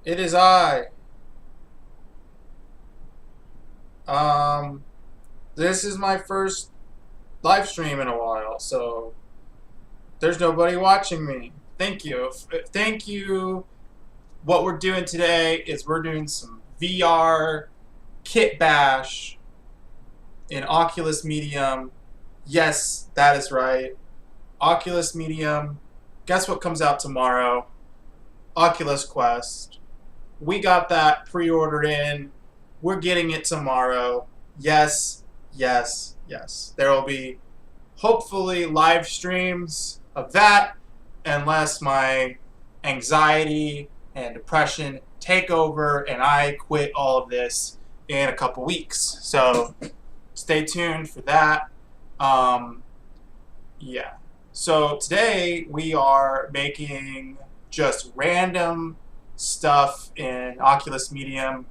It is I. Um, this is my first live stream in a while, so there's nobody watching me. Thank you. Thank you. What we're doing today is we're doing some VR kitbash in Oculus Medium. Yes, that is right. Oculus Medium. Guess what comes out tomorrow? Oculus Quest. We got that pre-ordered in. We're getting it tomorrow. Yes, yes, yes. There will be hopefully live streams of that unless my anxiety and depression take over and I quit all of this in a couple weeks. So stay tuned for that. Um, yeah. So today we are making just random stuff in Oculus Medium.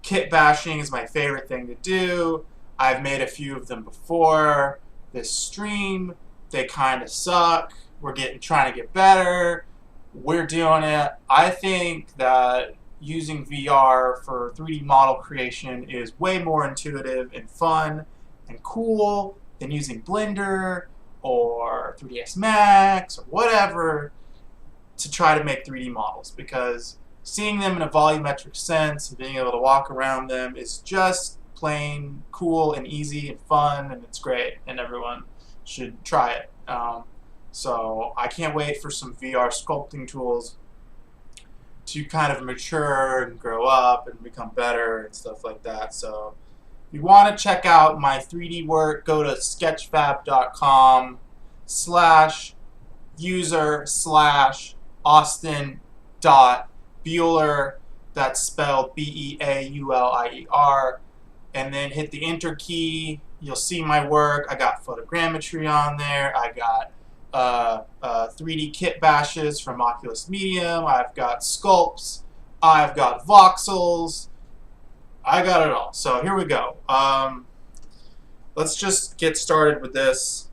Kit bashing is my favorite thing to do. I've made a few of them before this stream. They kind of suck. We're trying to get better. We're doing it. I think that using VR for 3D model creation is way more intuitive and fun and cool than using Blender or 3ds Max or whatever to try to make 3D models, because seeing them in a volumetric sense and being able to walk around them is just plain cool and easy and fun, and it's great, and everyone should try it. So I can't wait for some VR sculpting tools to kind of mature and grow up and become better and stuff like that. So if you want to check out my 3D work, go to sketchfab.com/user/Austin.Bueller. That's spelled Beaulier. And then hit the enter key. You'll see my work. I got photogrammetry on there. I got 3D kit bashes from Oculus Medium. I've got sculpts. I've got voxels. I got it all. So here we go. Let's just get started with this.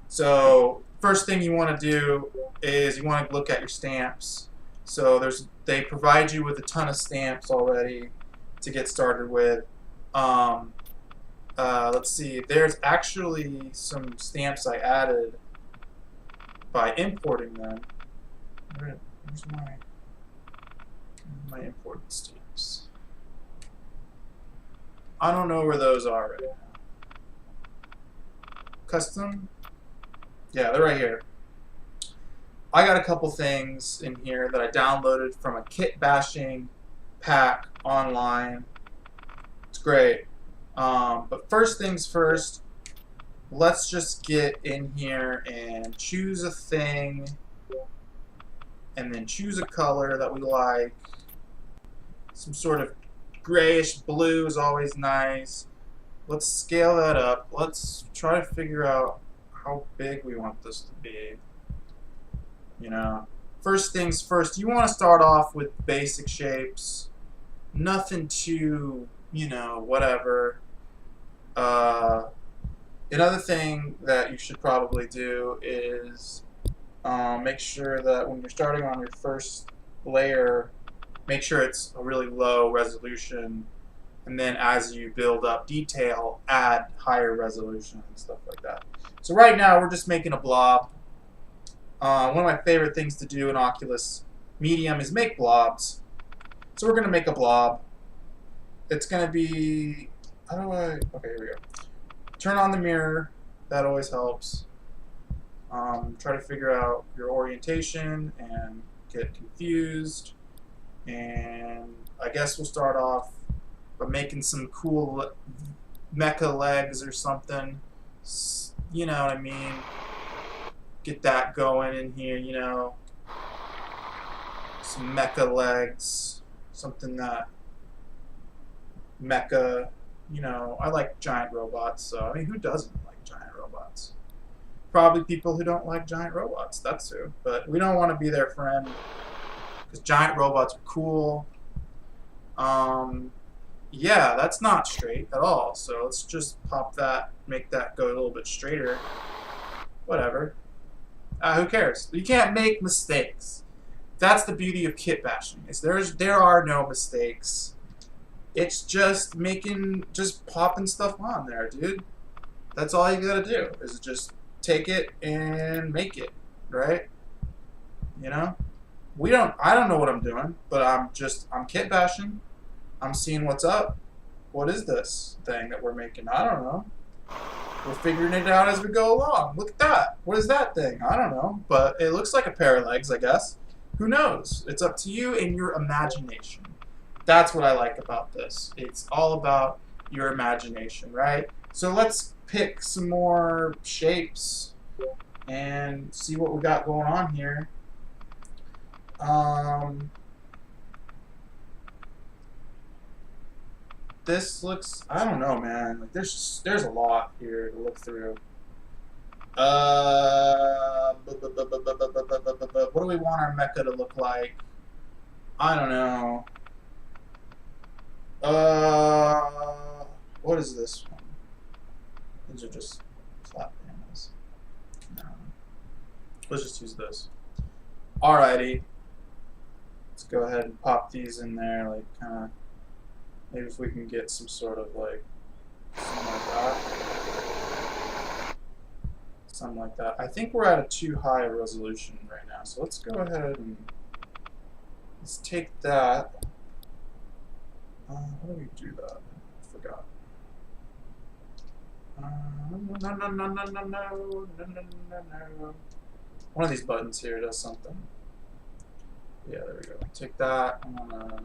So first thing you want to do is you want to look at your stamps. So they provide you with a ton of stamps already to get started with. Let's see. There's actually some stamps I added by importing them. Where's my imported stamps? I don't know where those are right now. Custom? Yeah, they're right here. I got a couple things in here that I downloaded from a kit bashing pack online. It's great. But first things first, let's just get in here and choose a thing and then choose a color that we like. Some sort of grayish blue is always nice. Let's scale that up. Let's try to figure out how big we want this to be. First things first, you want to start off with basic shapes. Nothing too, whatever. Another thing that you should probably do is make sure that when you're starting on your first layer, make sure it's a really low resolution, and then as you build up detail, add higher resolution and stuff like that. So right now we're just making a blob. One of my favorite things to do in Oculus Medium is make blobs. So we're going to make a blob. It's going to be, okay, here we go. Turn on the mirror. That always helps. Try to figure out your orientation and get confused. And I guess we'll start off by making some cool mecha legs or something. You know what I mean? Get that going in here, some mecha legs, something that mecha, I like giant robots, so who doesn't like giant robots? Probably people who don't like giant robots, that's who. But we don't want to be their friend, because giant robots are cool. Yeah, that's not straight at all, so let's just pop that, make that go a little bit straighter. Whatever. Who cares? You can't make mistakes. That's the beauty of kit bashing. Is there are no mistakes. It's just popping stuff on there, dude. That's all you gotta do is just take it and make it, right? You know? I don't know what I'm doing, but I'm kit bashing. I'm seeing what's up. What is this thing that we're making? I don't know. We're figuring it out as we go along. Look at that. What is that thing? I don't know, but it looks like a pair of legs, I guess. Who knows? It's up to you and your imagination. That's what I like about this. It's all about your imagination, right? So let's pick some more shapes and see what we got going on here. This looks, I don't know, man. Like there's a lot here to look through. What do we want our mecha to look like? I don't know. What is this one? These are just flat panels. No. Let's just use this. Alrighty. Let's go ahead and pop these in there, like kind of. Maybe if we can get some sort of like something like that. Something like that. I think we're at a too high a resolution right now, so let's go ahead and let's take that. How do we do that? I forgot. No. One of these buttons here does something. Yeah, there we go. Take that. I'm gonna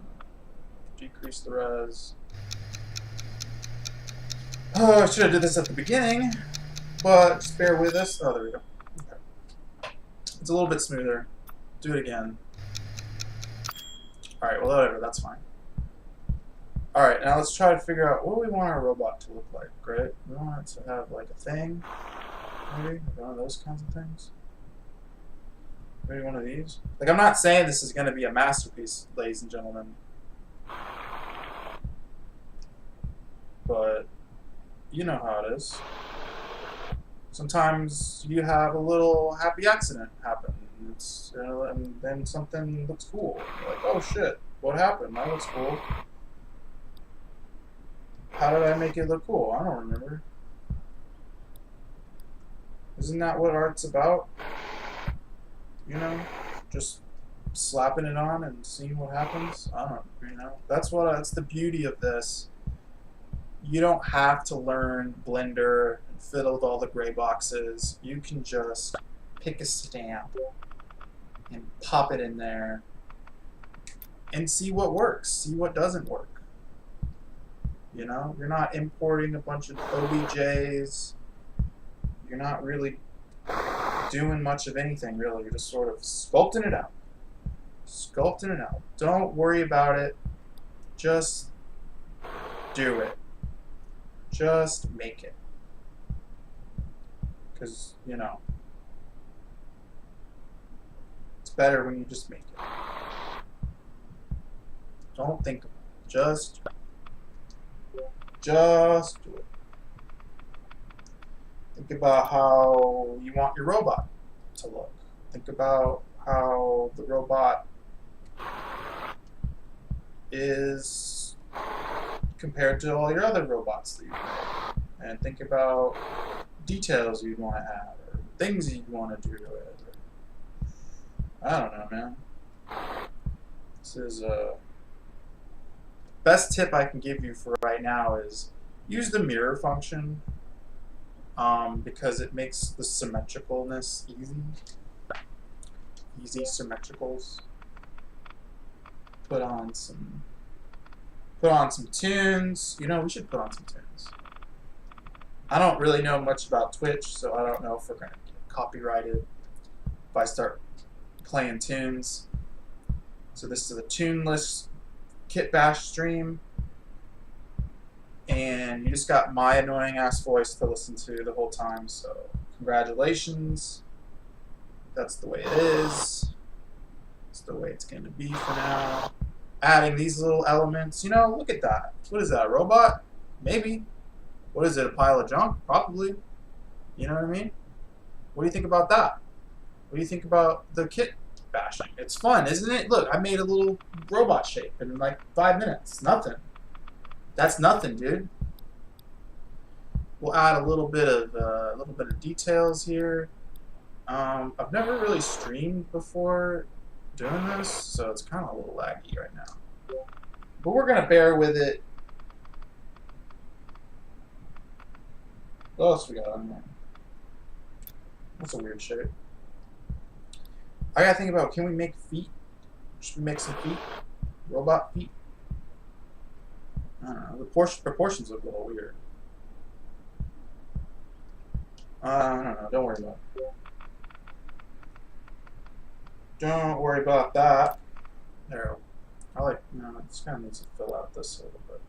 decrease the res. Oh, I should have did this at the beginning, but just bear with us. Oh, there we go. Okay. It's a little bit smoother. Do it again. Alright, well, whatever, that's fine. Alright, now let's try to figure out what do we want our robot to look like, right? We want it to have like a thing, maybe? One of those kinds of things. Maybe one of these. Like, I'm not saying this is going to be a masterpiece, ladies and gentlemen. But you know how it is. Sometimes you have a little happy accident happen, and then something looks cool. You're like, oh shit, what happened? That looks cool. How did I make it look cool? I don't remember. Isn't that what art's about? You know, just slapping it on and seeing what happens. I don't, you know. That's the beauty of this. You don't have to learn Blender and fiddle with all the gray boxes. You can just pick a stamp and pop it in there and see what works, see what doesn't work. You know, you're not importing a bunch of OBJs. You're not really doing much of anything, really. You're just sort of sculpting it out. Sculpting it out. Don't worry about it. Just do it. Just make it. Because, you know, it's better when you just make it. Don't think about it. Just do it. Think about how you want your robot to look. Think about how the robot is compared to all your other robots that you've made. And think about details you'd want to have, or things you'd want to do to it. Or, I don't know, man. This is best tip I can give you for right now is use the mirror function, because it makes the symmetricalness easy. Easy symmetricals. Put on some tunes. You know, we should put on some tunes. I don't really know much about Twitch, so I don't know if we're going to get copyrighted if I start playing tunes. So this is a tuneless kit bash stream, and you just got my annoying ass voice to listen to the whole time, so congratulations. That's the way it is. It's the way it's going to be for now. Adding these little elements, you know, look at that. What is that, a robot? Maybe. What is it, a pile of junk? Probably. You know what I mean? What do you think about that? What do you think about the kit bashing. It's fun, isn't it? Look, I made a little robot shape in like 5 minutes. Nothing. That's nothing, dude. We'll add a little bit of details here. I've never really streamed before doing this, so it's kind of a little laggy right now. But we're gonna bear with it. What else we got on there? That's a weird shape. I gotta think about, can we make feet? Should we make some feet? Robot feet? I don't know. The proportions look a little weird. I don't know. Don't worry about it. Don't worry about that. There. I like, no, it just kind of needs to fill out this a little bit.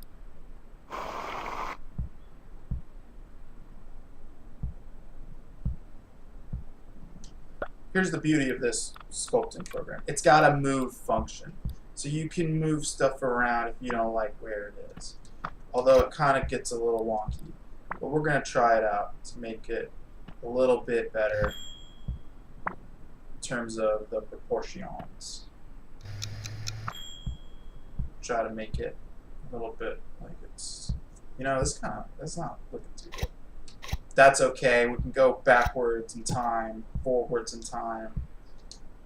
Here's the beauty of this sculpting program. It's got a move function. So you can move stuff around if you don't like where it is. Although it kind of gets a little wonky. But we're going to try it out to make it a little bit better in terms of the proportions. Try to make it a little bit like it's, you know, that's not looking too good. That's okay. We can go backwards in time, forwards in time.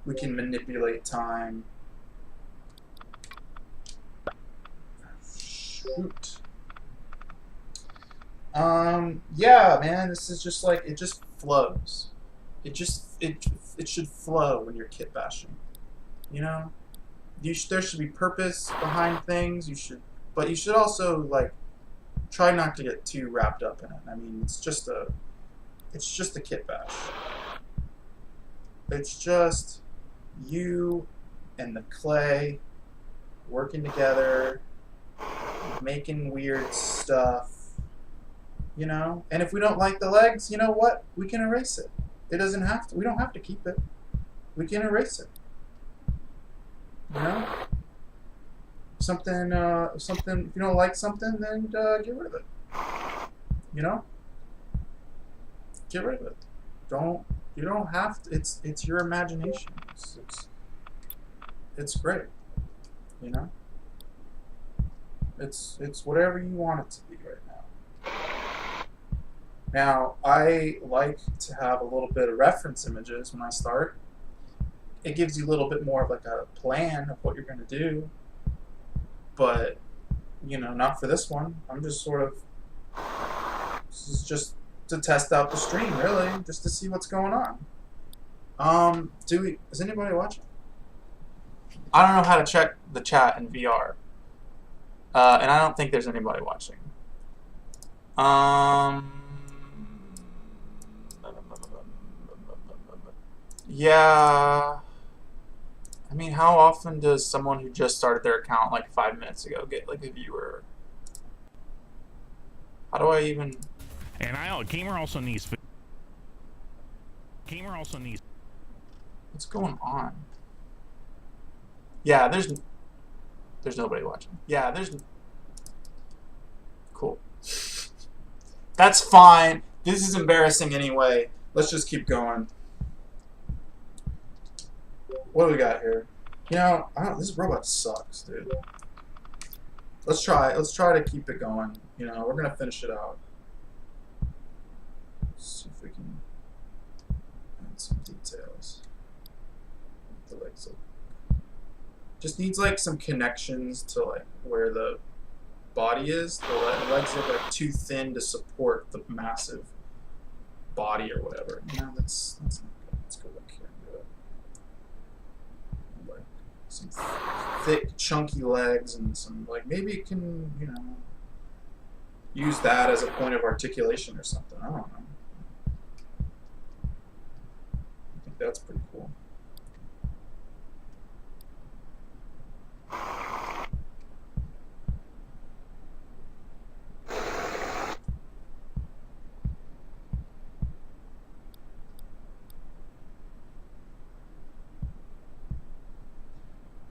We can manipulate time. Shoot. Yeah, man, this is just like, it just flows. It should flow when you're kit bashing. You know? There should be purpose behind things. But you should also like try not to get too wrapped up in it. I mean, it's just a kit bash. It's just you and the clay working together, making weird stuff, you know? And if we don't like the legs, you know what? We can erase it. It doesn't have to. We don't have to keep it. We can erase it. You know? Something, if you don't like something, then get rid of it. You know? Get rid of it. You don't have to, it's your imagination. It's great. You know? It's whatever you want it to be right now. Now, I like to have a little bit of reference images when I start. It gives you a little bit more of like a plan of what you're going to do. But, you know, not for this one. I'm just sort of, this is just to test out the stream, really, just to see what's going on. Is anybody watching? I don't know how to check the chat in VR. And I don't think there's anybody watching. Yeah. I mean, how often does someone who just started their account like 5 minutes ago get like a viewer? How do I even? And gamer also needs. What's going on? Yeah, there's nobody watching. Yeah, cool. That's fine. This is embarrassing anyway. Let's just keep going. What do we got here? You know, this robot sucks, dude. Let's try to keep it going. You know, we're gonna finish it out. Let's see if we can add some details. The legs just needs like some connections to like where the body is. The legs look like too thin to support the massive body or whatever. No, that's not good. Let's go back here and do it. Like some thick, chunky legs and some like maybe it can, you know, use that as a point of articulation or something. I don't know. I think that's pretty cool.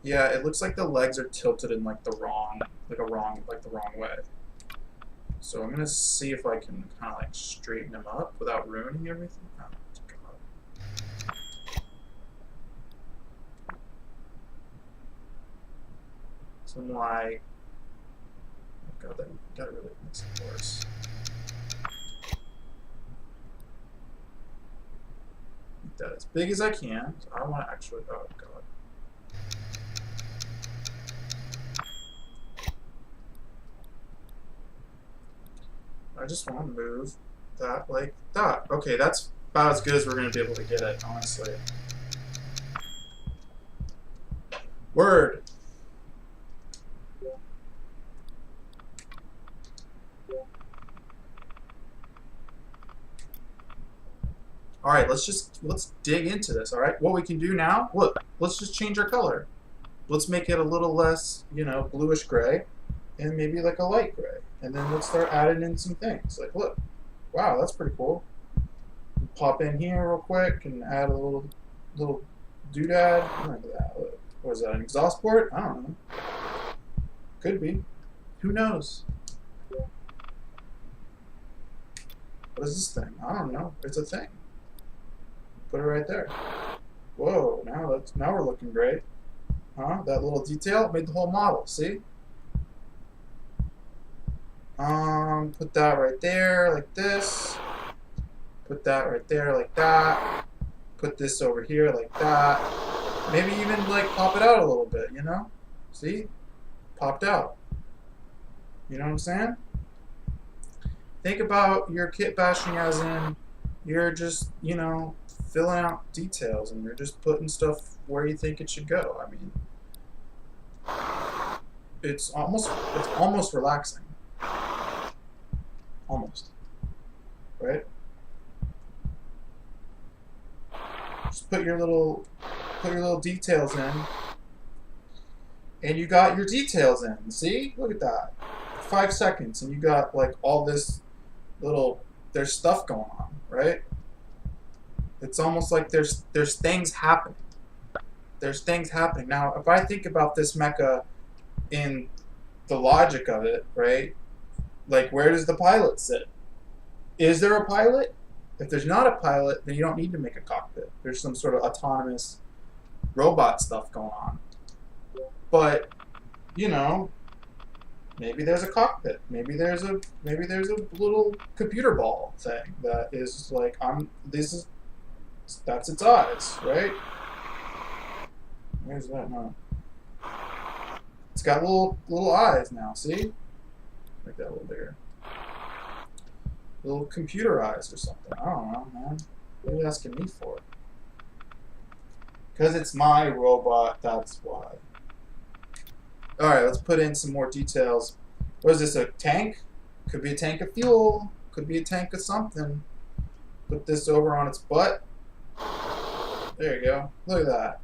Yeah, it looks like the legs are tilted in like the wrong way. So I'm gonna see if I can kind of like straighten them up without ruining everything. Oh, God. some like, oh god, that gotta really mix it worse. Make that as big as I can. So I want to actually, oh god. I just want to move that like that. Okay, that's about as good as we're going to be able to get it, honestly. Word. All right, let's dig into this. All right, what we can do now? Look, let's just change our color. Let's make it a little less, you know, bluish gray, and maybe like a light gray. And then let's start adding in some things. Like, look, wow, that's pretty cool. Pop in here real quick and add a little doodad. Look at that. What is that? An exhaust port? I don't know. Could be. Who knows? What is this thing? I don't know. It's a thing. Put it right there. Whoa! Now we're looking great. Huh? That little detail made the whole model. See? Put that right there like this. Put that right there like that. Put this over here like that. Maybe even like pop it out a little bit, you know? See? Popped out. You know what I'm saying? Think about your kit bashing as in you're just, you know, filling out details and you're just putting stuff where you think it should go. I mean, it's almost relaxing. Almost. Right? Just put your little details in. And you got your details in. See? Look at that. 5 seconds and you got like all this there's stuff going on, right? It's almost like there's things happening. There's things happening. Now, if I think about this mecha in the logic of it, right? Like, where does the pilot sit? Is there a pilot? If there's not a pilot, then you don't need to make a cockpit. There's some sort of autonomous robot stuff going on. But, you know, maybe there's a cockpit. Maybe there's a little computer ball thing that is like that's its eyes, right? Where's that now? It's got little eyes now, see? Make that a little bigger. Little computer eyes or something. I don't know, man. What are you asking me for? Because it's my robot, that's why. Alright, let's put in some more details. What is this, a tank? Could be a tank of fuel. Could be a tank of something. Put this over on its butt. There you go. Look at that.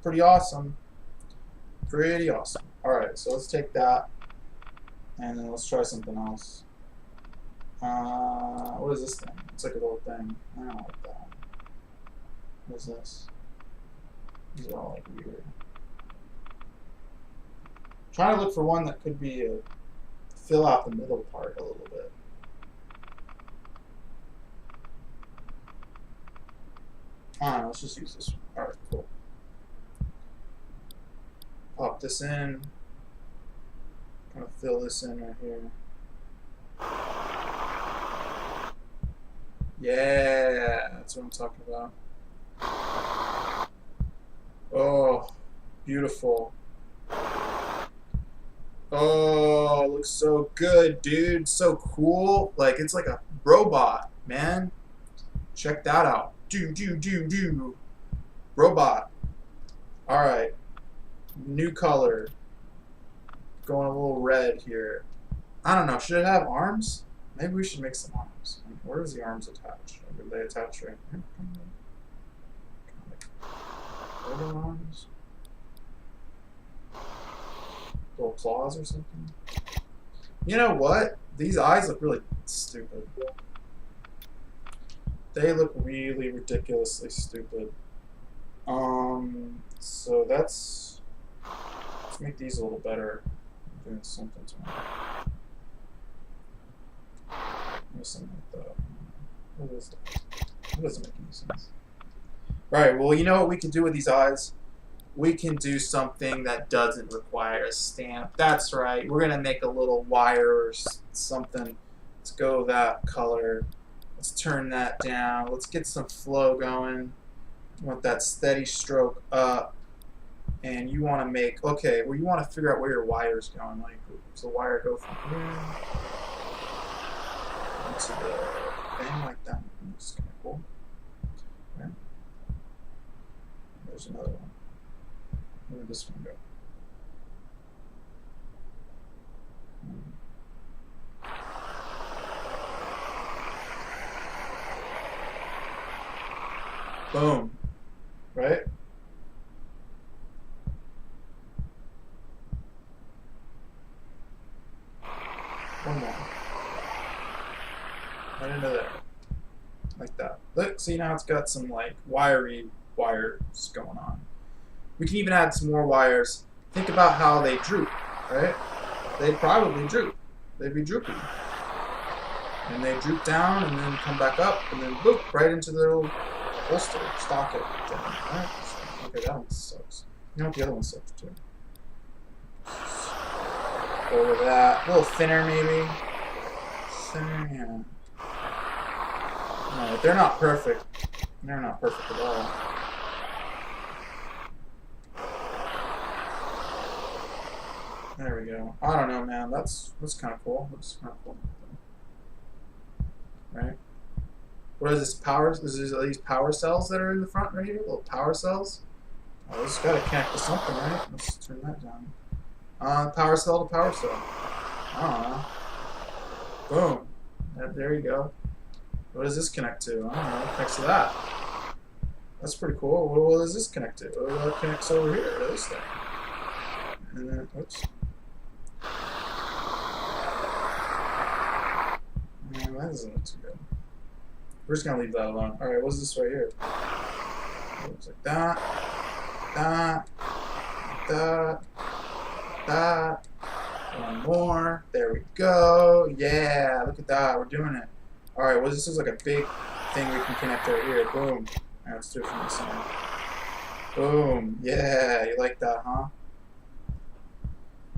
Pretty awesome. Pretty awesome. Alright, so let's take that. And then let's try something else. What is this thing? It's like a little thing. I don't like that. What is this? These are all like weird. Trying to look for one that could be fill out the middle part a little bit. I don't know, let's just use this one. Alright, cool. Pop this in. Kind of fill this in right here. Yeah, that's what I'm talking about. Oh, beautiful. Oh, it looks so good, dude. So cool. Like, it's like a robot, man. Check that out. Do. Robot. Alright. New color. Going a little red here. I don't know. Should it have arms? Maybe we should make some arms. Where does the arms attach? Do they attach right here? Little arms? Little claws or something? You know what? These eyes look really stupid. They look really ridiculously stupid. So let's make these a little better. I'm doing something to them. Something like that. What is that? That doesn't make any sense. Right, well, you know what we can do with these eyes? we can do something that doesn't require a stamp. That's right. We're going to make a little wire or something. Let's go that color. Let's turn that down. Let's get some flow going. You want that steady stroke up. And you want to make, okay, well, you want to figure out where your wire's going. Like, does the wire go from here into the thing like that? That's kind of cool. Okay. There's another one. Where did this one go? Boom. Right? One more. Right into there. Like that. Look, see now it's got some like wiry wires going on. We can even add some more wires. Think about how they droop, right? They'd probably droop. They'd be droopy. And they droop down and then come back up and then boop, right into their little holster, socket thing. Right? Okay, that one sucks. You know what, the other one sucks too. Over that. A little thinner maybe. Thinner, yeah. Alright, they're not perfect. They're not perfect at all. There we go. I don't know, man. That's kind of cool. Looks kind of cool. Right? What is this? Power? Are these power cells that are in the front right here? Little power cells? Oh, this got to connect to something, right? Let's turn that down. Power cell to power cell. I don't know. Boom. There you go. What does this connect to? I don't know. It connects to that. That's pretty cool. What does this connect to? What connects over here to this thing? And then, oops. Man, that doesn't look too good. We're just gonna leave that alone. Alright, what's this right here? Looks like that. That. One more. There we go. Yeah, look at that. We're doing it. Alright, well, this is like a big thing we can connect right here. Boom. Alright, let's do it from the side. Boom. Yeah, you like that, huh?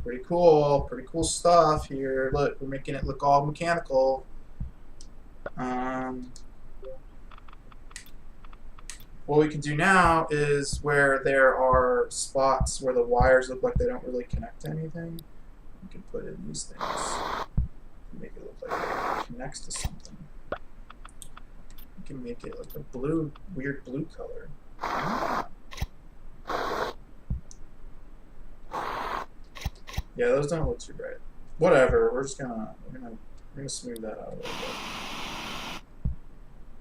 Pretty cool. Pretty cool stuff here. Look, we're making it look all mechanical. What we can do now is where there are spots where the wires look like they don't really connect to anything, we can put in these things. Make it look like it connects to something. We can make it like a blue, weird blue color. Yeah, those don't look too bright. Whatever. We're gonna smooth that out a little bit.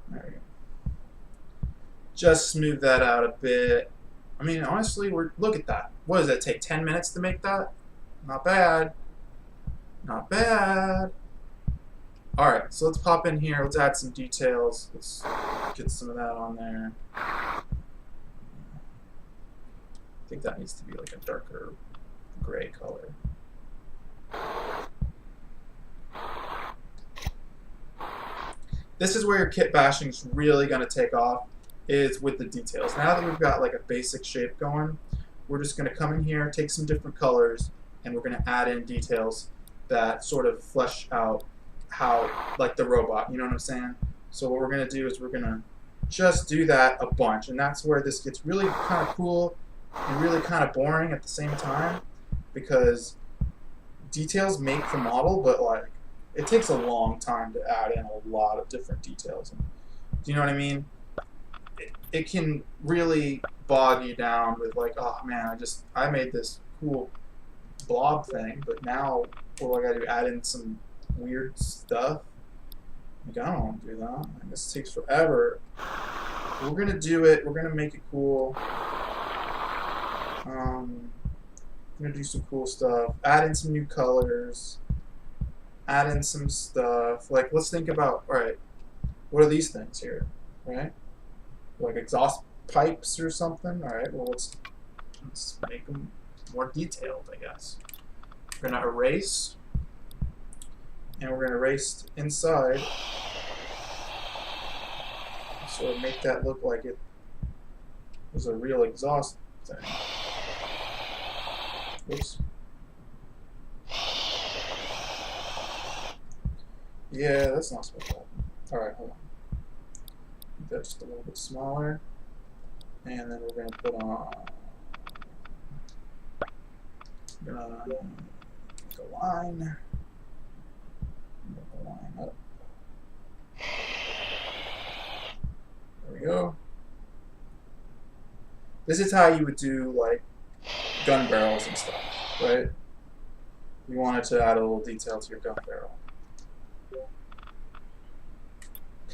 There we go. Just smooth that out a bit. I mean, honestly, look at that. What does that take? 10 minutes to make that? Not bad. Not bad. All right, so let's pop in here. Let's add some details. Let's get some of that on there. I think that needs to be like a darker gray color. This is where your kit bashing is really going to take off, is with the details. Now that we've got like a basic shape going, we're just going to come in here, take some different colors, and we're going to add in details that sort of flesh out how, like the robot, you know what I'm saying? So what we're going to do is we're going to just do that a bunch, and that's where this gets really kind of cool and really kind of boring at the same time, because details make the model, but like it takes a long time to add in a lot of different details. Do you know what I mean? It can really bog you down with like, oh man, I made this cool blob thing, but now what do I gotta do? Add in some weird stuff? Like, I don't want to do that. This takes forever. We're gonna do it. We're gonna make it cool. We're gonna do some cool stuff. Add in some new colors. Add in some stuff. Like, let's think about, all right, what are these things here, right? Like exhaust pipes or something. All right, well, let's make them more detailed, I guess. We're gonna erase, and we're gonna erase inside. So make that look like it was a real exhaust thing. Oops. Yeah, that's not supposed to happen. Alright, hold on. Make that just a little bit smaller. And then we're going to put on... We're going to make a line. Make a line up. There we go. This is how you would do, like, gun barrels and stuff, right? You wanted to add a little detail to your gun barrel.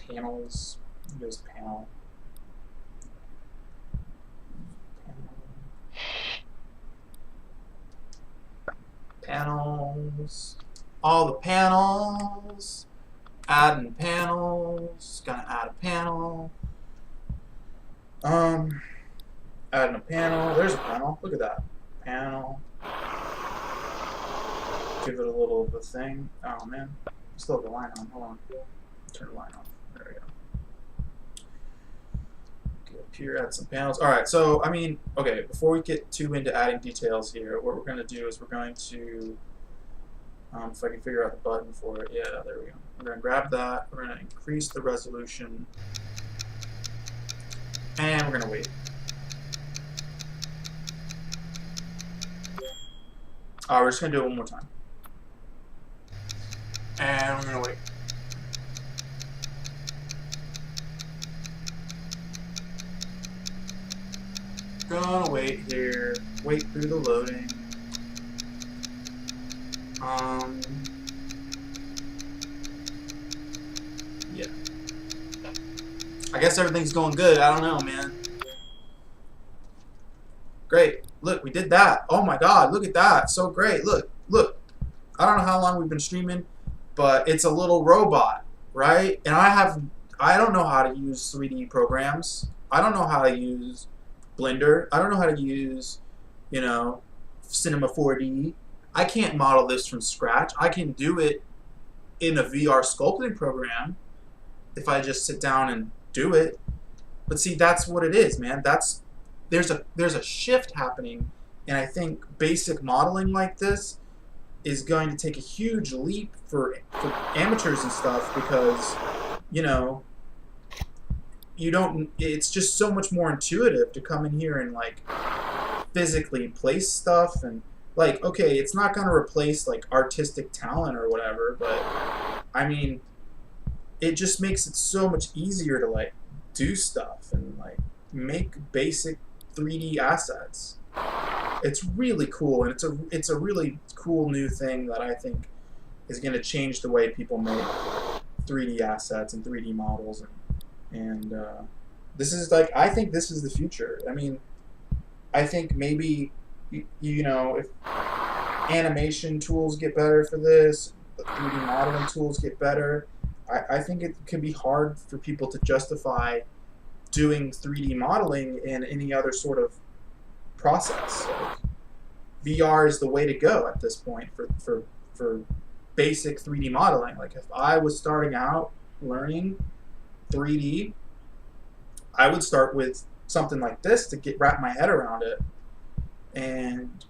Panels. Use panel. Panels. All the panels. Adding panels. Gonna add a panel. Adding a panel. There's a panel. Look at that. Panel. Give it a little of a thing. Oh man. Still have the line on. Hold on. Turn the line off. There we go. Get up here, add some panels. Alright, so I mean, okay, before we get too into adding details here, what we're gonna do is we're going to if I can figure out the button for it. Yeah, there we go. We're gonna grab that, we're gonna increase the resolution, and we're gonna wait. We're just gonna do it one more time. And we're gonna wait. Gonna wait here. Wait through the loading. Yeah. I guess everything's going good. I don't know, man. Great. Look, we did that. Oh my god, look at that. So great. Look, look. I don't know how long we've been streaming, but it's a little robot, right? And I don't know how to use 3D programs. I don't know how to use Blender. I don't know how to use, you know, Cinema 4D. I can't model this from scratch. I can do it in a VR sculpting program if I just sit down and do it. But see, that's what it is, man. There's a shift happening, and I think basic modeling like this is going to take a huge leap for amateurs and stuff, because, you know, it's just so much more intuitive to come in here and like physically place stuff, and like, okay, it's not going to replace like artistic talent or whatever, but I mean, it just makes it so much easier to like do stuff and like make basic 3D assets. It's really cool, and it's a really cool new thing that I think is going to change the way people make 3D assets and 3D models, and this is like, I think this is the future. I mean, I think maybe you know, if animation tools get better for this, the 3D modeling tools get better, I think it can be hard for people to justify doing 3D modeling in any other sort of process. Like, VR is the way to go at this point for basic 3D modeling. Like, if I was starting out learning 3D, I would start with something like this to wrap my head around it, and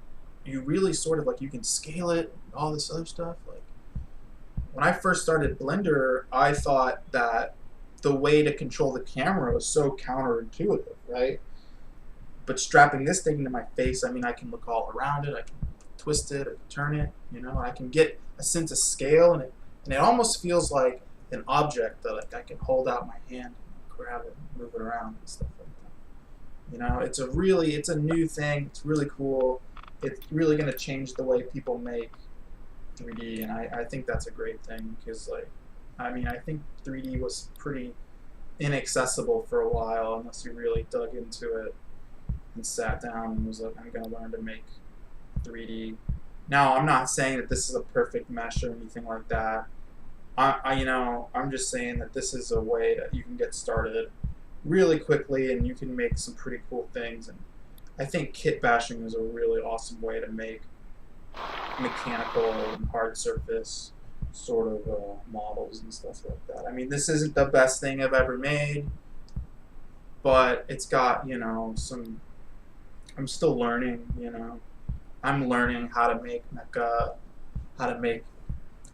you really sort of like, you can scale it, all this other stuff. Like, when I first started Blender, I thought that the way to control the camera was so counterintuitive, right? But strapping this thing to my face, I mean, I can look all around it, I can twist it, I can turn it, you know, I can get a sense of scale, and it almost feels like an object that like I can hold out my hand, grab it, move it around and stuff like that. You know, it's a new thing. It's really cool. It's really going to change the way people make 3D, and I think that's a great thing, because like, I mean, I think 3D was pretty inaccessible for a while unless you really dug into it and sat down and was like, I'm going to learn to make 3D. Now, I'm not saying that this is a perfect mesh or anything like that. You know, I'm just saying that this is a way that you can get started really quickly, and you can make some pretty cool things. And I think kit bashing is a really awesome way to make mechanical and hard surface sort of models and stuff like that. I mean, this isn't the best thing I've ever made, but it's got, you know, some, I'm still learning, you know. I'm learning how to make mecha, how to make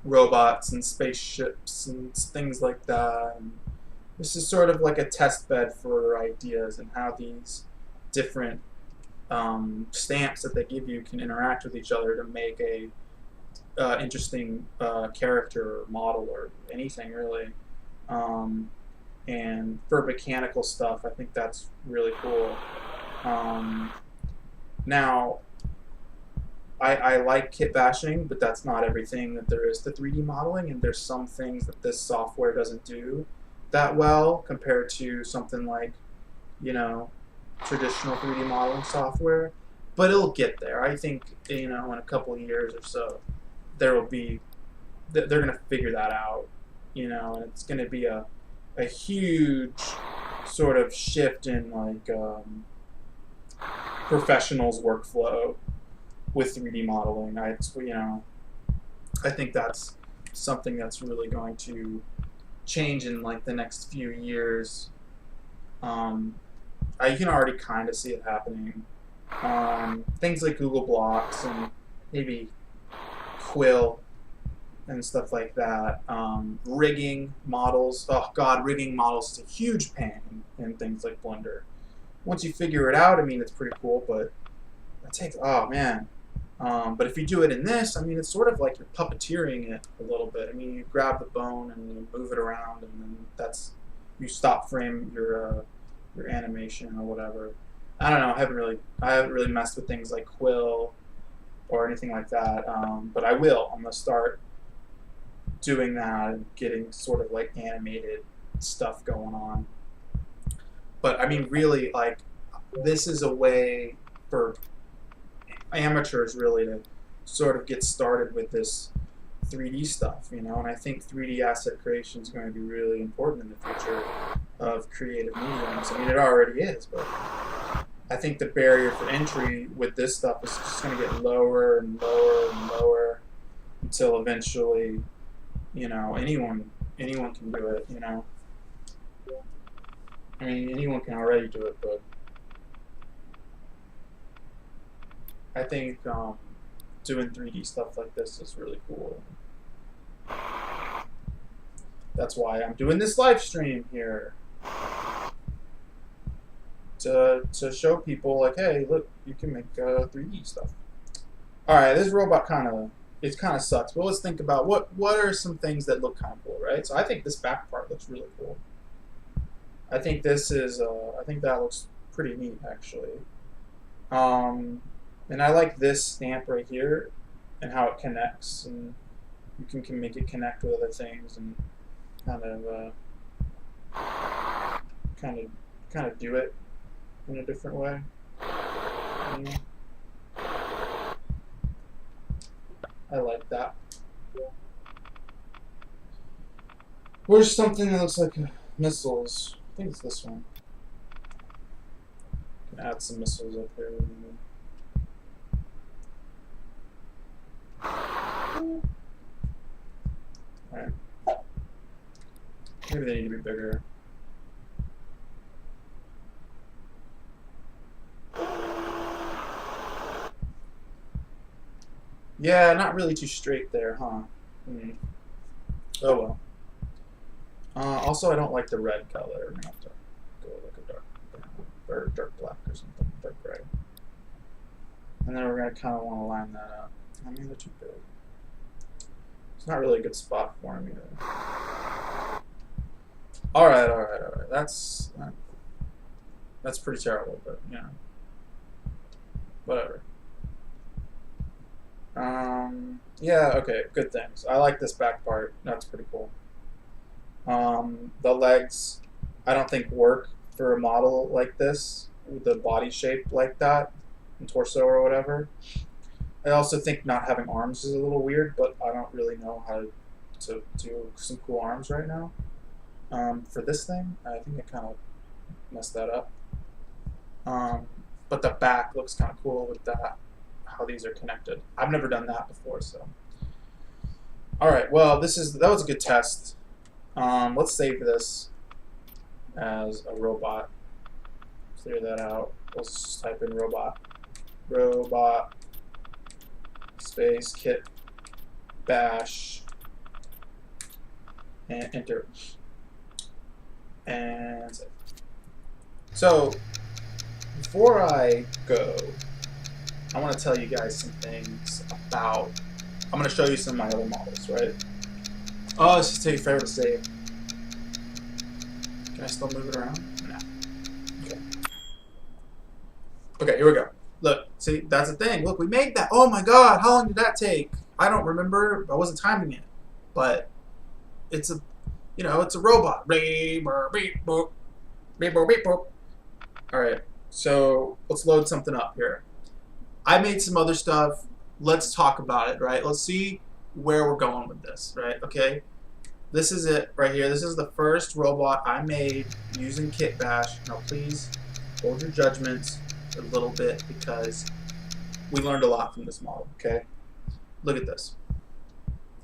robots and spaceships and things like that. And this is sort of like a test bed for ideas and how these different stamps that they give you can interact with each other to make a interesting character or model or anything really. And for mechanical stuff, I think that's really cool. Um, Now, I like kit bashing, but that's not everything that there is to 3D modeling, and there's some things that this software doesn't do that well compared to something like, you know, traditional 3D modeling software. But it'll get there. I think, in a couple of years or so, there will be, they're going to figure that out, and it's going to be a huge sort of shift in like professionals' workflow with 3D modeling. I think that's something that's really going to change in like the next few years. You can already kind of see it happening. Things like Google Blocks and maybe Quill and stuff like that. Rigging models. Oh God, rigging models is a huge pain in things like Blender. Once you figure it out, I mean, it's pretty cool, but it takes, oh man. But if you do it in this, I mean, it's sort of like you're puppeteering it a little bit. I mean, you grab the bone and you move it around, and then you stop frame your animation or whatever. I don't know. I haven't really messed with things like Quill or anything like that. But I will. I'm gonna start doing that and getting sort of like animated stuff going on. But I mean, really, like, this is a way for amateurs really to sort of get started with this 3D stuff, and I think 3D asset creation is going to be really important in the future of creative mediums. I mean, it already is, but I think the barrier for entry with this stuff is just going to get lower and lower and lower until eventually, anyone can do it. I mean, anyone can already do it, but I think doing 3D stuff like this is really cool. That's why I'm doing this live stream here. To show people, like, hey, look, you can make 3D stuff. Alright, this robot kind of sucks, but let's think about what are some things that look kind of cool, right? So I think this back part looks really cool. I think this is, I think that looks pretty neat, actually. And I like this stamp right here and how it connects, and you can make it connect with other things and kind of do it in a different way. I like that. Where's something that looks like missiles? I think it's this one. Can add some missiles up here. Alright. Maybe they need to be bigger. Yeah, not really too straight there, huh? Oh well. Also, I don't like the red color. We're gonna have to go like a dark brown or dark black or something, dark gray. And then we're gonna kind of want to line that up. I mean, they're too big. It's not really a good spot for him either. All right. That's pretty terrible, but whatever. Yeah, okay, good things. I like this back part. That's pretty cool. The legs, I don't think work for a model like this, with the body shape like that, and torso or whatever. I also think not having arms is a little weird, but I don't really know how to do some cool arms right now. For this thing, I think I kind of messed that up. But the back looks kind of cool with that, how these are connected. I've never done that before, so. All right, well, that was a good test. Let's save this as a robot. Clear that out. Let's just type in robot. space kit bash and enter. And save. So before I go, I want to tell you guys some things about. I'm going to show you some of my other models, right? Oh, let's just take forever to save. Can I still move it around? No. Okay. Okay, here we go. Look, see, that's the thing. Look, we made that. Oh my god, how long did that take? I don't remember. I wasn't timing it. But it's a, you know, it's a robot. Beep, beep, boop. Beep, boop, beep, boop. Alright, so let's load something up here. I made some other stuff. Let's talk about it, right? Let's see where we're going with this, right? Okay, this is it right here. This is the first robot I made using kitbash. Now please hold your judgments a little bit because we learned a lot from this model, okay? Look at this,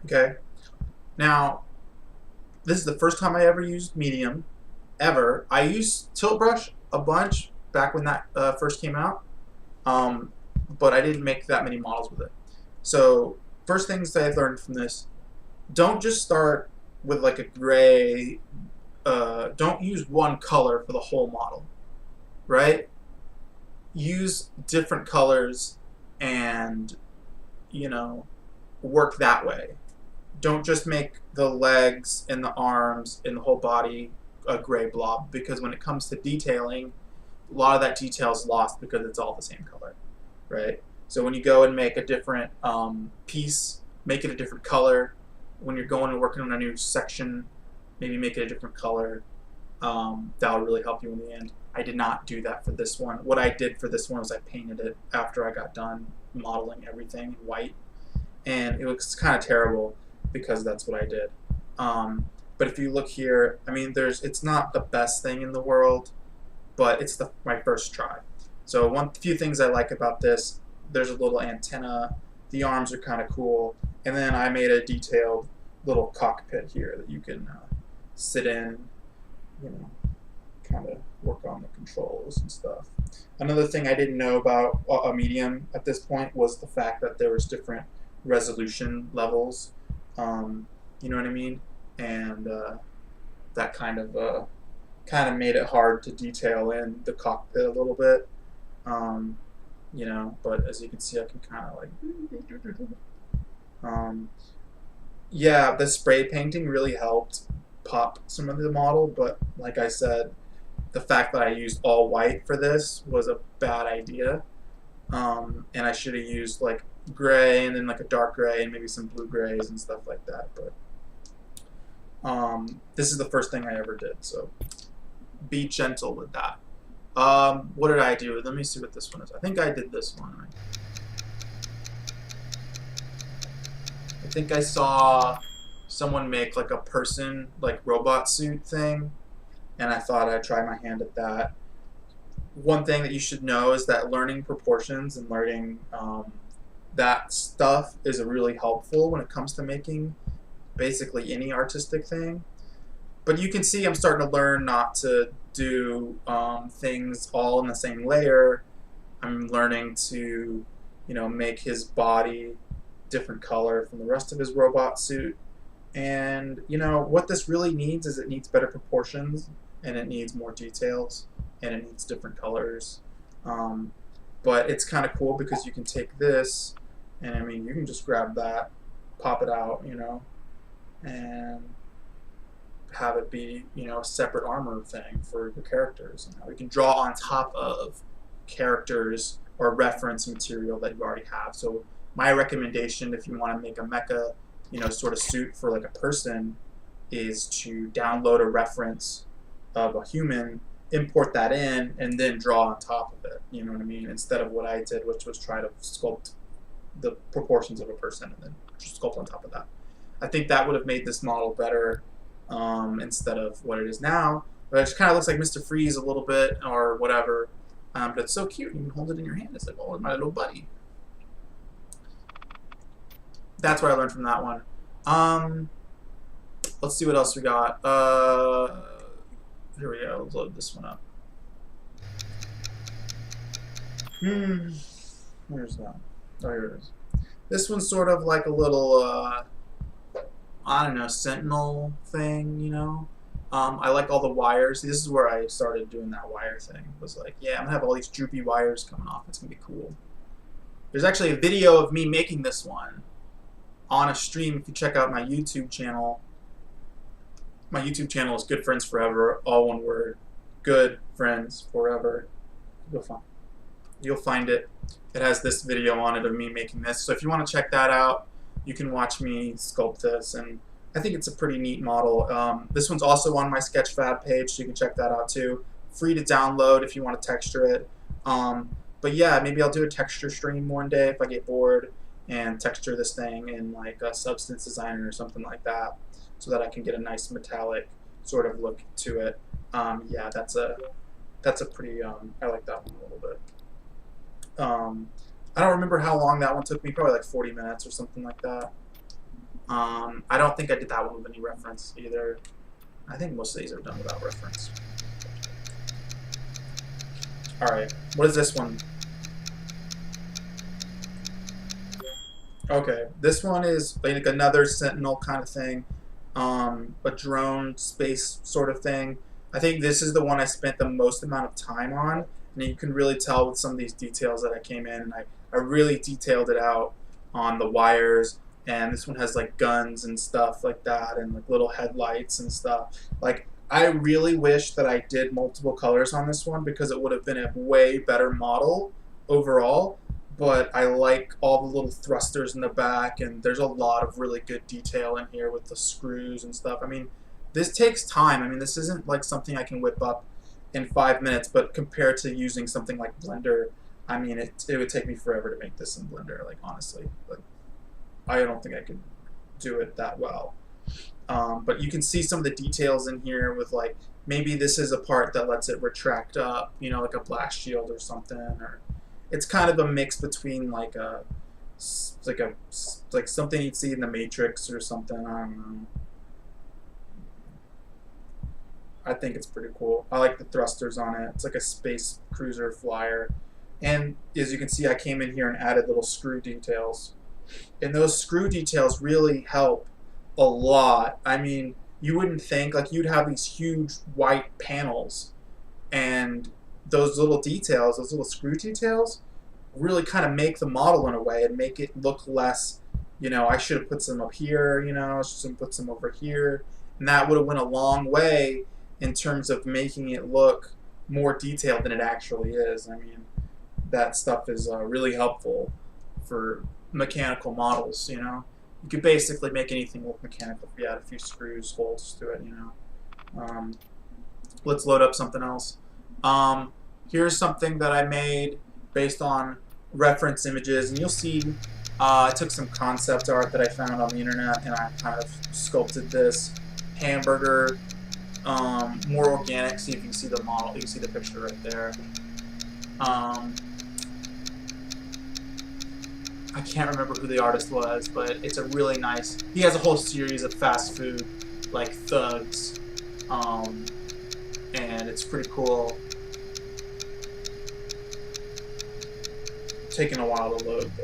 okay? Now, this is the first time I ever used Medium, ever. I used Tilt Brush a bunch back when that first came out, but I didn't make that many models with it. So first things that I learned from this, don't just start with like a gray, don't use one color for the whole model, right? Use different colors and, you know, work that way. Don't just make the legs and the arms and the whole body a gray blob, because when it comes to detailing, a lot of that detail is lost because it's all the same color, right? So when you go and make a different piece, make it a different color. When you're going and working on a new section, maybe make it a different color. That'll really help you in the end. I did not do that for this one. What I did for this one was I painted it after I got done modeling everything in white, and it looks kind of terrible because that's what I did. But if you look here, I mean, it's not the best thing in the world, but it's my first try. So few things I like about this, there's a little antenna, the arms are kind of cool, and then I made a detailed little cockpit here that you can sit in, you know, kind of work on the controls and stuff. Another thing I didn't know about a Medium at this point was the fact that there was different resolution levels. You know what I mean? And that kind of made it hard to detail in the cockpit a little bit. You know, but as you can see, I can kind of like, yeah, the spray painting really helped pop some of the model, but like I said, the fact that I used all white for this was a bad idea, and I should have used like gray and then like a dark gray and maybe some blue grays and stuff like that, but this is the first thing I ever did, so be gentle with that. What did I do? Let me see what this one is. I think I did this one. I think I saw someone make like a person, like robot suit thing, and I thought I'd try my hand at that. One thing that you should know is that learning proportions and learning that stuff is really helpful when it comes to making basically any artistic thing. But you can see I'm starting to learn not to do things all in the same layer. I'm learning to, you know, make his body different color from the rest of his robot suit. And, you know, what this really needs is it needs better proportions, and it needs more details, and it needs different colors. But it's kind of cool because you can take this, and I mean, you can just grab that, pop it out, you know, and have it be, you know, a separate armor thing for your characters. And how we can draw on top of characters or reference material that you already have. So my recommendation, if you want to make a mecha, you know, sort of suit for like a person, is to download a reference of a human, import that in, and then draw on top of it. You know what I mean? Instead of what I did, which was try to sculpt the proportions of a person and then just sculpt on top of that. I think that would have made this model better instead of what it is now. But it just kind of looks like Mr. Freeze a little bit or whatever. But it's so cute. You can hold it in your hand. It's like, oh, my little buddy. That's what I learned from that one. Let's see what else we got. Here we go. Let's load this one up. Where's that? Oh, here it is. This one's sort of like a little, I don't know, sentinel thing, you know? I like all the wires. This is where I started doing that wire thing. It was like, yeah, I'm gonna have all these droopy wires coming off. It's gonna be cool. There's actually a video of me making this one on a stream. If you check out my YouTube channel, my YouTube channel is Good Friends Forever, all one word. Good Friends Forever. You'll find it. It has this video on it of me making this. So if you want to check that out, you can watch me sculpt this, and I think it's a pretty neat model. This one's also on my Sketchfab page, so you can check that out too. Free to download if you want to texture it. But yeah, maybe I'll do a texture stream one day if I get bored and texture this thing in like a Substance Designer or something like that, so that I can get a nice metallic sort of look to it. Yeah, that's a pretty, I like that one a little bit. I don't remember how long that one took me, probably like 40 minutes or something like that. I don't think I did that one with any reference either. I think most of these are done without reference. Alright, what is this one? Okay, this one is like another Sentinel kind of thing. A drone space sort of thing. I think this is the one I spent the most amount of time on, and you can really tell with some of these details that I came in, and I really detailed it out on the wires, and this one has like guns and stuff like that, and like little headlights and stuff. Like, I really wish that I did multiple colors on this one, because it would have been a way better model overall. But I like all the little thrusters in the back, and there's a lot of really good detail in here with the screws and stuff. I mean, this takes time. I mean, this isn't like something I can whip up in 5 minutes, but compared to using something like Blender, I mean, it would take me forever to make this in Blender, like, honestly. Like, I don't think I could do it that well. But you can see some of the details in here with, like, maybe this is a part that lets it retract up, you know, like a blast shield or something, or it's kind of a mix between like like something you'd see in the Matrix or something. I don't know. I think it's pretty cool. I like the thrusters on it. It's like a space cruiser flyer. And as you can see, I came in here and added little screw details. And those screw details really help a lot. I mean, you wouldn't think, like, you'd have these huge white panels, and those little details, those little screw details, really kind of make the model in a way and make it look less, you know, I should have put some up here, you know, I should have put some over here. And that would have went a long way in terms of making it look more detailed than it actually is. I mean, that stuff is really helpful for mechanical models, you know. You could basically make anything look mechanical if you add a few screws, holes to it, you know. Let's load up something else. Here's something that I made based on reference images, and you'll see I took some concept art that I found on the internet, and I kind of sculpted this hamburger more organic, so you can see the model, you can see the picture right there. I can't remember who the artist was, but it's a really nice, he has a whole series of fast food like thugs, and it's pretty cool. Taking a while to load though.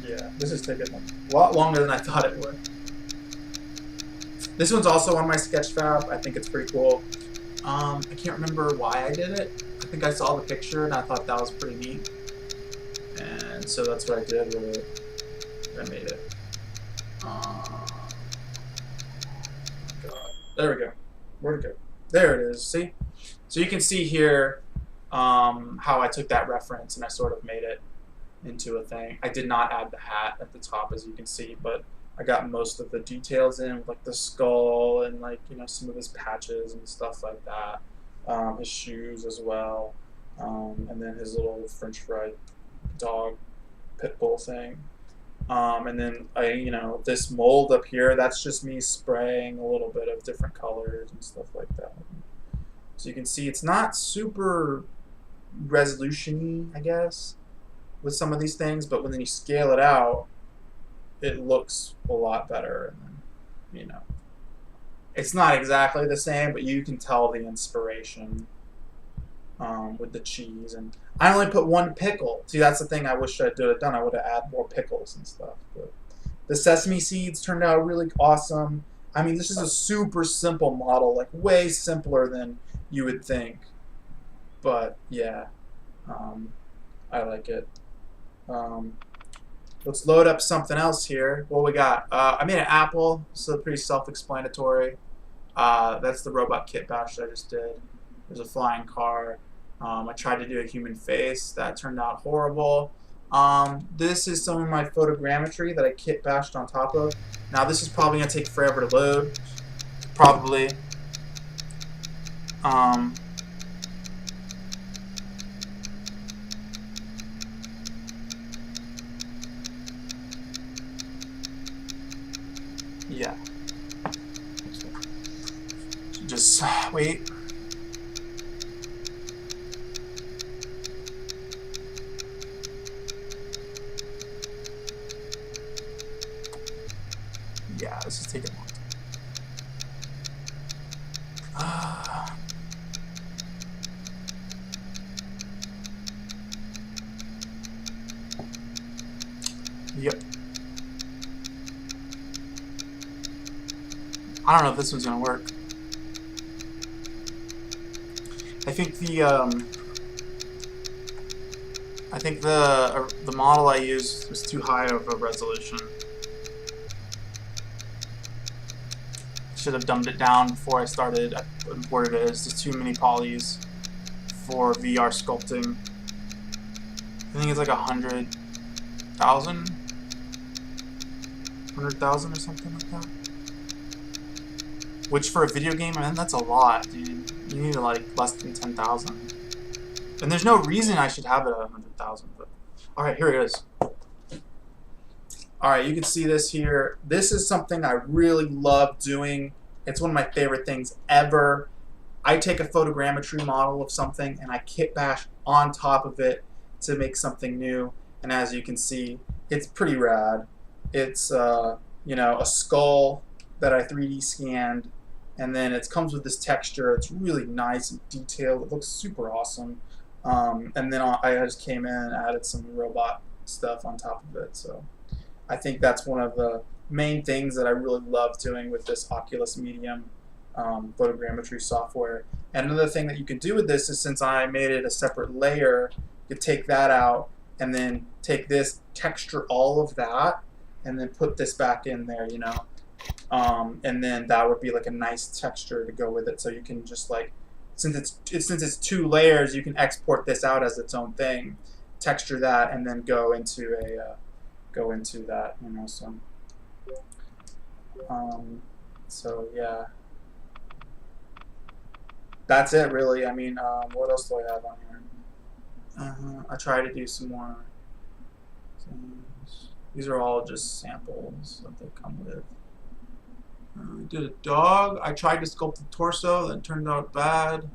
Yeah, this is taking a lot longer than I thought it would. This one's also on my Sketchfab. I think it's pretty cool. I can't remember why I did it. I think I saw the picture and I thought that was pretty neat, and so that's what I did with it. I made it. God. There we go. Where'd it go? There it is. See? So you can see here how I took that reference and I sort of made it into a thing. I did not add the hat at the top, as you can see, but I got most of the details in, like the skull and, like, you know, some of his patches and stuff like that. His shoes as well, and then his little French fry dog pit bull thing. And then you know, this mold up here, that's just me spraying a little bit of different colors and stuff like that. So you can see it's not super resolution-y, I guess, with some of these things, but when you scale it out, it looks a lot better. And, you know, it's not exactly the same, but you can tell the inspiration with the cheese. And I only put one pickle. See, that's the thing I wish I would have done. I would have added more pickles and stuff. But the sesame seeds turned out really awesome. I mean, this is a super simple model, like way simpler than you would think. But yeah, I like it. Um, let's load up something else here. What we got? I made an apple, so pretty self-explanatory. That's the robot kitbash that I just did. There's a flying car. I tried to do a human face. That turned out horrible. This is some of my photogrammetry that I kitbashed on top of. Now this is probably going to take forever to load. Probably. Yeah. Just wait. Yeah, this is taking a long time. Yep. I don't know if this one's gonna work. I think the model I used was too high of a resolution. Should have dumbed it down before I started. I imported it. It's just too many polys for VR sculpting. I think it's like 100,000 or something like that. Which for a video game, man, that's a lot, dude. You need like less than 10,000. And there's no reason I should have it at 100,000. But all right, here it is. All right, you can see this here. This is something I really love doing. It's one of my favorite things ever. I take a photogrammetry model of something and I kitbash on top of it to make something new. And as you can see, it's pretty rad. It's you know, a skull that I 3D scanned, and then it comes with this texture. It's really nice and detailed. It looks super awesome. And then I just came in and added some robot stuff on top of it. So I think that's one of the main things that I really love doing with this Oculus Medium photogrammetry software. And another thing that you can do with this is, since I made it a separate layer, you take that out and then take this, texture all of that, and then put this back in there, you know. And then that would be like a nice texture to go with it. So you can just like, since it's two layers, you can export this out as its own thing, texture that, and then go into that, you know. So yeah, that's it really. I mean, what else do I have on here? I try to do some more things. These are all just samples that they come with. I did a dog. I tried to sculpt the torso. That turned out bad.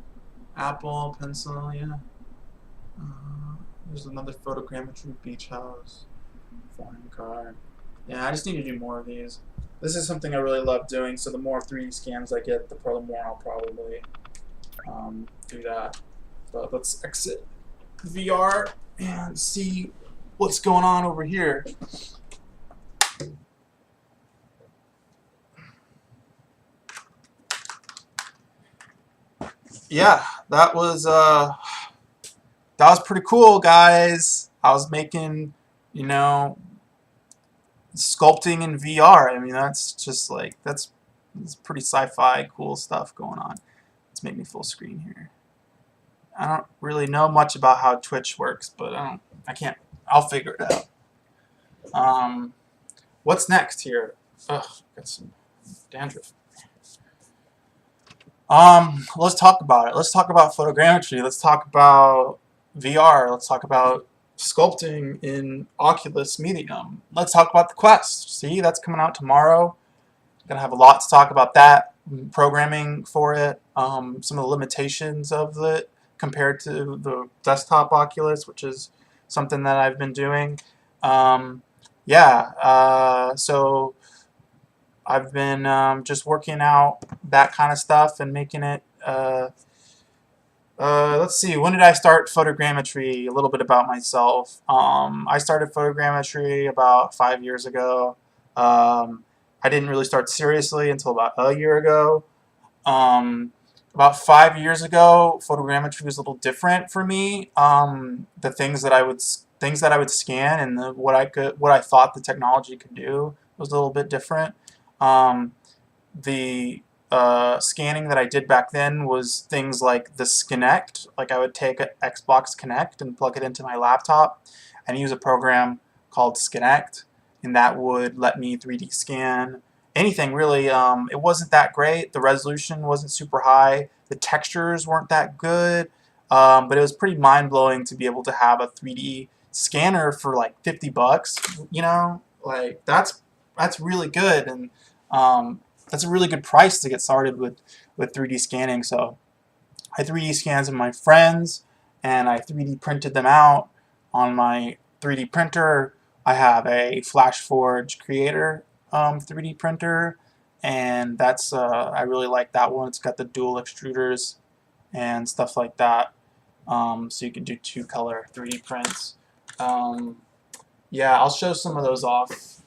Apple, pencil, yeah. There's another photogrammetry beach house. Flying car. Yeah, I just need to do more of these. This is something I really love doing, so the more 3D scans I get, the more I'll probably do that. But let's exit VR and see what's going on over here. Yeah, that was pretty cool, guys. I was making, you know, sculpting in VR. I mean, that's just like that's pretty sci-fi cool stuff going on. Let's make me full screen here. I don't really know much about how Twitch works, but I'll figure it out. What's next here? Ugh, got some dandruff. Let's talk about it. Let's talk about photogrammetry. Let's talk about VR. Let's talk about sculpting in Oculus Medium. Let's talk about the Quest. See, that's coming out tomorrow. Gonna have a lot to talk about that. Programming for it. Some of the limitations of it compared to the desktop Oculus, which is something that I've been doing. yeah, so I've been just working out that kind of stuff and making it. Let's see, when did I start photogrammetry? A little bit about myself. I started photogrammetry about 5 years ago. Um, I didn't really start seriously until about a year ago. Um, about 5 years ago, photogrammetry was a little different for me. The things that I would scan and what I thought the technology could do was a little bit different. Um, the scanning that I did back then was things like the Skinect. Like I would take an Xbox Kinect and plug it into my laptop and use a program called Skinect, and that would let me 3D scan anything really. It wasn't that great. The resolution wasn't super high. The textures weren't that good. But it was pretty mind-blowing to be able to have a 3D scanner for like 50 bucks. Like that's really good, and um, that's a really good price to get started with 3D scanning. So I 3D scanned some of my friends, and I 3D printed them out on my 3D printer. I have a FlashForge Creator 3D printer, and that's I really like that one. It's got the dual extruders and stuff like that, so you can do two-color 3D prints. Um, yeah, I'll show some of those off.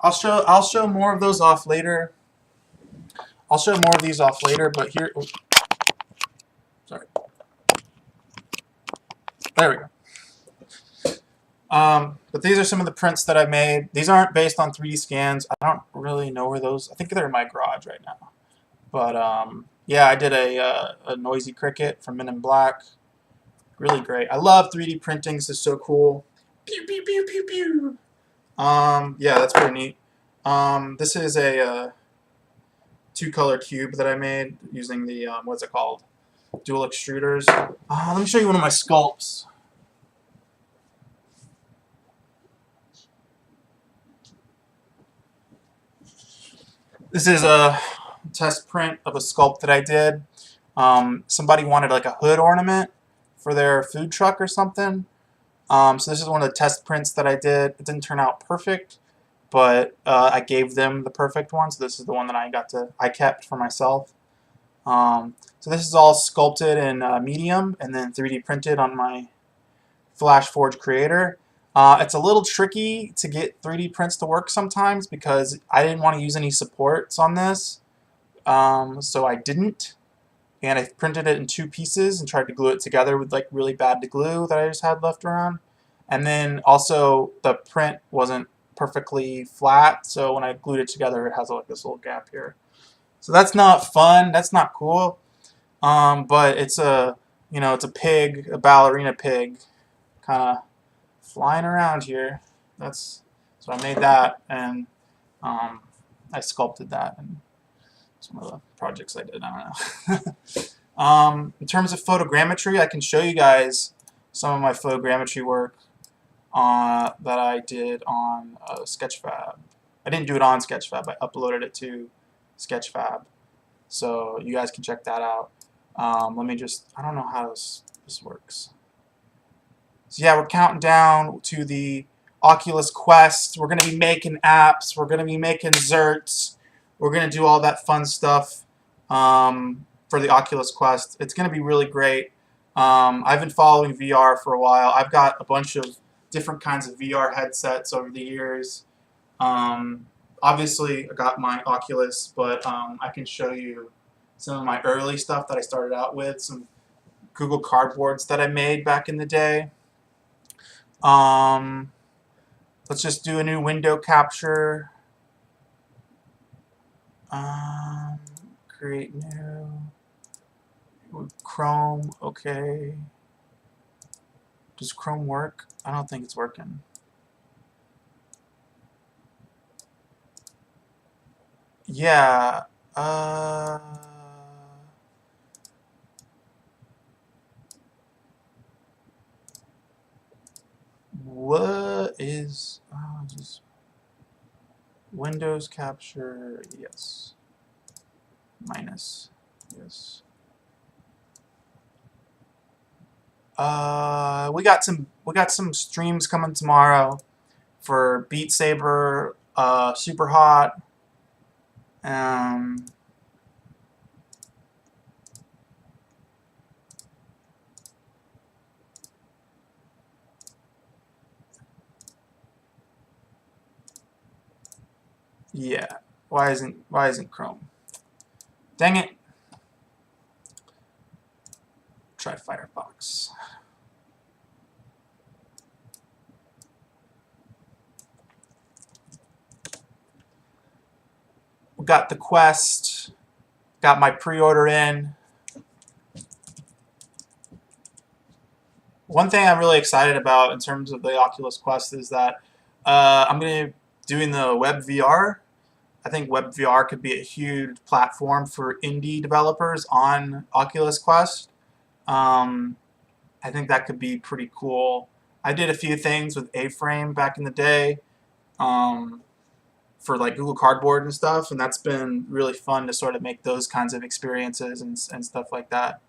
I'll show more of those off later. I'll show more of these off later, but here, oops, sorry, there we go. But these are some of the prints that I made. These aren't based on 3D scans. I don't really know where those. I think they're in my garage right now. But yeah, I did a noisy cricket from Men in Black. Really great. I love 3D printing. This is so cool. Pew pew pew pew pew. Yeah, that's pretty neat. This is a two-color cube that I made using the what's it called? Dual extruders. Let me show you one of my sculpts. This is a test print of a sculpt that I did. Somebody wanted like a hood ornament for their food truck or something. So this is one of the test prints that I did. It didn't turn out perfect, but I gave them the perfect one. So this is the one that I kept for myself. So this is all sculpted in medium and then 3D printed on my FlashForge Creator. It's a little tricky to get 3D prints to work sometimes because I didn't want to use any supports on this, so I didn't. And I printed it in two pieces and tried to glue it together with like really bad glue that I just had left around. And then also the print wasn't perfectly flat, so when I glued it together, it has like this little gap here. So that's not fun. That's not cool. But it's it's a pig, a ballerina pig, kind of flying around here. That's so I made that, and um, I sculpted that, and some of the projects I did. I don't know. In terms of photogrammetry, I can show you guys some of my photogrammetry work that I did on Sketchfab. I didn't do it on Sketchfab. I uploaded it to Sketchfab, so you guys can check that out. Let me I don't know how this works. So yeah, we're counting down to the Oculus Quest. We're going to be making apps. We're going to be making zerts. We're going to do all that fun stuff for the Oculus Quest. It's going to be really great. I've been following VR for a while. I've got a bunch of different kinds of VR headsets over the years. Obviously, I got my Oculus, but I can show you some of my early stuff that I started out with, some Google Cardboards that I made back in the day. Um, let's just do a new window capture. Create new. Chrome, okay. Does Chrome work? I don't think it's working. Yeah. What is? Windows capture, yes. Minus, yes. We got some streams coming tomorrow for Beat Saber, Super Hot. Um, yeah. Why isn't Chrome? Dang it. Try Firefox. We got the Quest. Got my pre-order in. One thing I'm really excited about in terms of the Oculus Quest is that I'm going to be doing the web VR. I think web VR could be a huge platform for indie developers on Oculus Quest. I think that could be pretty cool. I did a few things with A-Frame back in the day for like Google Cardboard and stuff, and that's been really fun to sort of make those kinds of experiences and stuff like that.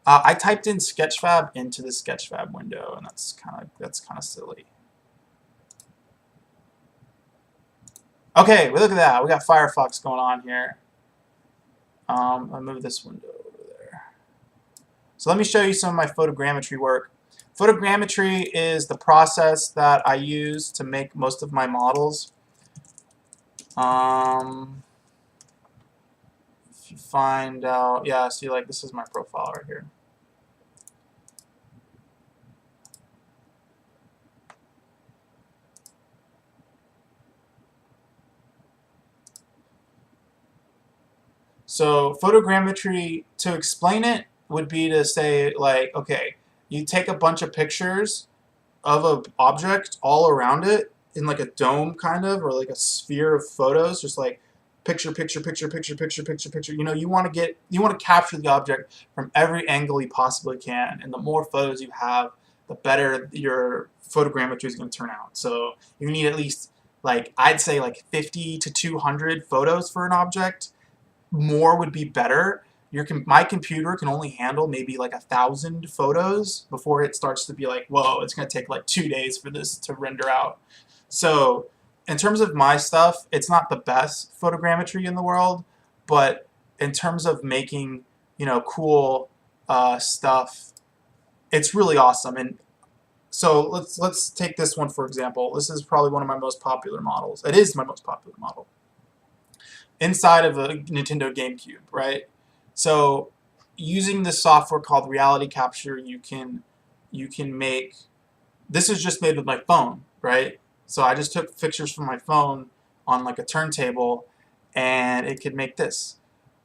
I typed in Sketchfab into the Sketchfab window, and that's kind of silly. Okay, well, look at that. We got Firefox going on here. I'll move this window over there. So let me show you some of my photogrammetry work. Photogrammetry is the process that I use to make most of my models. If you find out, yeah, see, like this is my profile right here. So photogrammetry, to explain it, would be to say, like, okay, you take a bunch of pictures of an object all around it in like a dome kind of, or like a sphere of photos, just like picture, picture, picture, picture, picture, picture, picture. You know, you want to capture the object from every angle you possibly can, and the more photos you have, the better your photogrammetry is going to turn out. So you need at least, like, I'd say like 50 to 200 photos for an object. More would be better. My computer can only handle maybe like 1,000 photos before it starts to be like, whoa, it's going to take like 2 days for this to render out. So in terms of my stuff, it's not the best photogrammetry in the world, but in terms of making, you know, cool stuff, it's really awesome. And so let's take this one for example. This is probably one of my most popular models. It is my most popular model inside of a Nintendo GameCube, right? So using this software called Reality Capture, you can make, this is just made with my phone, right? So I just took pictures from my phone on like a turntable, and it could make this.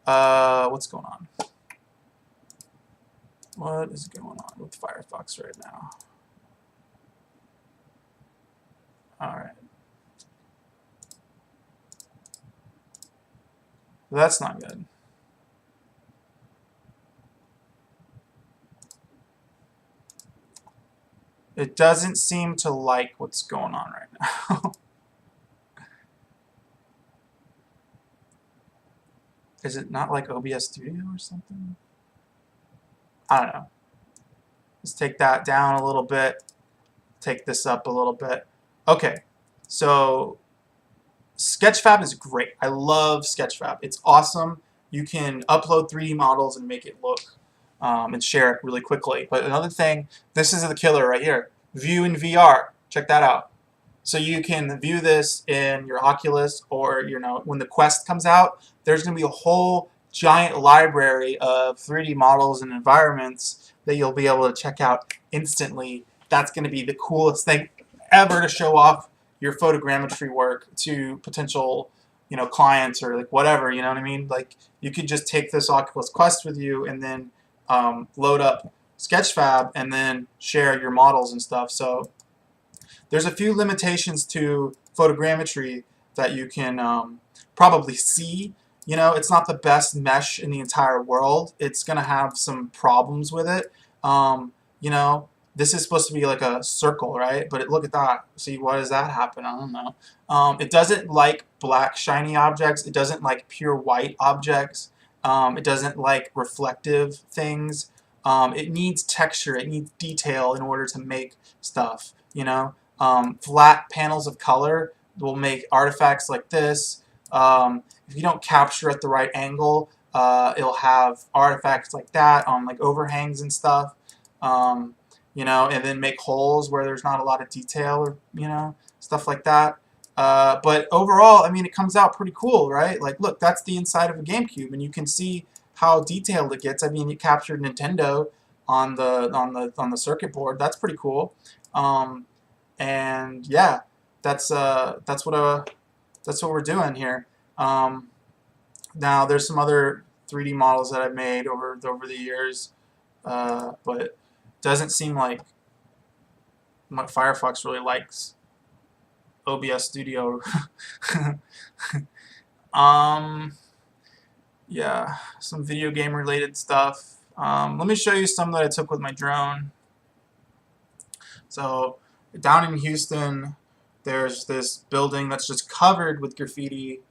What's going on? What is going on with Firefox right now? All right. That's not good. It doesn't seem to like what's going on right now. Is it not like OBS Studio or something? I don't know. Let's take that down a little bit. Take this up a little bit. Okay, so Sketchfab is great. I love Sketchfab. It's awesome. You can upload 3D models and make it look and share it really quickly. But another thing, this is the killer right here. View in VR. Check that out. So you can view this in your Oculus, or, you know, when the Quest comes out, there's going to be a whole giant library of 3D models and environments that you'll be able to check out instantly. That's going to be the coolest thing ever to show off your photogrammetry work to potential, you know, clients or like whatever, you know what I mean? Like, you could just take this Oculus Quest with you and then load up Sketchfab and then share your models and stuff. So there's a few limitations to photogrammetry that you can probably see. You know, it's not the best mesh in the entire world. It's going to have some problems with it. You know, this is supposed to be like a circle, right? But look at that. See, why does that happen? I don't know. It doesn't like black shiny objects. It doesn't like pure white objects. It doesn't like reflective things. It needs texture. It needs detail in order to make stuff, you know? Flat panels of color will make artifacts like this. If you don't capture at the right angle, it'll have artifacts like that on like overhangs and stuff. You know, and then make holes where there's not a lot of detail, or you know, stuff like that. But overall, I mean, it comes out pretty cool, right? Like, look, that's the inside of a GameCube, and you can see how detailed it gets. I mean, it captured Nintendo on the circuit board. That's pretty cool. And yeah, that's what we're doing here. Now, there's some other 3D models that I've made over the years, but doesn't seem like Firefox really likes OBS Studio. Yeah, some video game related stuff. Let me show you some that I took with my drone. So down in Houston, there's this building that's just covered with graffiti.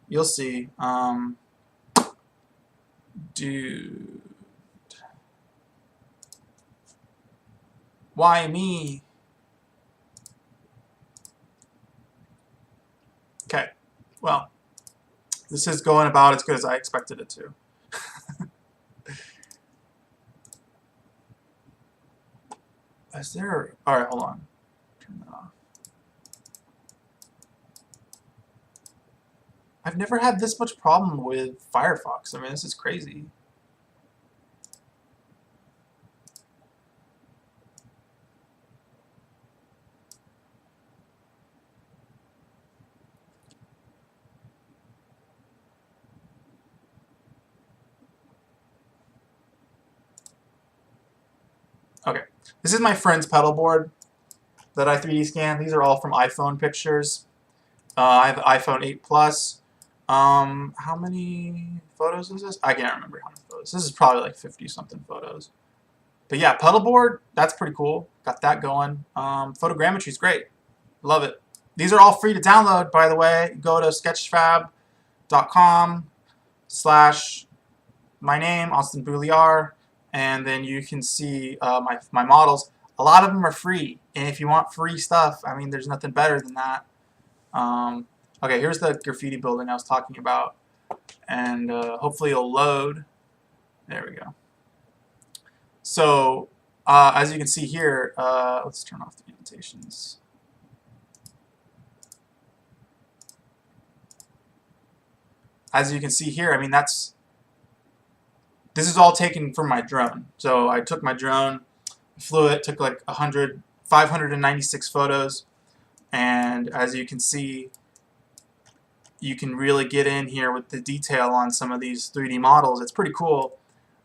You'll see. Dude. Why me? Okay, well, this is going about as good as I expected it to. Is there... Alright, hold on. Turn that off. I've never had this much problem with Firefox. I mean, this is crazy. Okay, this is my friend's pedal board that I 3D scanned. These are all from iPhone pictures. I have the iPhone 8 Plus. How many photos is this? I can't remember how many photos. This is probably like 50-something photos. But yeah, pedal board, that's pretty cool. Got that going. Photogrammetry is great. Love it. These are all free to download, by the way. Go to sketchfab.com/my name, Austin Bouliar, and then you can see my models. A lot of them are free, and if you want free stuff, I mean, there's nothing better than that. Okay, here's the graffiti building I was talking about, and hopefully it'll load. There we go. So, as you can see here, let's turn off the annotations. As you can see here, I mean, this is all taken from my drone. So I took my drone, flew it, took like 596 photos, and as you can see, you can really get in here with the detail on some of these 3D models. It's pretty cool.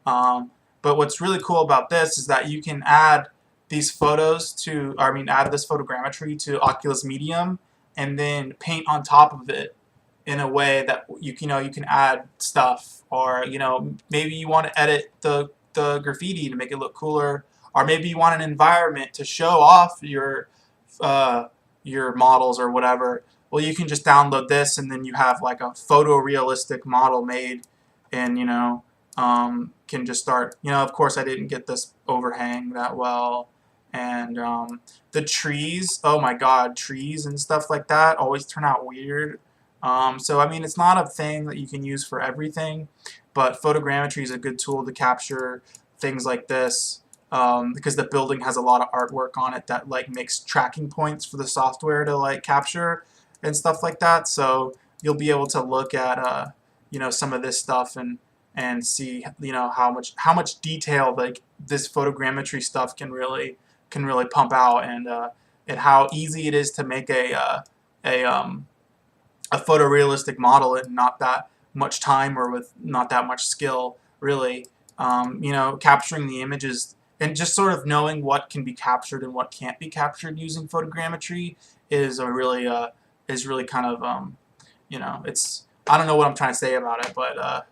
But what's really cool about this is that you can add these photos to, add this photogrammetry to Oculus Medium, and then paint on top of it in a way that you can add stuff, or maybe you want to edit the graffiti to make it look cooler, or maybe you want an environment to show off your models or whatever. Well, you can just download this, and then you have like a photorealistic model made, and can just start. Of course, I didn't get this overhang that well, and the trees. Oh my God, trees and stuff like that always turn out weird. So I mean, it's not a thing that you can use for everything, but photogrammetry is a good tool to capture things like this, because the building has a lot of artwork on it that like makes tracking points for the software to like capture and stuff like that. So you'll be able to look at some of this stuff and see how much detail like this photogrammetry stuff can really pump out, and how easy it is to make a photorealistic model in not that much time or with not that much skill, really. Capturing the images and just sort of knowing what can be captured and what can't be captured using photogrammetry is really kind of it's, I don't know what I'm trying to say about it, but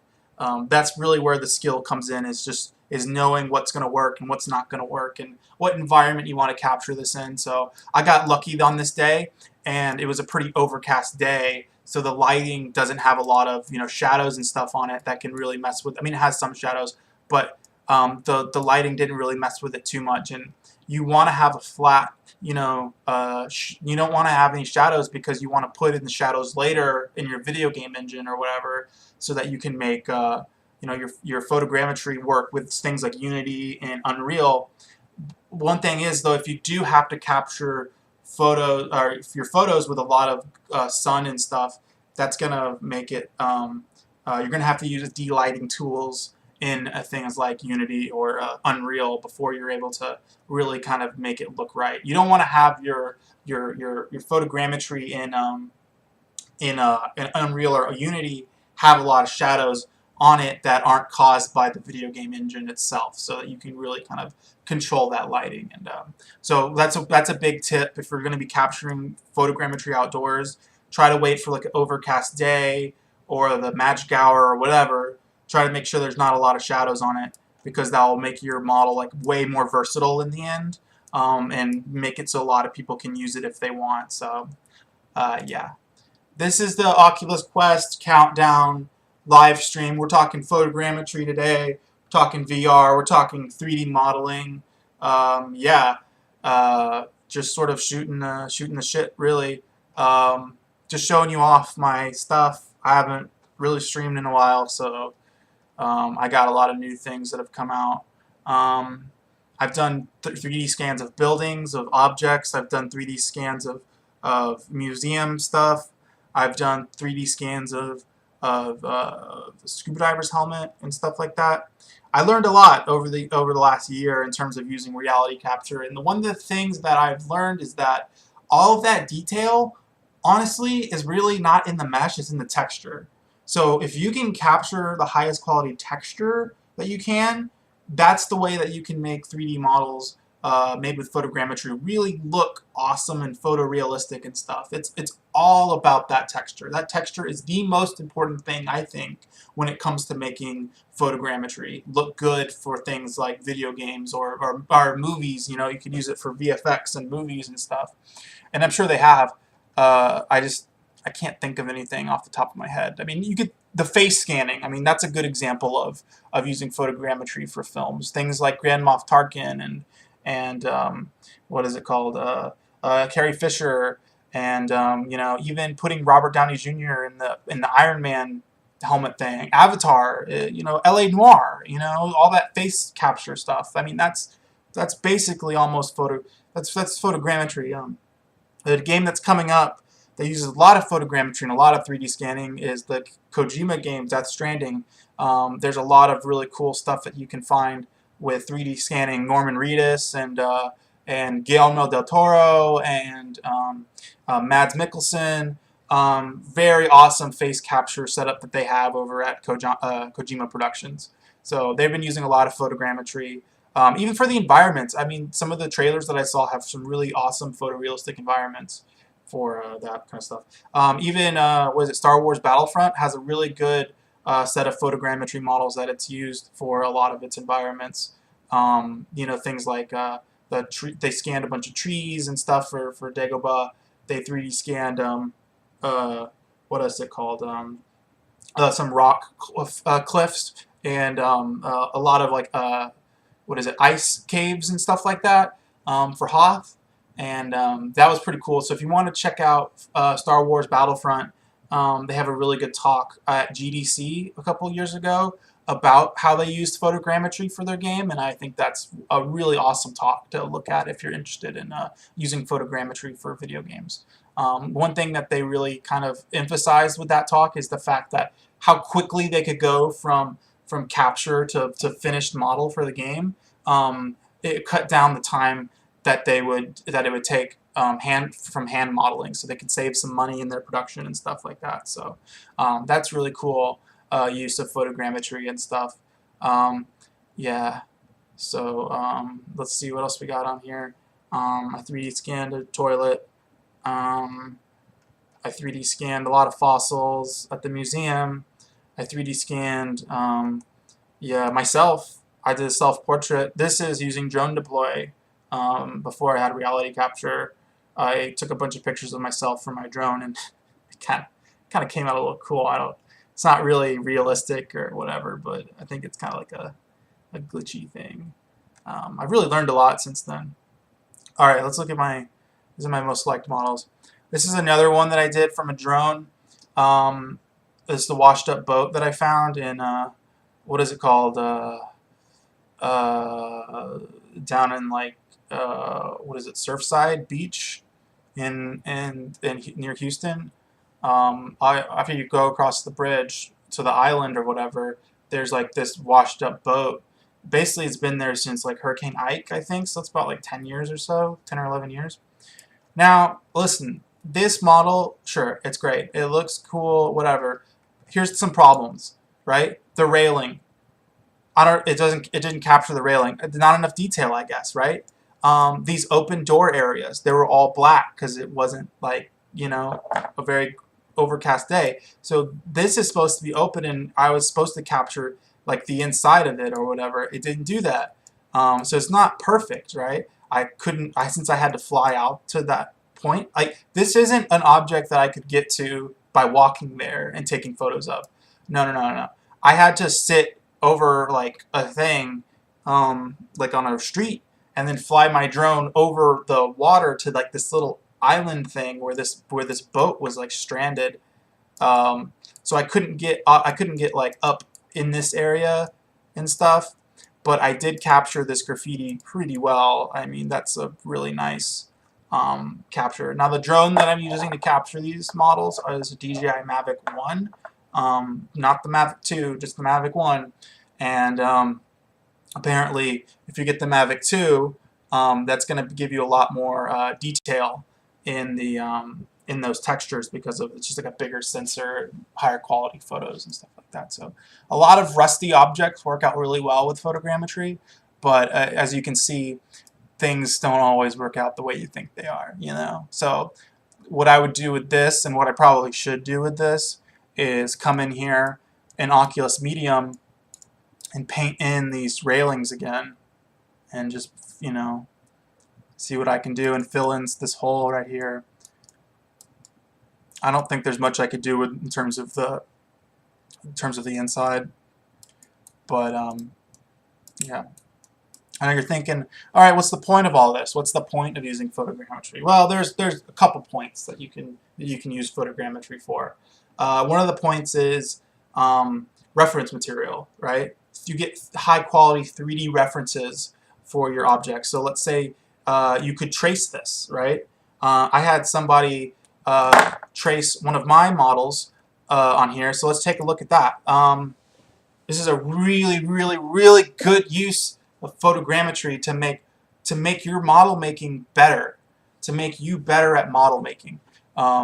that's really where the skill comes in, is just is knowing what's going to work and what's not going to work and what environment you want to capture this in. So I got lucky on this day, and it was a pretty overcast day, so the lighting doesn't have a lot of shadows and stuff on it that can really mess with. I mean, it has some shadows, but the lighting didn't really mess with it too much. And you want to have a flat, you don't want to have any shadows because you want to put in the shadows later in your video game engine or whatever, so that you can make your photogrammetry work with things like Unity and Unreal. One thing is, though, if you do have to capture photos or your photos with a lot of sun and stuff, that's gonna make it. You're gonna have to use de-lighting tools in things like Unity or Unreal before you're able to really kind of make it look right. You don't want to have your photogrammetry in Unreal or Unity have a lot of shadows on it that aren't caused by the video game engine itself, so that you can really kind of control that lighting. And so that's a big tip if you're going to be capturing photogrammetry outdoors. Try to wait for like an overcast day or the magic hour or whatever. Try to make sure there's not a lot of shadows on it, because that will make your model like way more versatile in the end, and make it so a lot of people can use it if they want. So yeah. This is the Oculus Quest countdown live stream. We're talking photogrammetry today. We're talking VR. We're talking 3D modeling. Yeah, just sort of shooting the shit, really. Just showing you off my stuff. I haven't really streamed in a while, so I got a lot of new things that have come out. I've done 3D scans of buildings, of objects. I've done 3D scans of museum stuff. I've done 3D scans of the scuba diver's helmet and stuff like that. I learned a lot over the last year in terms of using reality capture, and one of the things that I've learned is that all of that detail, honestly, is really not in the mesh, it's in the texture. So if you can capture the highest quality texture that you can, that's the way that you can make 3D models made with photogrammetry really look awesome and photorealistic and stuff. It's all about that texture. That texture is the most important thing, I think, when it comes to making photogrammetry look good for things like video games or movies. You could use it for VFX and movies and stuff. And I'm sure they have. I can't think of anything off the top of my head. I mean, the face scanning. I mean, that's a good example of using photogrammetry for films. Things like Grand Moff Tarkin and what is it called? Carrie Fisher, and even putting Robert Downey Jr. in the Iron Man helmet thing. Avatar. L.A. Noire. All that face capture stuff. I mean, that's basically almost that's photogrammetry. The game that's coming up that uses a lot of photogrammetry and a lot of 3D scanning is the Kojima game, Death Stranding. There's a lot of really cool stuff that you can find with 3D scanning. Norman Reedus and Guillermo del Toro and Mads Mikkelsen. Very awesome face capture setup that they have over at Kojima Productions. So they've been using a lot of photogrammetry. Even for the environments. I mean, some of the trailers that I saw have some really awesome photorealistic environments for that kind of stuff. Even Star Wars Battlefront has a really good set of photogrammetry models that it's used for a lot of its environments. Things like they scanned a bunch of trees and stuff for Dagobah. They 3D scanned what is it called? Some rock cliffs and a lot of like ice caves and stuff like that for Hoth. And that was pretty cool. So if you want to check out Star Wars Battlefront, they have a really good talk at GDC a couple years ago about how they used photogrammetry for their game, and I think that's a really awesome talk to look at if you're interested in using photogrammetry for video games. One thing that they really kind of emphasized with that talk is the fact that how quickly they could go from capture to finished model for the game. It cut down the time that it would take hand modeling, so they could save some money in their production and stuff like that. So that's really cool use of photogrammetry and stuff. Yeah. So let's see what else we got on here. I 3D scanned a toilet. I 3D scanned a lot of fossils at the museum. I 3D scanned, myself. I did a self-portrait. This is using drone deploy. Before I had reality capture, I took a bunch of pictures of myself from my drone, and it kind of came out a little cool. It's not really realistic or whatever, but I think it's kind of like a glitchy thing. I've really learned a lot since then. All right, let's look at these are my most liked models. This is another one that I did from a drone. This is the washed up boat that I found in what is it called? Down in like what is it? Surfside Beach in near Houston. After you go across the bridge to the island or whatever, there's like this washed up boat. Basically, it's been there since like Hurricane Ike, I think. So it's about like 10 years or so, 10 or 11 years. Now, listen, this model, sure, it's great. It looks cool, whatever. Here's some problems, right? The railing. It didn't capture the railing. Not enough detail, I guess, right? These open door areas, they were all black because it wasn't like, you know, a very overcast day. So this is supposed to be open, and I was supposed to capture like the inside of it or whatever. It didn't do that. So it's not perfect, right? Since I had to fly out to that point, like this isn't an object that I could get to by walking there and taking photos of. No. I had to sit over like a thing, like on a street, and then fly my drone over the water to like this little island thing where this boat was like stranded. So I couldn't get like up in this area and stuff, but I did capture this graffiti pretty well. I mean, that's a really nice capture. Now the drone that I'm using to capture these models is a DJI Mavic 1, not the Mavic 2, just the Mavic 1, and apparently if you get the Mavic 2, that's going to give you a lot more detail in the in those textures because of it's just like a bigger sensor, higher quality photos and stuff like that. So a lot of rusty objects work out really well with photogrammetry, but as you can see, things don't always work out the way you think they are, you know. So what I would do with this, and what I probably should do with this, is come in here in Oculus Medium and paint in these railings again, and just, you know, see what I can do and fill in this hole right here. I don't think there's much I could do in terms of the inside, but yeah. I know you're thinking, all right, what's the point of all this? What's the point of using photogrammetry? Well, there's a couple points that you can use photogrammetry for. One of the points is reference material, right? You get high quality 3D references for your objects. So let's say you could trace this, right? I had somebody trace one of my models on here, so let's take a look at that. This is a really good use of photogrammetry to make your model making better, to make you better at model making.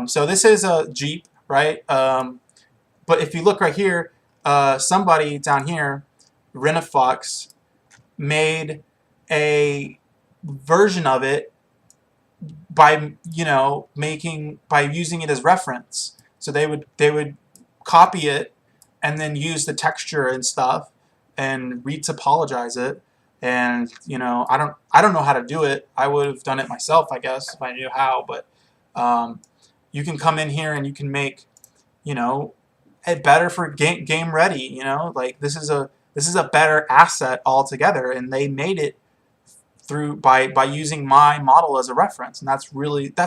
So this is a Jeep, right? But if you look right here, somebody down here, Renafox, made a version of it by using it as reference. So they would copy it and then use the texture and stuff and retopologize it. And I don't know how to do it. I would have done it myself, I guess, if I knew how. But you can come in here and you can make it better for game ready. Like this is a better asset altogether, and they made it by using my model as a reference, and that's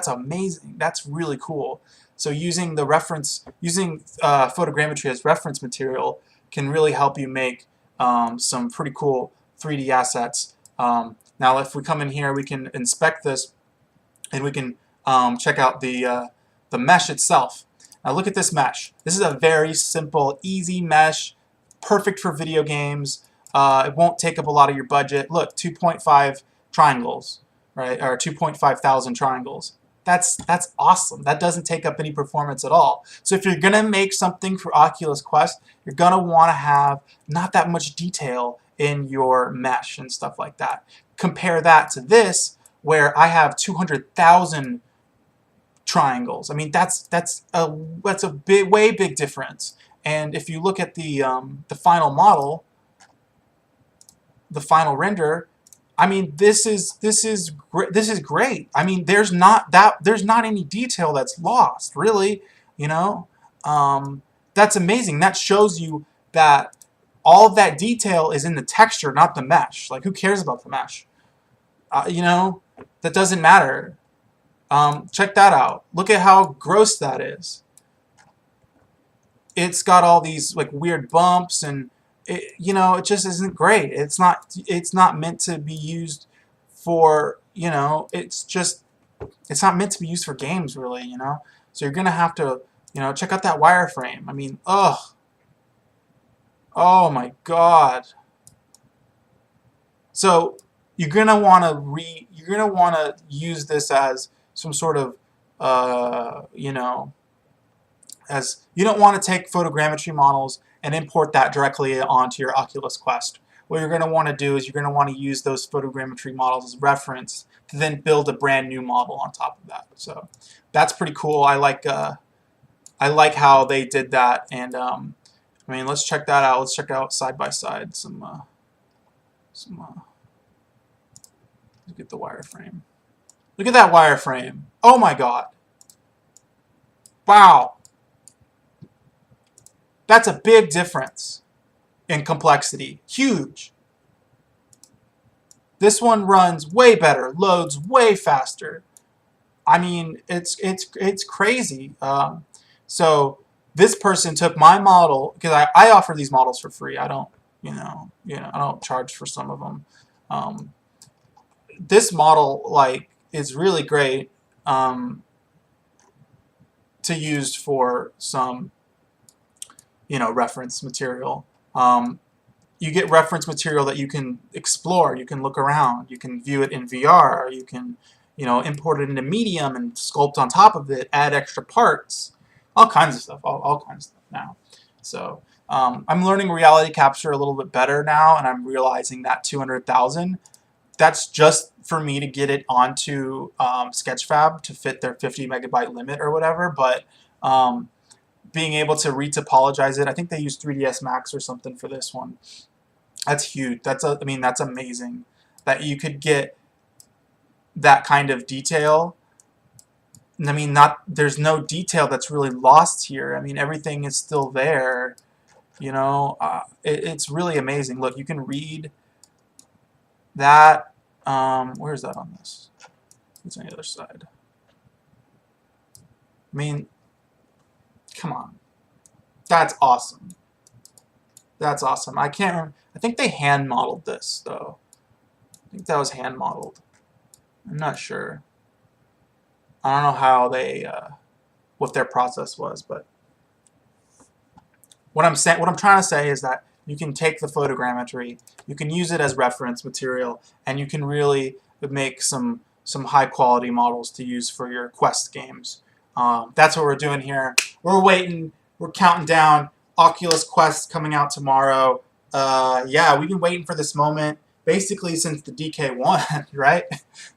amazing. That's really cool. So using photogrammetry as reference material can really help you make some pretty cool 3D assets. Now, if we come in here, we can inspect this, and we can check out the mesh itself. Now, look at this mesh. This is a very simple, easy mesh, perfect for video games. It won't take up a lot of your budget. Look, 2.5 triangles, right? Or 2.5 thousand triangles. That's awesome. That doesn't take up any performance at all. So if you're gonna make something for Oculus Quest, you're gonna want to have not that much detail in your mesh and stuff like that. Compare that to this, where I have 200,000 triangles. I mean, that's a way big difference. And if you look at the final model, the final render, I mean, this is great. I mean, there's not any detail that's lost, really. You know, that's amazing. That shows you that all of that detail is in the texture, not the mesh. Like, who cares about the mesh? You know, that doesn't matter. Check that out. Look at how gross that is. It's got all these like weird bumps, and you know, it just isn't great. It's not meant to be used for, you know, it's not meant to be used for games, really, you know. So you're gonna have to, you know, check out that wireframe. I mean, ugh. Oh my God. So you're gonna want to use this as some sort of you know, as you don't want to take photogrammetry models and import that directly onto your Oculus Quest. What you're going to want to do is you're going to want to use those photogrammetry models as reference to then build a brand new model on top of that. So that's pretty cool. I like how they did that, and I mean, let's check that out. Let's check out side by side some look at the wireframe. Look at that wireframe. Oh my God. Wow. That's a big difference in complexity. Huge. This one runs way better, loads way faster. I mean, it's crazy. So this person took my model, because I offer these models for free. I don't, I don't charge for some of them. This model, like, is really great to use for some, reference material. You get reference material that you can explore, you can look around, you can view it in VR, you can, import it into Medium and sculpt on top of it, add extra parts, all kinds of stuff, all kinds of stuff now. So I'm learning reality capture a little bit better now, and I'm realizing that 200,000, that's just for me to get it onto Sketchfab to fit their 50 megabyte limit or whatever, but being able to retopologize it, I think they use 3ds Max or something for this one. That's huge. That's amazing that you could get that kind of detail. I mean, there's no detail that's really lost here. I mean, everything is still there. It's really amazing. Look, you can read that. Where's that on this? It's on the other side. I mean, come on. That's awesome. That's awesome. I can't remember. I think they hand modeled this, though. I think that was hand modeled. I'm not sure. I don't know how they, what their process was, but what I'm trying to say is that you can take the photogrammetry, you can use it as reference material, and you can really make some high quality models to use for your Quest games. That's what we're doing here. We're waiting. We're counting down. Oculus Quest coming out tomorrow. Yeah, we've been waiting for this moment basically since the DK1, right?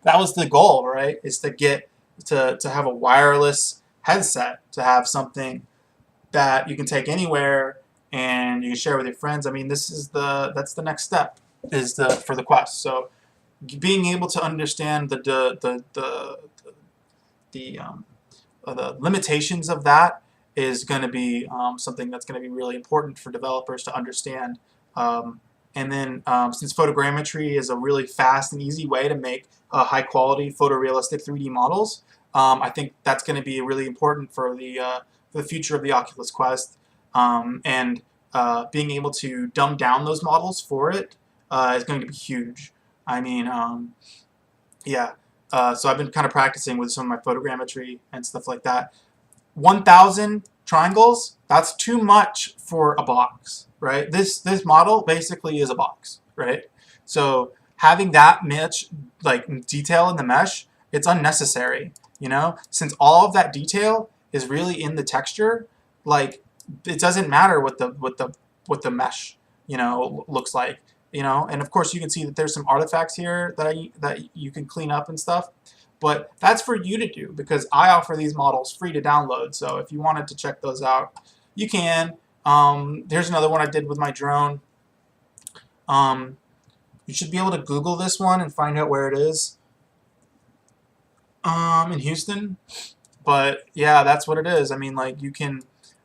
That was the goal, right? Is to get to have a wireless headset, to have something that you can take anywhere and you can share with your friends. I mean, that's the next step for the Quest. So being able to understand the limitations of that is going to be something that's going to be really important for developers to understand. And then since photogrammetry is a really fast and easy way to make high quality photorealistic 3D models, I think that's going to be really important for the future of the Oculus Quest. And being able to dumb down those models for it is going to be huge. I mean, yeah. So I've been kind of practicing with some of my photogrammetry and stuff like that. 1,000 triangles, that's too much for a box, right? This model basically is a box, right? So having that much like detail in the mesh, it's unnecessary, since all of that detail is really in the texture. Like, it doesn't matter what the mesh looks like, and of course you can see that there's some artifacts here that you can clean up and stuff. But that's for you to do, because I offer these models free to download. So if you wanted to check those out, you can. Here's another one I did with my drone. You should be able to Google this one and find out where it is. In Houston. But yeah, that's what it is. I mean, like, you can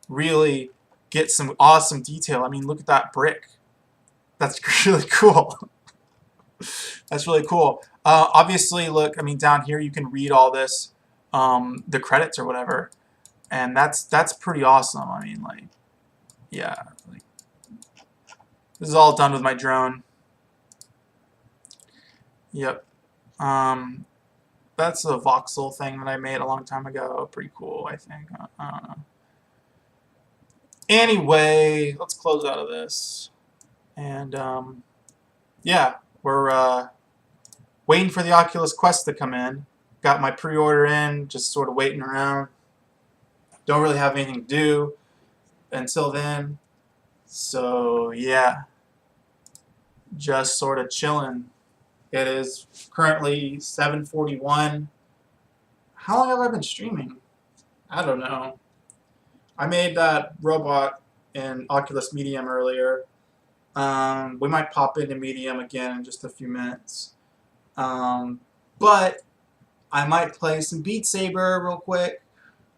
really get some awesome detail. I mean, look at that brick. That's really cool. That's really cool. Obviously, look, I mean, down here you can read all this, the credits or whatever, and that's pretty awesome. I mean, like, yeah, like, this is all done with my drone. Yep. That's a voxel thing that I made a long time ago. Pretty cool, I think. I don't know. Anyway, let's close out of this. And, yeah, we're waiting for the Oculus Quest to come in. Got my pre-order in, just sort of waiting around. Don't really have anything to do until then. So, yeah, just sort of chilling. It is currently 7:41. How long have I been streaming? I don't know. I made that robot in Oculus Medium earlier. We might pop into Medium again in just a few minutes. But I might play some Beat Saber real quick.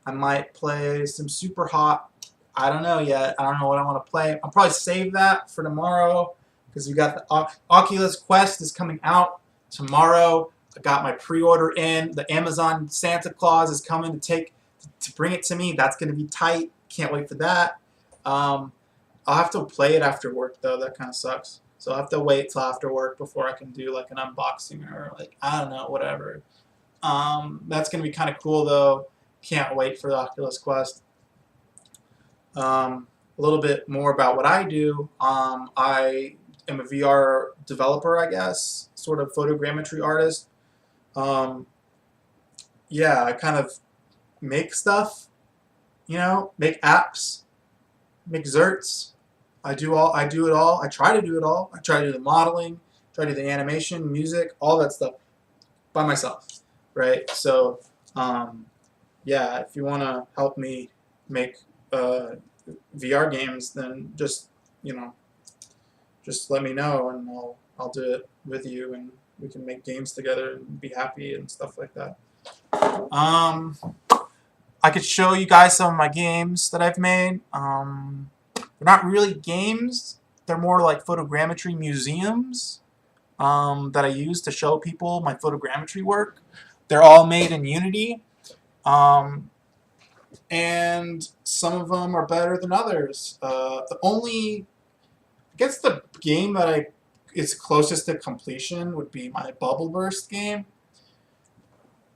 I might play some Super Hot. I don't know yet. I don't know what I want to play. I'll probably save that for tomorrow because we got the Oculus Quest is coming out tomorrow. I got my pre-order in. The Amazon Santa Claus is coming to bring it to me. That's going to be tight. Can't wait for that. I'll have to play it after work though. That kind of sucks. So I'll have to wait till after work before I can do like an unboxing or like, I don't know, whatever. That's going to be kind of cool though. Can't wait for the Oculus Quest. A little bit more about what I do. I am a VR developer, I guess, sort of photogrammetry artist. Yeah, I kind of make stuff, you know, make apps, make zerts. I do it all. I try to do it all. I try to do the modeling, try to do the animation, music, all that stuff by myself, right? So, yeah, if you want to help me make VR games, then just, you know, just let me know and I'll do it with you and we can make games together and be happy and stuff like that. I could show you guys some of my games that I've made. They're not really games. They're more like photogrammetry museums that I use to show people my photogrammetry work. They're all made in Unity. And some of them are better than others. I guess the game that is closest to completion would be my Bubble Burst game.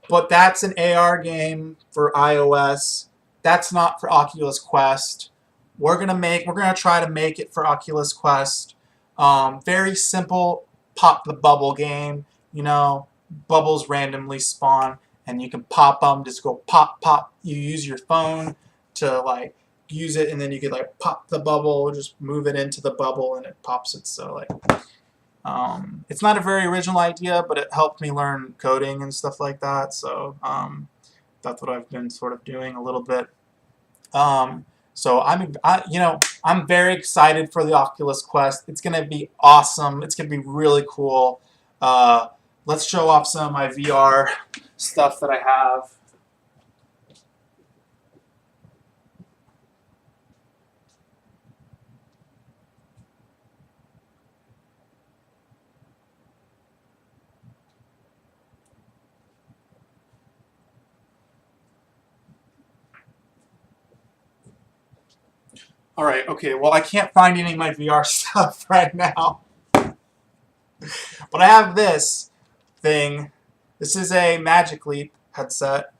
But that's an AR game for iOS. That's not for Oculus Quest. We're gonna try to make it for Oculus Quest. Very simple, pop the bubble game. You know, bubbles randomly spawn, and you can pop them. Just go pop, pop. You use your phone to like use it, and then you could like pop the bubble, just move it into the bubble, and it pops it. So like, it's not a very original idea, but it helped me learn coding and stuff like that. So that's what I've been sort of doing a little bit. So I'm very excited for the Oculus Quest. It's gonna be awesome. It's gonna be really cool. Let's show off some of my VR stuff that I have. All right, okay, well, I can't find any of my VR stuff right now. But I have this thing. This is a Magic Leap headset.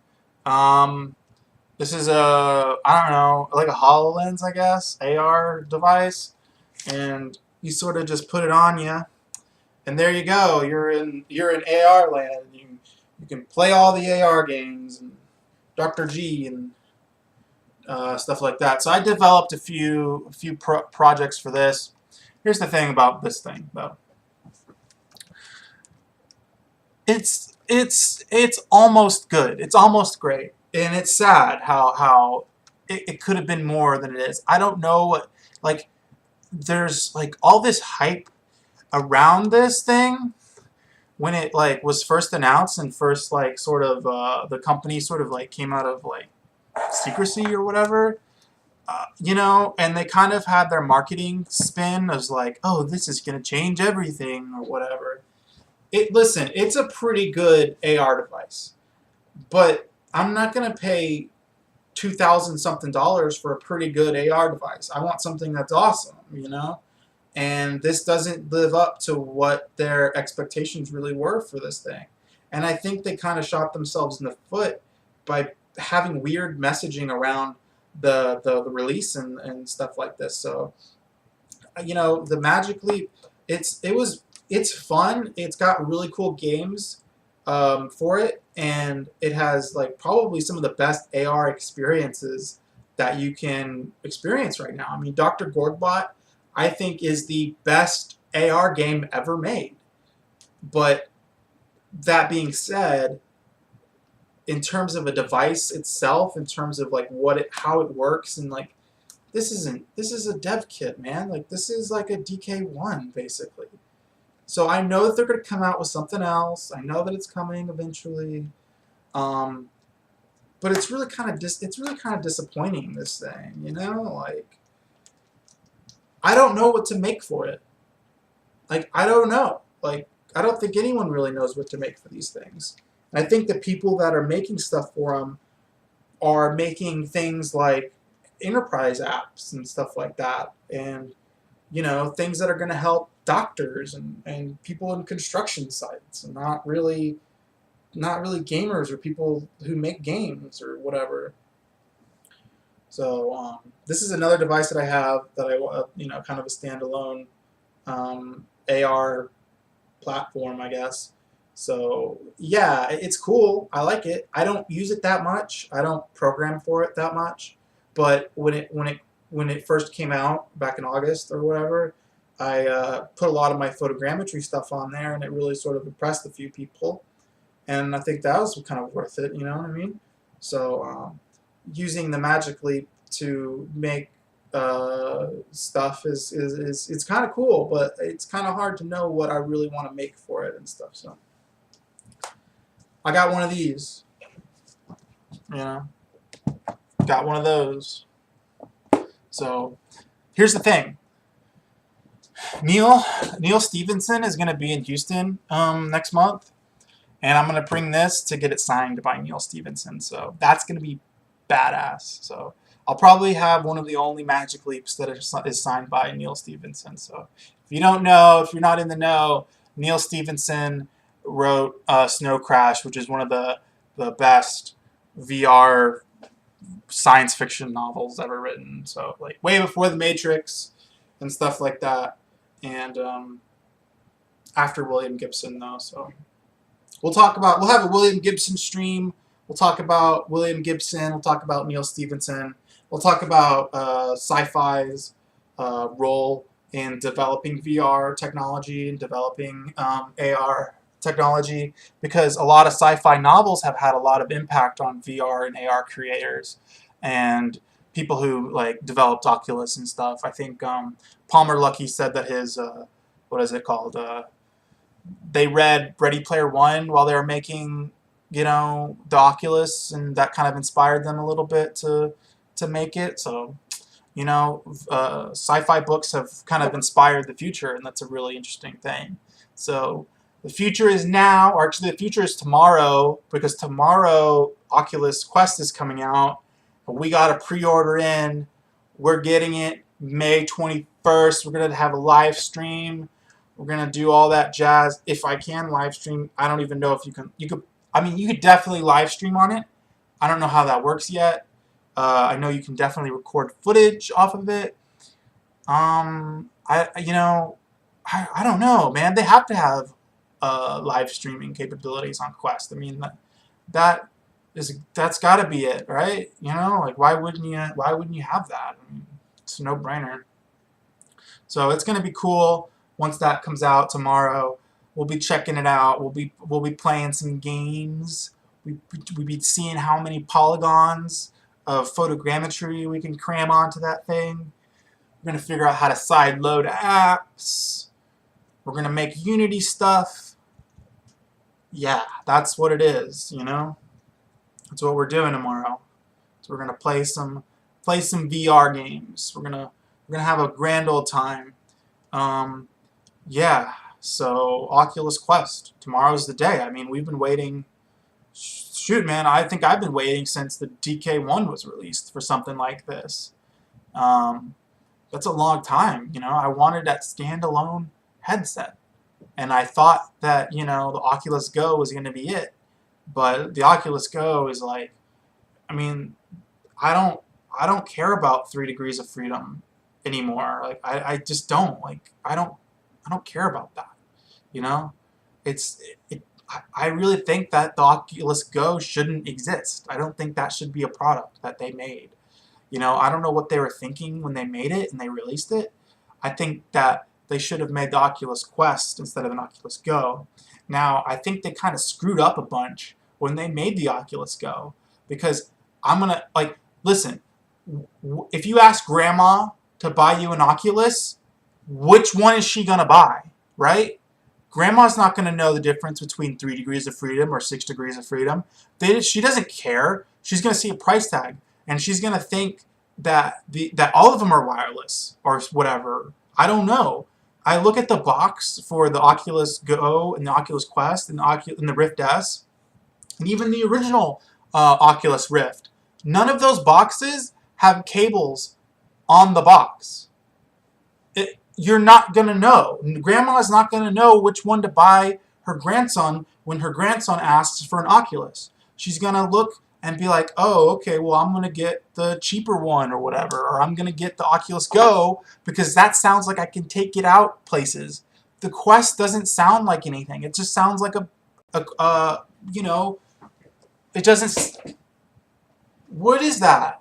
This is I don't know, like a HoloLens, I guess, AR device. And you sort of just put it on you. And there you go. You're in AR land. You can play all the AR games and Dr. G and stuff like that. So I developed a few projects for this. Here's the thing about this thing, though. It's almost good. It's almost great, and it's sad how it could have been more than it is. I don't know what, like, there's like all this hype around this thing, when it like was first announced and first like sort of the company sort of like came out of like secrecy or whatever, you know, and they kind of had their marketing spin as like, oh, this is gonna change everything or whatever. Listen, it's a pretty good AR device, but I'm not gonna pay $2,000 something for a pretty good AR device. I want something that's awesome, you know? And this doesn't live up to what their expectations really were for this thing. And I think they kind of shot themselves in the foot by having weird messaging around the release and stuff like this. So, you know, the Magic Leap, it's fun. It's got really cool games for it, and it has like probably some of the best AR experiences that you can experience right now. I mean, Dr. Gordbot, I think, is the best AR game ever made. But that being said, in terms of a device itself, in terms of like how it works, and like this is a dev kit, man. Like this is like a DK1 basically. So I know that they're going to come out with something else. I know that it's coming eventually, but it's really kind of disappointing. This thing, you know, like I don't know what to make for it. Like I don't know. Like I don't think anyone really knows what to make for these things. And I think the people that are making stuff for them are making things like enterprise apps and stuff like that, and you know, things that are going to help doctors and people in construction sites, and not really gamers or people who make games or whatever. So this is another device that I have that I you know, kind of a standalone AR platform, I guess. So yeah, it's cool. I like it. I don't use it that much. I don't program for it that much. But when it first came out back in August or whatever, I put a lot of my photogrammetry stuff on there, and it really sort of impressed a few people. And I think that was kind of worth it. You know what I mean? So using the Magic Leap to make stuff is it's kind of cool, but it's kind of hard to know what I really want to make for it and stuff. So I got one of these, you know, got one of those. So here's the thing. Neil Stevenson is going to be in Houston next month, and I'm going to bring this to get it signed by Neil Stevenson. So that's going to be badass. So I'll probably have one of the only Magic Leaps that is signed by Neil Stevenson. So if you don't know, if you're not in the know, Neil Stevenson wrote Snow Crash, which is one of the best VR science fiction novels ever written. So like way before The Matrix and stuff like that. And after William Gibson, though. So we'll have a William Gibson stream. We'll talk about William Gibson. We'll talk about Neil Stevenson. We'll talk about sci-fi's role in developing VR technology and developing AR technology, because a lot of sci-fi novels have had a lot of impact on VR and AR creators and people who like developed Oculus and stuff. I think Palmer Luckey said that his what is it called? They read Ready Player One while they were making, you know, the Oculus, and that kind of inspired them a little bit to make it. So, you know, sci-fi books have kind of inspired the future, and that's a really interesting thing. So the future is now, or actually the future is tomorrow, because tomorrow Oculus Quest is coming out. We got a pre-order in. We're getting it May 21st. We're going to have a live stream. We're going to do all that jazz. If I can live stream, I don't even know if you can. I mean, you could definitely live stream on it. I don't know how that works yet. I know you can definitely record footage off of it. I don't know, man. They have to have live streaming capabilities on Quest. I mean, that's got to be it, right? You know, like why wouldn't you have that? I mean, it's a no-brainer. So it's gonna be cool once that comes out tomorrow. We'll be checking it out. We'll be playing some games. We'll be seeing how many polygons of photogrammetry we can cram onto that thing. We're gonna figure out how to side load apps. We're going to make Unity stuff. Yeah, that's what it is, you know? That's what we're doing tomorrow. So we're going to play some VR games. We're going to have a grand old time. Yeah, so Oculus Quest. Tomorrow's the day. I mean, we've been waiting. Shoot, man, I think I've been waiting since the DK1 was released for something like this. That's a long time, you know. I wanted that standalone headset. And I thought that, you know, the Oculus Go was going to be it. But the Oculus Go is like, I mean, I don't care about 3 degrees of freedom anymore. Like I just don't. Like I don't care about that. You know? I really think that the Oculus Go shouldn't exist. I don't think that should be a product that they made. You know, I don't know what they were thinking when they made it and they released it. I think that they should have made the Oculus Quest instead of an Oculus Go. Now, I think they kind of screwed up a bunch when they made the Oculus Go, because I'm going to, like, listen, if you ask Grandma to buy you an Oculus, which one is she going to buy, right? Grandma's not going to know the difference between 3 degrees of freedom or 6 degrees of freedom. She doesn't care. She's going to see a price tag, and she's going to think that that all of them are wireless or whatever. I don't know. I look at the box for the Oculus Go and the Oculus Quest and the Rift S, and even the original Oculus Rift. None of those boxes have cables on the box. You're not going to know. Grandma's not going to know which one to buy her grandson when her grandson asks for an Oculus. She's going to look and be like, oh, okay, well, I'm going to get the cheaper one or whatever, or I'm going to get the Oculus Go because that sounds like I can take it out places. The Quest doesn't sound like anything. It just sounds like you know, it doesn't... What is that?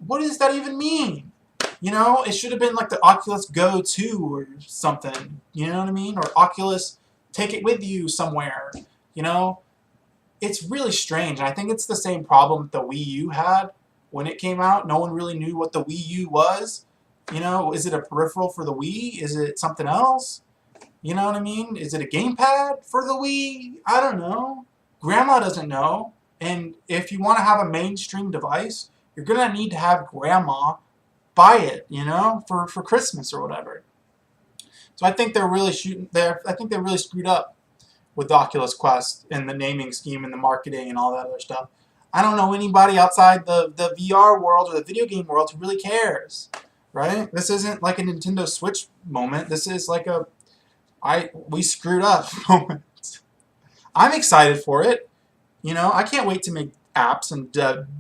What does that even mean? You know, it should have been like the Oculus Go 2 or something. You know what I mean? Or Oculus, take it with you somewhere. You know? It's really strange. I think it's the same problem the Wii U had when it came out. No one really knew what the Wii U was. You know, is it a peripheral for the Wii? Is it something else? You know what I mean? Is it a gamepad for the Wii? I don't know. Grandma doesn't know. And if you want to have a mainstream device, you're going to need to have Grandma buy it, you know, for Christmas or whatever. So I think they're really I think they really screwed up with the Oculus Quest and the naming scheme and the marketing and all that other stuff. I don't know anybody outside the VR world or the video game world who really cares, right? This isn't like a Nintendo Switch moment. This is like we screwed up moment. I'm excited for it. You know, I can't wait to make apps and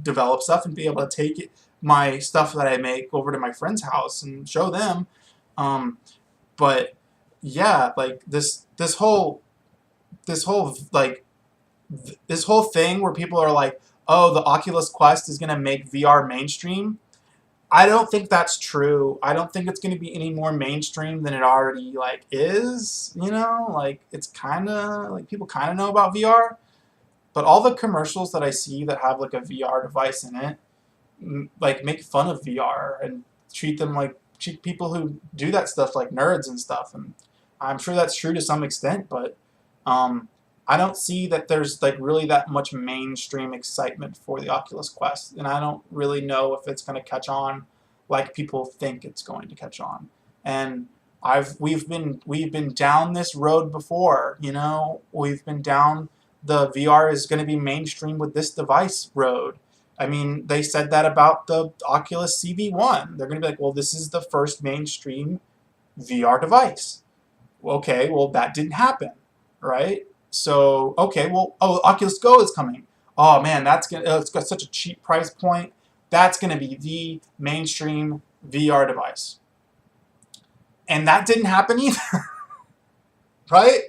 develop stuff and be able to take my stuff that I make over to my friend's house and show them. But yeah, like this whole thing where people are like, oh, the Oculus Quest is going to make VR mainstream. I don't think that's true. I don't think it's going to be any more mainstream than it already like is, you know? Like it's kind of like people kind of know about VR, but all the commercials that I see that have like a VR device in it like make fun of VR and treat people who do that stuff like nerds and stuff, and I'm sure that's true to some extent, but I don't see that there's like really that much mainstream excitement for the Oculus Quest, and I don't really know if it's going to catch on like people think it's going to catch on. And we've been down this road before, you know. We've been down the VR is going to be mainstream with this device road. I mean, they said that about the Oculus CV1. They're going to be like, well, this is the first mainstream VR device. Okay, well, that didn't happen, right? So, okay, well, oh, Oculus Go is coming. Oh, man, it's got such a cheap price point. That's going to be the mainstream VR device. And that didn't happen either, right?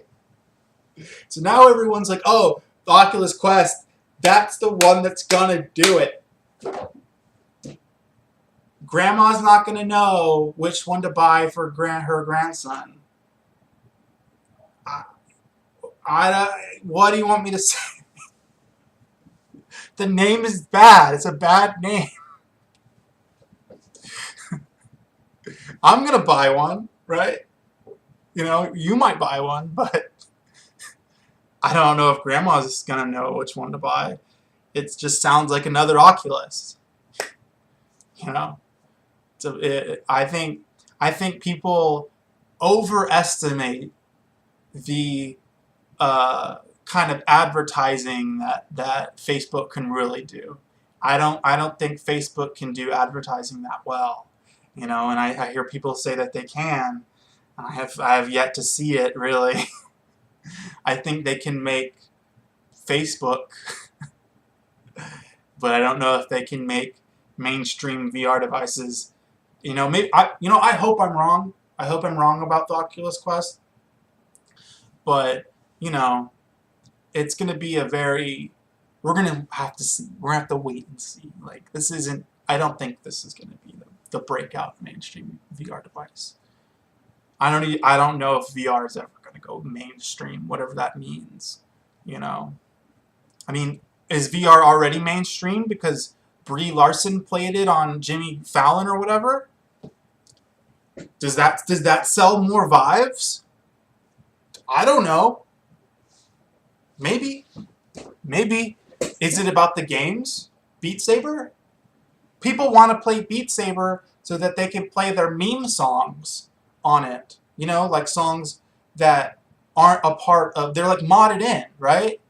So now everyone's like, oh, the Oculus Quest, that's the one that's going to do it. Grandma's not going to know which one to buy for her grandson. What do you want me to say? The name is bad. It's a bad name. I'm going to buy one, right? You know, you might buy one, but I don't know if grandma's gonna know which one to buy. It just sounds like another Oculus. You know, so I think people overestimate the kind of advertising that Facebook can really do. I don't think Facebook can do advertising that well. You know, and I hear people say that they can. I have yet to see it really. I think they can make Facebook, but I don't know if they can make mainstream VR devices. You know, maybe I hope I'm wrong. I hope I'm wrong about the Oculus Quest, but you know, it's going to be a very. We're going to have to see. We're going to have to wait and see. Like this isn't. I don't think this is going to be the breakout mainstream VR device. I don't know if VR is ever going to go mainstream, whatever that means. You know, I mean, is VR already mainstream because Brie Larson played it on Jimmy Fallon or whatever? Does that sell more Vives? I don't know. Maybe. Maybe. Is it about the games? Beat Saber? People want to play Beat Saber so that they can play their meme songs on it. You know, like songs that aren't a part of, they're like modded in, right?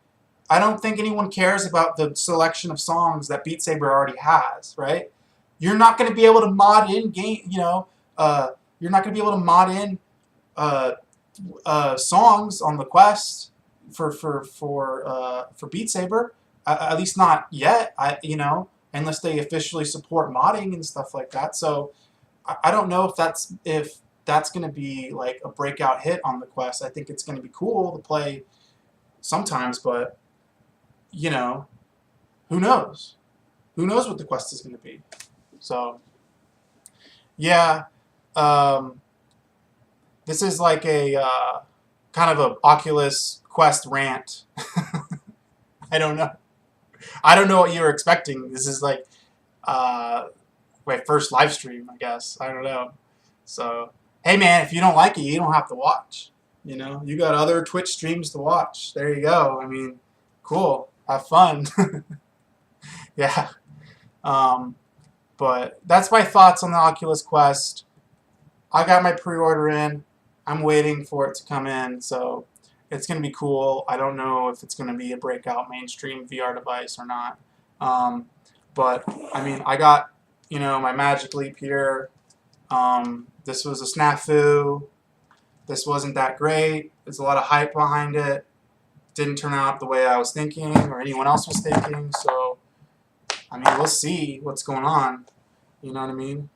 I don't think anyone cares about the selection of songs that Beat Saber already has, right? You're not going to be able to mod in you're not going to be able to mod in songs on the Quest for Beat Saber. At least not yet. Unless they officially support modding and stuff like that. So I don't know if that's going to be like a breakout hit on the Quest. I think it's going to be cool to play sometimes, but you know, who knows? Who knows what the Quest is going to be? So yeah, this is like a kind of a Oculus Quest rant. I don't know. I don't know what you were expecting. This is like my first live stream, I guess. I don't know. So, hey man, if you don't like it, you don't have to watch. You know, you got other Twitch streams to watch. There you go. I mean, cool. Have fun. Yeah. But that's my thoughts on the Oculus Quest. I got my pre-order in. I'm waiting for it to come in, so it's going to be cool. I don't know if it's going to be a breakout mainstream VR device or not. But, I mean, I got, my Magic Leap here. This was a snafu. This wasn't that great. There's a lot of hype behind it. Didn't turn out the way I was thinking or anyone else was thinking. So, I mean, we'll see what's going on. You know what I mean?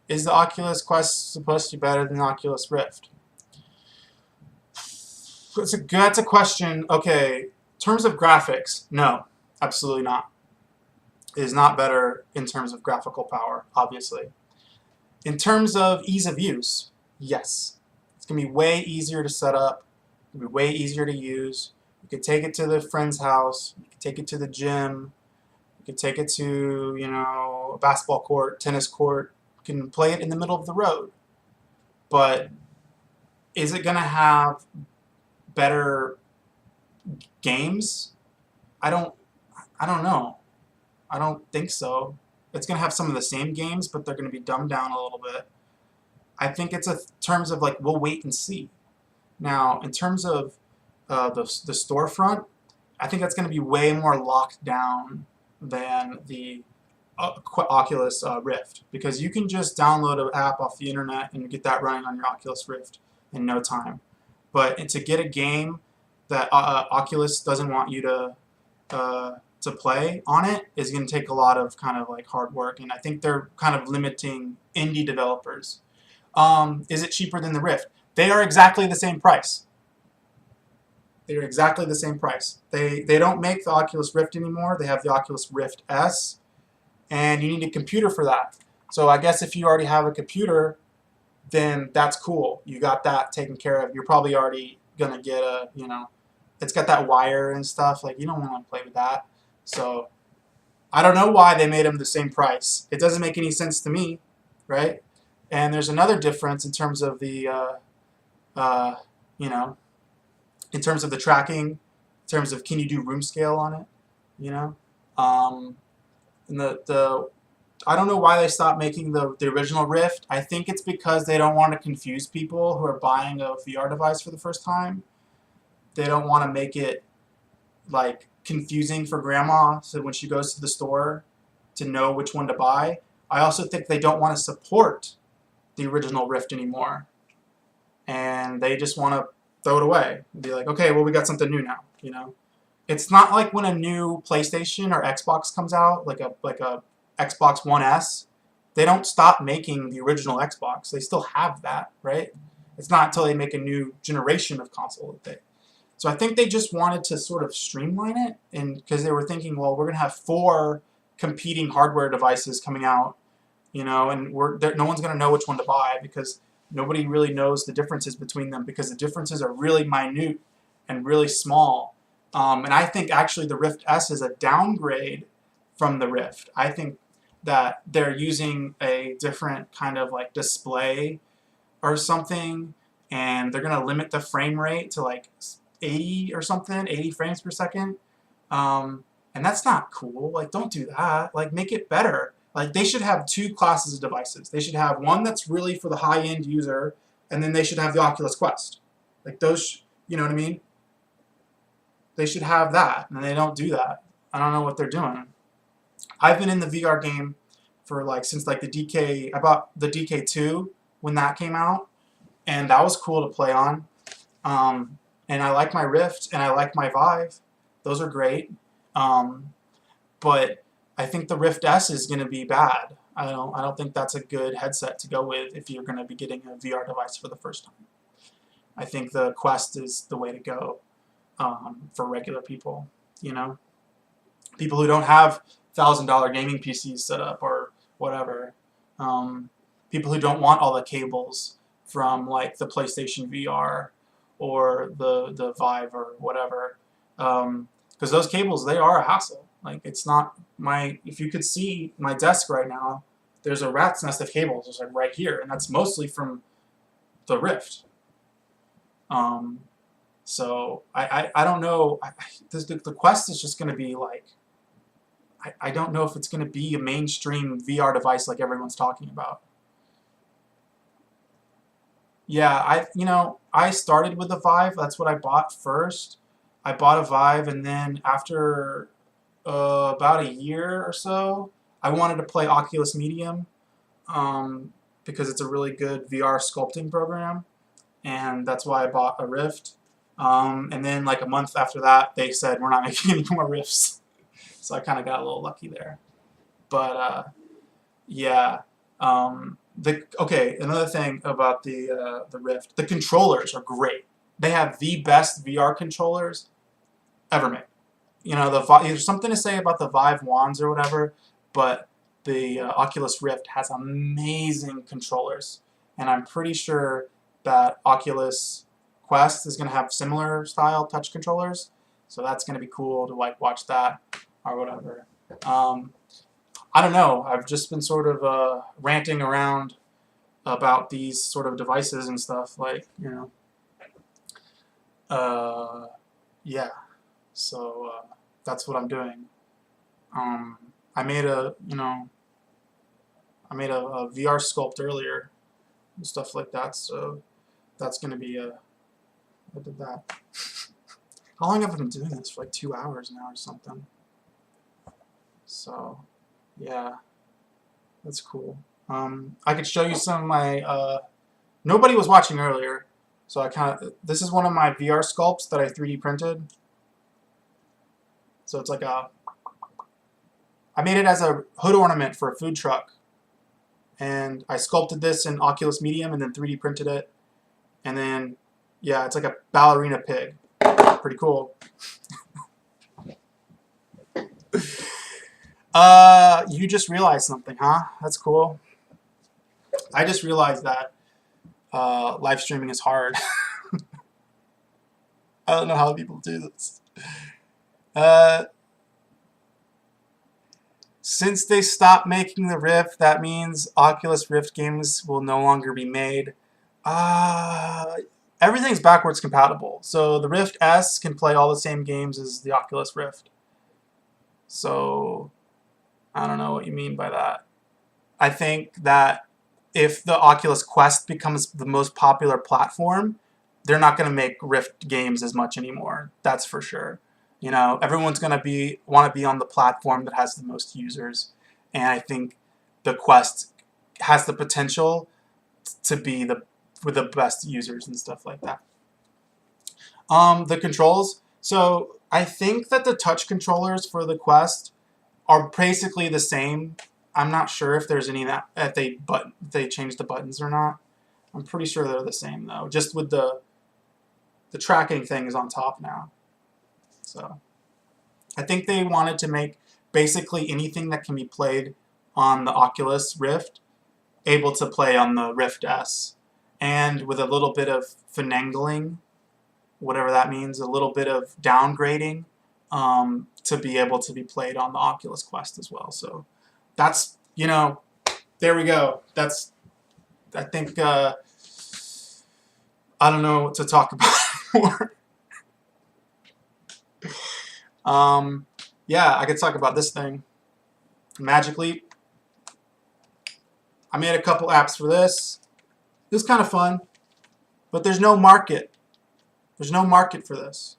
Is the Oculus Quest supposed to be better than the Oculus Rift? That's a question. Okay, in terms of graphics, no, absolutely not. It is not better in terms of graphical power, obviously. In terms of ease of use, yes. It's going to be way easier to set up. It's going to be way easier to use. You could take it to the friend's house. You could take it to the gym. You could take it to, a basketball court, tennis court. You can play it in the middle of the road. But is it going to have better games? I don't know. I don't think so. It's going to have some of the same games, but they're going to be dumbed down a little bit. I think it's in terms of like, we'll wait and see. Now, in terms of the storefront, I think that's going to be way more locked down than the Oculus Rift, because you can just download an app off the internet and get that running on your Oculus Rift in no time. But to get a game that Oculus doesn't want you to play on it is going to take a lot of kind of like hard work, and I think they're kind of limiting indie developers. Is it cheaper than the Rift? They are exactly the same price. They are exactly the same price. They don't make the Oculus Rift anymore. They have the Oculus Rift S, and you need a computer for that. So I guess if you already have a computer, then that's cool. You got that taken care of. You're probably already gonna get a, it's got that wire and stuff. Like, you don't want to play with that. So I don't know why they made them the same price. It doesn't make any sense to me, right? And there's another difference in terms of the, uh, you know, in terms of the tracking, in terms of can you do room scale on it, you know? Um, and the I don't know why they stopped making the original Rift. I think it's because they don't want to confuse people who are buying a VR device for the first time. They don't want to make it like confusing for grandma, so when she goes to the store to know which one to buy. I also think they don't want to support the original Rift anymore, and they just want to throw it away and be like, okay, well, we got something new now. You know, it's not like when a new PlayStation or Xbox comes out, like a Xbox One S. They don't stop making the original Xbox. They still have that, right? It's not until they make a new generation of console that they. So I think they just wanted to sort of streamline it, and because they were thinking, well, we're gonna have 4 competing hardware devices coming out, you know, and no one's gonna know which one to buy because nobody really knows the differences between them because the differences are really minute and really small. And I think actually the Rift S is a downgrade from the Rift. I think that they're using a different kind of like display or something, and they're gonna limit the frame rate to like 80 or something, 80 frames per second. And that's not cool. Like, don't do that. Like, make it better. Like, they should have 2 classes of devices. They should have one that's really for the high-end user, and then they should have the Oculus Quest. Like, those, you know what I mean? They should have that, and they don't do that. I don't know what they're doing. I've been in the VR game for like since like the DK. I bought the DK2 when that came out, and that was cool to play on. And I like my Rift and I like my Vive. Those are great. But I think the Rift S is going to be bad. I don't think that's a good headset to go with if you're going to be getting a VR device for the first time. I think the Quest is the way to go for regular people. You know, people who don't have $1,000 gaming PCs set up or whatever. People who don't want all the cables from like the PlayStation VR or the Vive or whatever, because those cables, they are a hassle. Like, it's not if you could see my desk right now, there's a rat's nest of cables just like right here, and that's mostly from the Rift. So I don't know. The Quest is just going to be like, I don't know if it's going to be a mainstream VR device like everyone's talking about. Yeah, I started with a Vive. That's what I bought first. I bought a Vive, and then after about a year or so, I wanted to play Oculus Medium because it's a really good VR sculpting program, and that's why I bought a Rift. And then like a month after that, they said we're not making any more Rifts, so I kind of got a little lucky there. But yeah. Another thing about the Rift, the controllers are great. They have the best VR controllers ever made. You know, there's something to say about the Vive wands or whatever, but the Oculus Rift has amazing controllers, and I'm pretty sure that Oculus Quest is going to have similar style touch controllers, so that's going to be cool to like watch that or whatever. I don't know. I've just been sort of ranting around about these sort of devices and stuff, like, you know. Yeah. So that's what I'm doing. I made a VR sculpt earlier and stuff like that. So that's gonna be I did that. How long have I been doing this? For like 2 hours now or something. So. Yeah, that's cool. I could show you some of my, nobody was watching earlier, so this is one of my VR sculpts that I 3D printed. So it's like I made it as a hood ornament for a food truck. And I sculpted this in Oculus Medium and then 3D printed it. And then, yeah, it's like a ballerina pig. Pretty cool. You just realized something, huh? That's cool. I just realized that live streaming is hard. I don't know how people do this. Since they stopped making the Rift, that means Oculus Rift games will no longer be made. Uh, Everything's backwards compatible. So the Rift S can play all the same games as the Oculus Rift. So I don't know what you mean by that. I think that if the Oculus Quest becomes the most popular platform, they're not going to make Rift games as much anymore. That's for sure. You know, everyone's going to want to be on the platform that has the most users, and I think the Quest has the potential to be with the best users and stuff like that. The controls. So I think that the touch controllers for the Quest are basically the same. I'm not sure if there's any that if they changed the buttons or not. I'm pretty sure they're the same though. Just with the tracking thing is on top now. So I think they wanted to make basically anything that can be played on the Oculus Rift able to play on the Rift S, and with a little bit of finagling, whatever that means, a little bit of downgrading, to be able to be played on the Oculus Quest as well. So that's, you know, there we go. That's, I think, I don't know what to talk about more. Yeah, I could talk about this thing. Magic Leap. I made a couple apps for this. It was kind of fun, but there's no market. There's no market for this.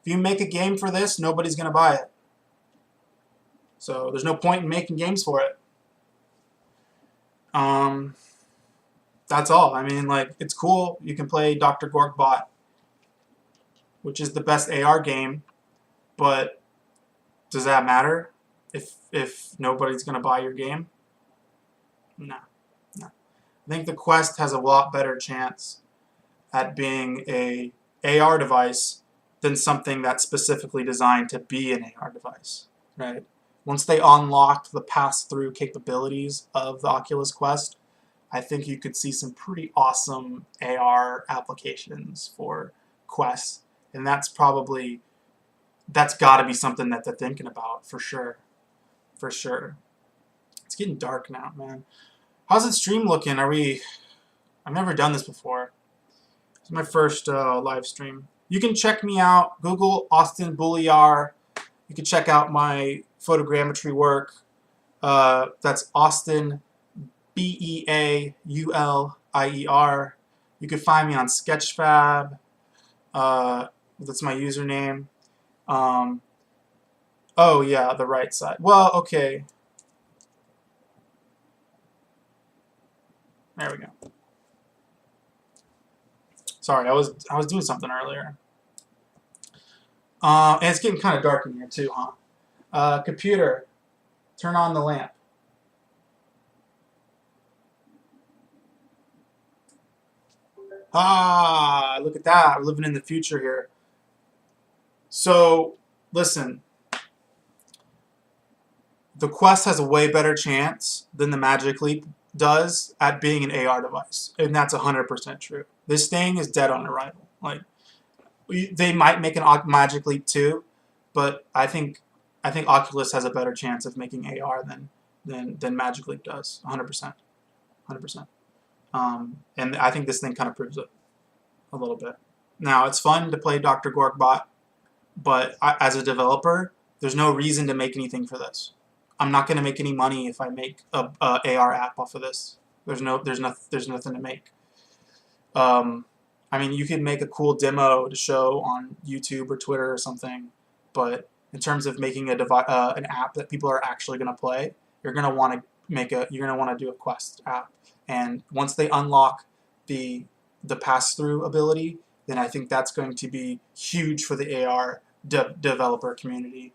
If you make a game for this, nobody's going to buy it. So there's no point in making games for it. That's all. I mean, like, it's cool. You can play Dr. Gorgbot, which is the best AR game, but does that matter if nobody's going to buy your game? No. No. I think the Quest has a lot better chance at being a AR device than something that's specifically designed to be an AR device, right? Once they unlock the pass-through capabilities of the Oculus Quest, I think you could see some pretty awesome AR applications for Quest, and that's got to be something that they're thinking about for sure. For sure. It's getting dark now, man. How's the stream looking? I've never done this before. It's my first live stream. You can check me out. Google Austin Bouliar. You can check out my photogrammetry work. That's Austin Beaulier. You can find me on Sketchfab. That's my username. Oh yeah, the right side. Well, okay. There we go. Sorry, I was doing something earlier. And it's getting kind of dark in here too, huh? Computer, turn on the lamp. Ah, look at that. We're living in the future here. So, listen. The Quest has a way better chance than the Magic Leap does at being an AR device. And that's 100% true. This thing is dead on arrival. Like, they might make an Magic Leap too, but I think Oculus has a better chance of making AR than Magic Leap does. 100%. 100%. And I think this thing kind of proves it a little bit. Now, it's fun to play Dr. Gorgbot, but as a developer, there's no reason to make anything for this. I'm not going to make any money if I make a AR app off of this. There's nothing to make. I mean, you could make a cool demo to show on YouTube or Twitter or something, but in terms of making an app that people are actually going to play, you're going to want to do a Quest app. And once they unlock the pass-through ability, then I think that's going to be huge for the AR developer community.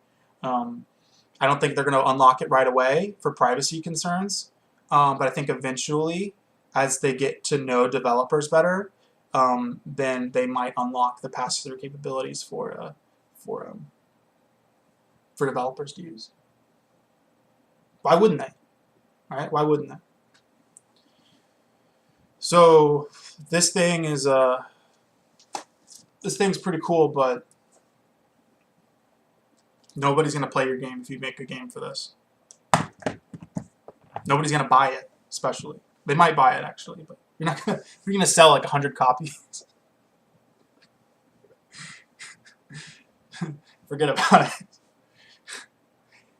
I don't think they're going to unlock it right away for privacy concerns, but I think eventually, as they get to know developers better, then they might unlock the pass-through capabilities for developers to use. Why wouldn't they? Right? Why wouldn't they? So this thing's pretty cool, but Nobody's gonna play your game if you make a game for this. Nobody's gonna buy it, especially. They might buy it actually, but you're not gonna. You're gonna sell like 100 copies. Forget about it.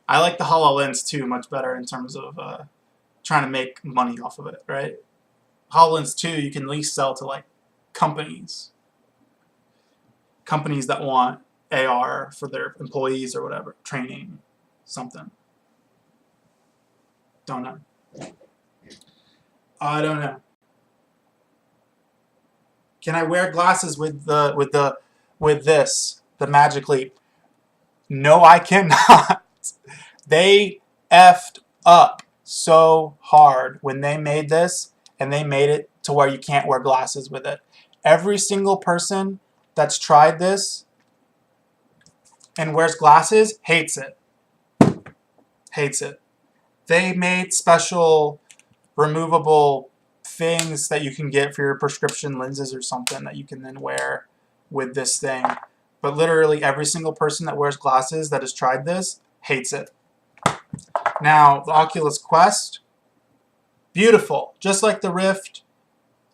I like the HoloLens 2 much better in terms of trying to make money off of it, right? HoloLens 2 you can at least sell to like companies that want AR for their employees or whatever, training, something. Don't know. I don't know. Can I wear glasses with this, the Magic Leap? No, I cannot. They effed up so hard when they made this, and they made it to where you can't wear glasses with it. Every single person that's tried this and wears glasses hates it. Hates it. They made special removable things that you can get for your prescription lenses or something that you can then wear with this thing. But literally every single person that wears glasses that has tried this hates it. Now, the Oculus Quest, beautiful. Just like the Rift,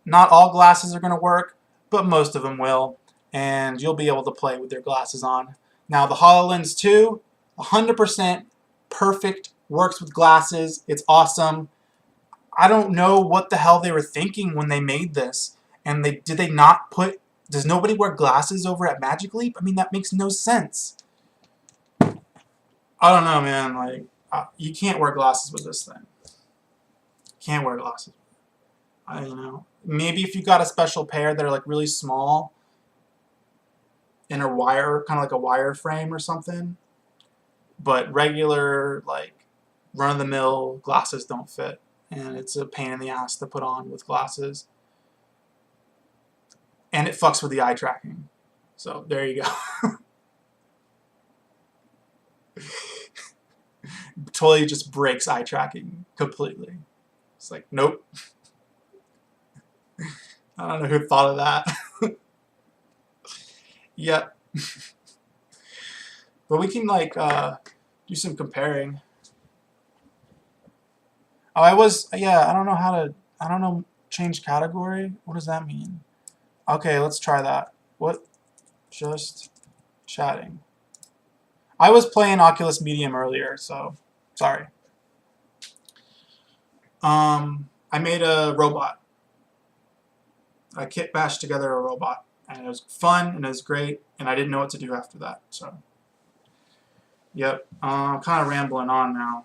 not all glasses are going to work, but most of them will. And you'll be able to play with your glasses on. Now, the HoloLens 2, 100% perfect, works with glasses. It's awesome. I don't know what the hell they were thinking when they made this. And did they not put... Does nobody wear glasses over at Magic Leap? I mean, that makes no sense. I don't know, man. Like, you can't wear glasses with this thing. Can't wear glasses. I don't know. Maybe if you got a special pair that are like really small in a wire, kind of like a wire frame or something. But regular, like, run-of-the-mill glasses don't fit. And it's a pain in the ass to put on with glasses. And it fucks with the eye tracking. So, there you go. Totally just breaks eye tracking completely. It's like, nope. I don't know who thought of that. Yep. But we can, like, do some comparing. Oh, I don't know how to, change category? What does that mean? Okay, let's try that. What? Just chatting. I was playing Oculus Medium earlier, so sorry. I made a robot. I kitbashed together a robot, and it was fun and it was great, and I didn't know what to do after that. So, yep. I'm kind of rambling on now.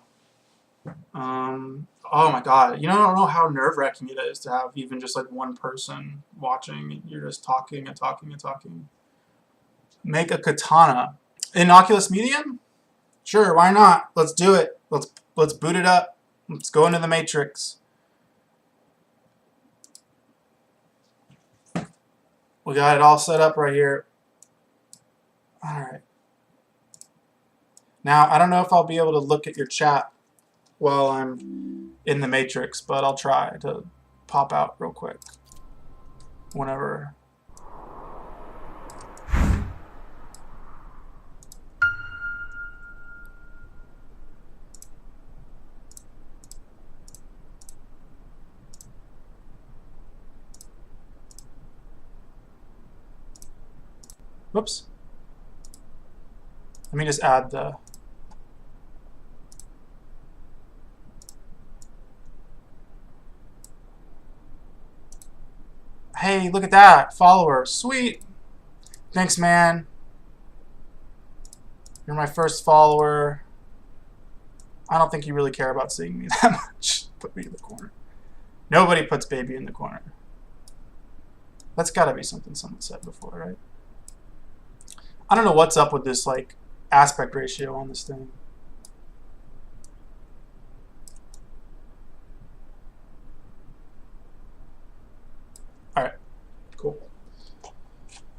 Oh my god, I don't know how nerve-wracking it is to have even just like one person watching. You're just talking and talking and talking. Make a katana in Oculus Medium? Sure, why not? Let's do it. Let's boot it up. Let's go into the Matrix. We got it all set up right here. Alright. Now, I don't know if I'll be able to look at your chat while I'm in the Matrix, but I'll try to pop out real quick whenever. Whoops. Let me just add the... Hey, look at that. Follower. Sweet. Thanks, man. You're my first follower. I don't think you really care about seeing me that much. Put me in the corner. Nobody puts baby in the corner. That's got to be something someone said before, right? I don't know what's up with this, like, aspect ratio on this thing. Alright, cool.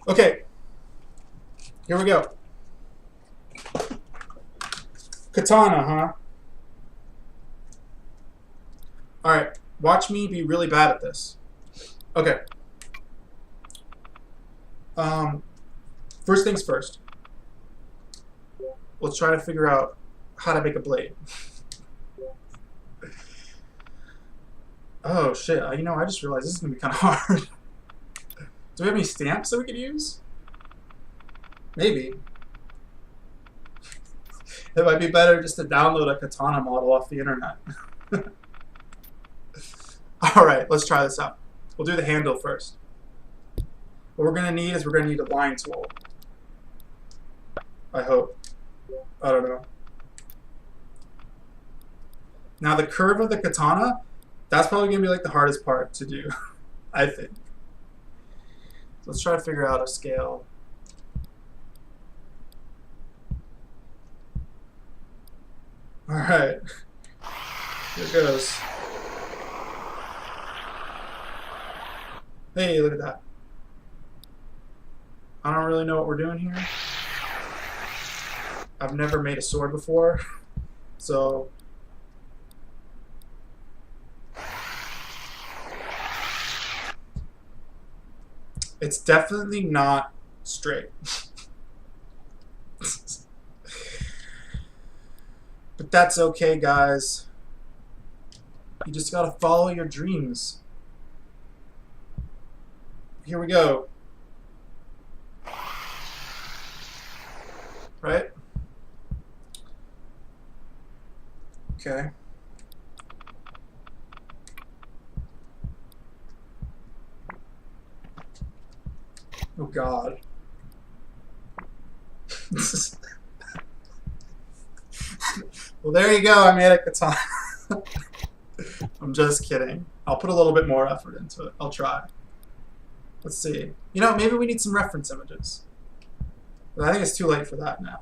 Okay, here we go. Katana, huh? Alright, watch me be really bad at this. Okay. First things first. let's try to figure out how to make a blade. Oh shit, you know, I just realized this is gonna be kind of hard. Do we have any stamps that we could use? Maybe. It might be better just to download a katana model off the internet. Alright, let's try this out. We'll do the handle first. What we're gonna need is we're gonna need a line tool. I hope. I don't know. Now the curve of the katana, that's probably gonna be like the hardest part to do, I think. So let's try to figure out a scale. Alright. Here it goes. Hey, look at that. I don't really know what we're doing here. I've never made a sword before, so it's definitely not straight. But that's okay, guys. You just gotta follow your dreams. Here we go. Right? Okay. Oh God. Well, there you go. I made a katana. I'm just kidding. I'll put a little bit more effort into it. I'll try. Let's see. You know, maybe we need some reference images. But I think it's too late for that now.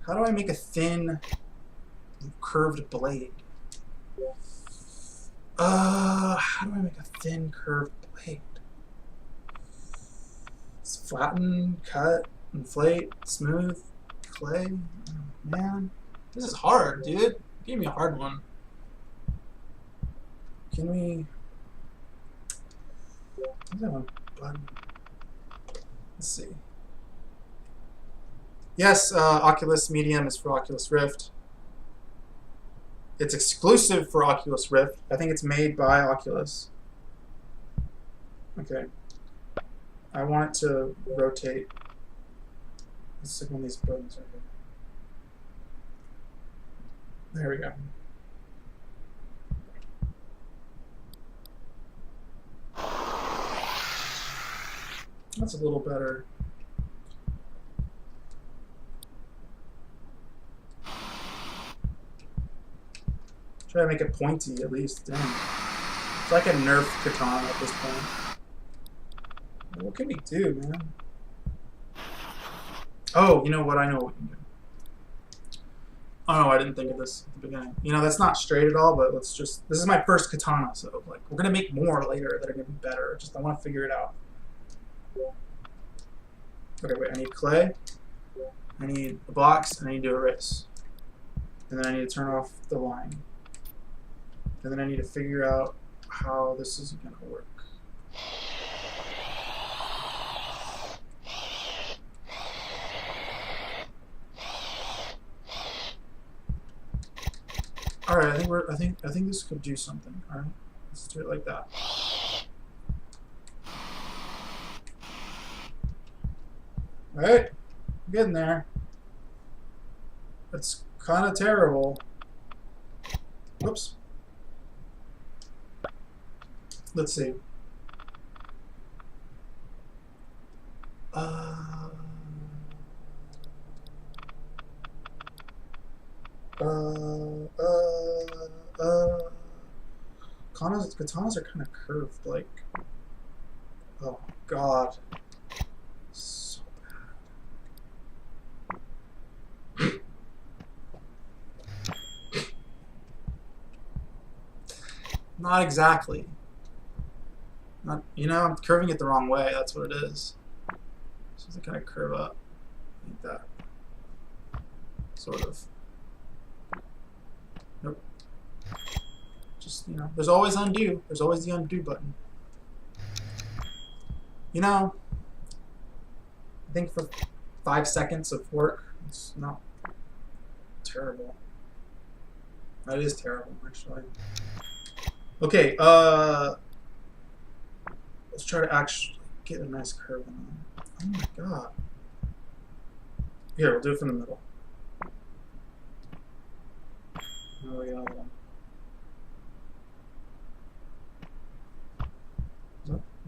How do I make a thin, curved blade? How do I make a thin, curved blade? It's flatten, cut, inflate, smooth, clay. Oh, man, this is hard, dude. Give me a hard one. Can we? What's that one button? Let's see. Yes, Oculus Medium is for Oculus Rift. It's exclusive for Oculus Rift. I think it's made by Oculus. Okay. I want it to rotate. Let's stick one of these buttons right here. There we go. That's a little better. Try to make it pointy at least. Dang. It's like a Nerf katana at this point. What can we do, man? Oh, you know what? I know what we can do. Oh no, I didn't think of this at the beginning. You know, that's not straight at all, but let's just... This is my first katana, so like we're going to make more later that are going to be better. Just I want to figure it out. Okay, wait, I need clay. I need a box, and I need to erase. And then I need to turn off the line. And then I need to figure out how this is going to work. All right, I think this could do something. All right, let's do it like that. All right, I'm getting there. That's kind of terrible. Whoops. Let's see. Katanas are kind of curved, like. Oh God. So bad. Not exactly. Not, you know, I'm curving it the wrong way. That's what it is. So it's kind of curve up like that. Sort of. Nope. Just, you know, there's always undo. There's always the undo button. You know, I think for 5 seconds of work, it's not terrible. That is terrible, actually. Okay, let's try to actually get a nice curve on it. Oh my god. Here, we'll do it from the middle. Oh, yeah, that one.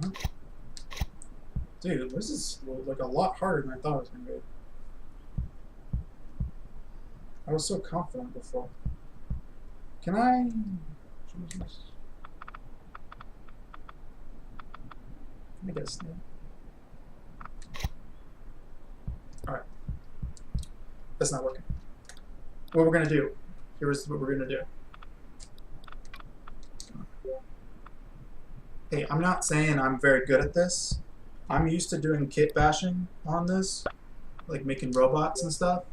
Huh? Dude, this is like a lot harder than I thought it was going to be. I was so confident before. Can I? Jesus. Let me get a snap. Alright. That's not working. What we're going to do. Here's what we're going to do. Hey, I'm not saying I'm very good at this. I'm used to doing kit bashing on this, like making robots and stuff.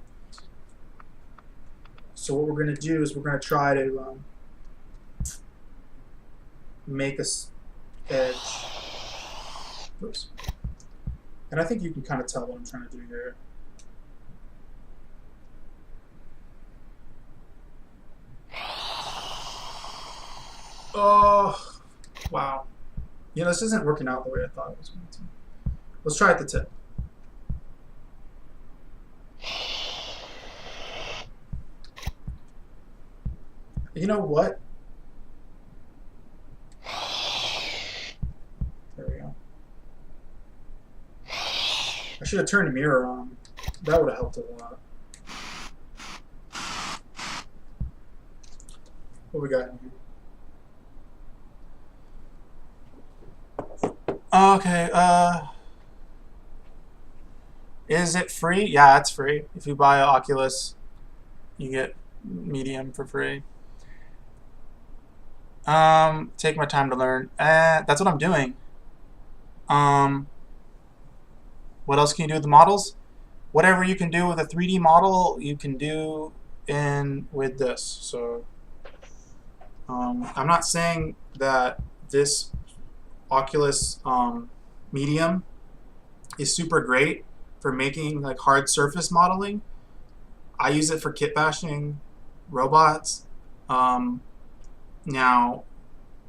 So what we're going to do is we're going to try to make a edge. Oops. And I think you can kind of tell what I'm trying to do here. Oh, wow. You know, this isn't working out the way I thought it was going to. Let's try at the tip. You know what? There we go. I should have turned the mirror on. That would have helped a lot. What we got in here? Okay, is it free? Yeah, it's free. If you buy an Oculus, you get Medium for free. Take my time to learn. That's what I'm doing. What else can you do with the models? Whatever you can do with a 3D model, you can do with this. So, I'm not saying that this Oculus Medium is super great for making like hard surface modeling. I use it for kit bashing robots. Now,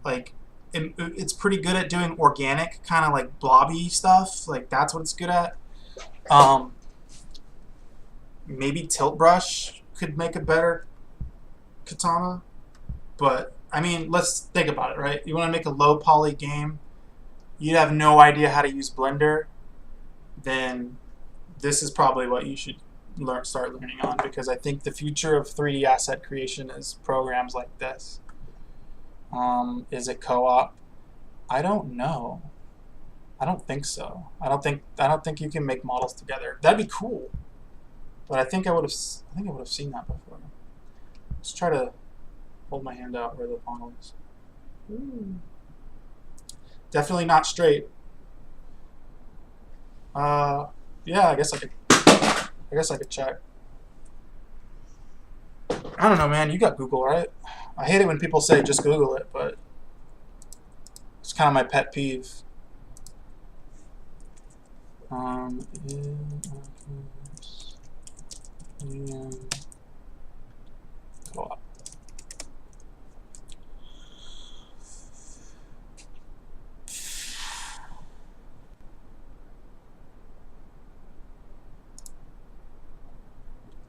like it's pretty good at doing organic kind of like blobby stuff. Like that's what it's good at. Maybe Tilt Brush could make a better katana, but I mean, let's think about it, right? You want to make a low poly game, you have no idea how to use Blender, then this is probably what you should start learning on, because I think the future of 3D asset creation is programs like this. Is it co-op? I don't know. I don't think so. I don't think you can make models together. That'd be cool, but I think I would have seen that before. Let's try to hold my hand out where the funnel is. Ooh. Definitely not straight. Yeah, I guess I could check. I don't know, man. You got Google, right? I hate it when people say just Google it, but it's kind of my pet peeve. Co-op.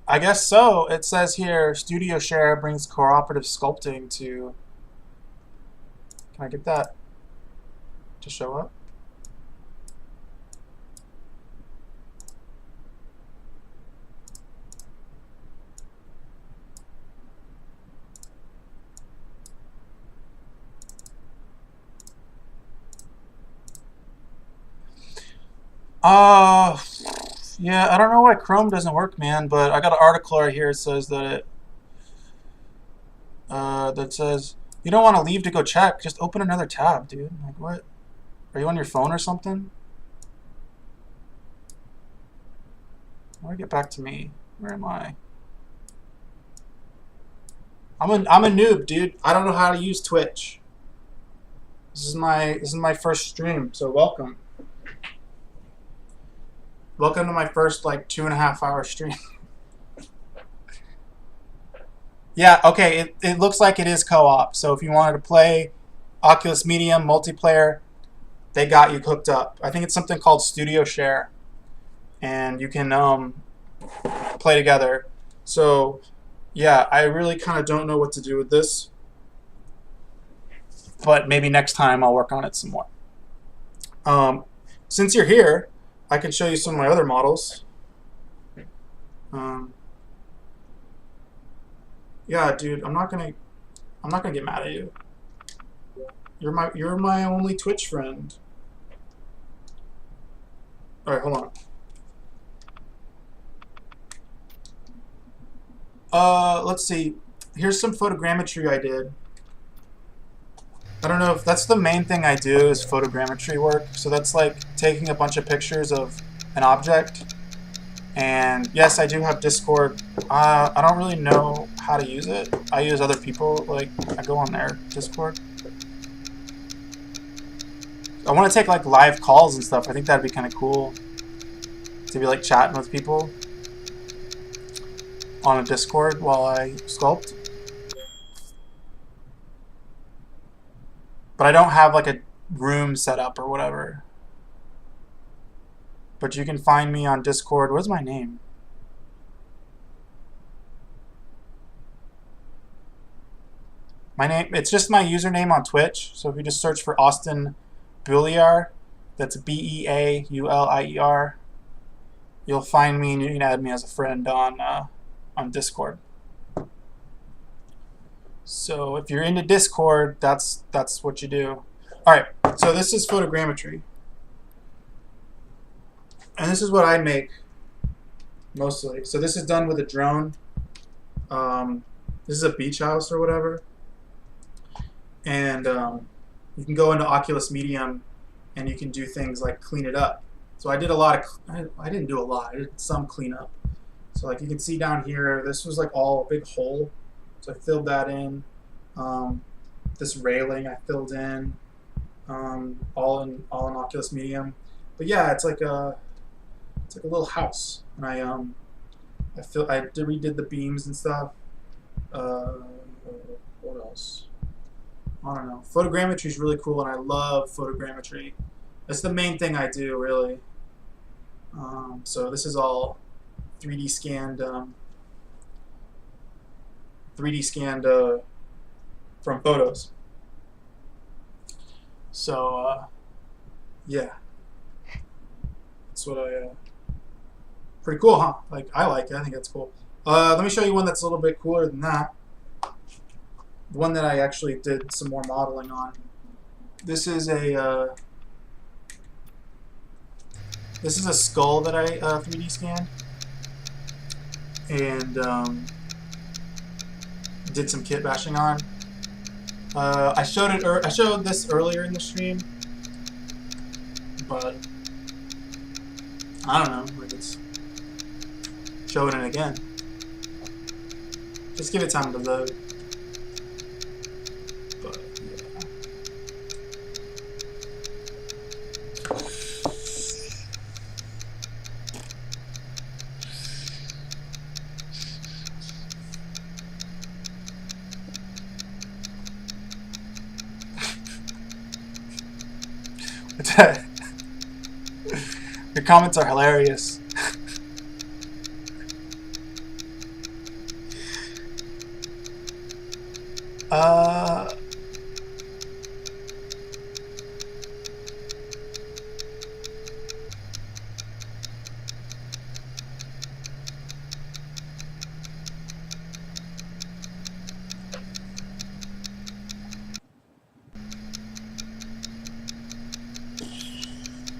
I guess so. It says here, Studio Share brings cooperative sculpting to... Can I get that to show up? Yeah, I don't know why Chrome doesn't work, man, but I got an article right here that says that you don't want to leave to go check, just open another tab, dude. Like, what? Are you on your phone or something? How do I get back to me? Where am I? I'm a noob, dude. I don't know how to use Twitch. This is my first stream, so welcome. Welcome to my first like 2.5 hour stream. Yeah, okay, it looks like it is co-op. So if you wanted to play Oculus Medium multiplayer, they got you hooked up. I think it's something called Studio Share, and you can play together. So yeah, I really kind of don't know what to do with this, but maybe next time I'll work on it some more. Since you're here, I can show you some of my other models. Yeah, dude, I'm not gonna get mad at you. You're my only Twitch friend. All right, hold on. Let's see. Here's some photogrammetry I did. I don't know if that's the main thing I do is photogrammetry work. So that's like taking a bunch of pictures of an object. And yes, I do have Discord. I don't really know how to use it. I use other people, like I go on their Discord. I want to take like live calls and stuff. I think that'd be kind of cool to be like chatting with people on a Discord while I sculpt. But I don't have like a room set up or whatever. But you can find me on Discord. What's my name? My name, it's just my username on Twitch. So if you just search for Austin Beaulier, that's Beaulier, you'll find me and you can add me as a friend on Discord. So if you're into Discord, that's what you do. All right, so this is photogrammetry. And this is what I make mostly. So this is done with a drone. This is a beach house or whatever. And you can go into Oculus Medium and you can do things like clean it up. So I did a lot of, I didn't do a lot, I did some cleanup. So like you can see down here, this was like all a big hole. So I filled that in. This railing I filled in, all in Oculus Medium. But yeah, it's like a little house, and I redid the beams and stuff. What else? I don't know. Photogrammetry is really cool, and I love photogrammetry. That's the main thing I do, really. So this is all 3D scanned. 3D scanned from photos. So yeah, that's what I. Pretty cool, huh? Like I like it. I think that's cool. Let me show you one that's a little bit cooler than that. The one that I actually did some more modeling on. This is a skull that I 3D scanned, and did some kit bashing on. I showed this earlier in the stream, but I don't know. Like it's showing it again. Just give it time to load. But yeah. Your comments are hilarious.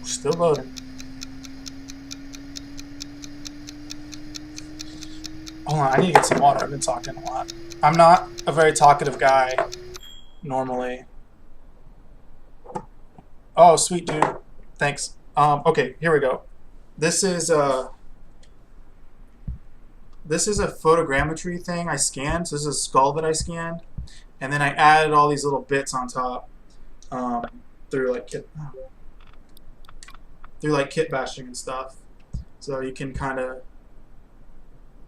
Still loading. Hold on, I need to get some water. I've been talking a lot. I'm not a very talkative guy normally. Oh, sweet dude. Thanks. Okay, here we go. This is a photogrammetry thing I scanned. So this is a skull that I scanned, and then I added all these little bits on top through like kit bashing and stuff. So you can kind of,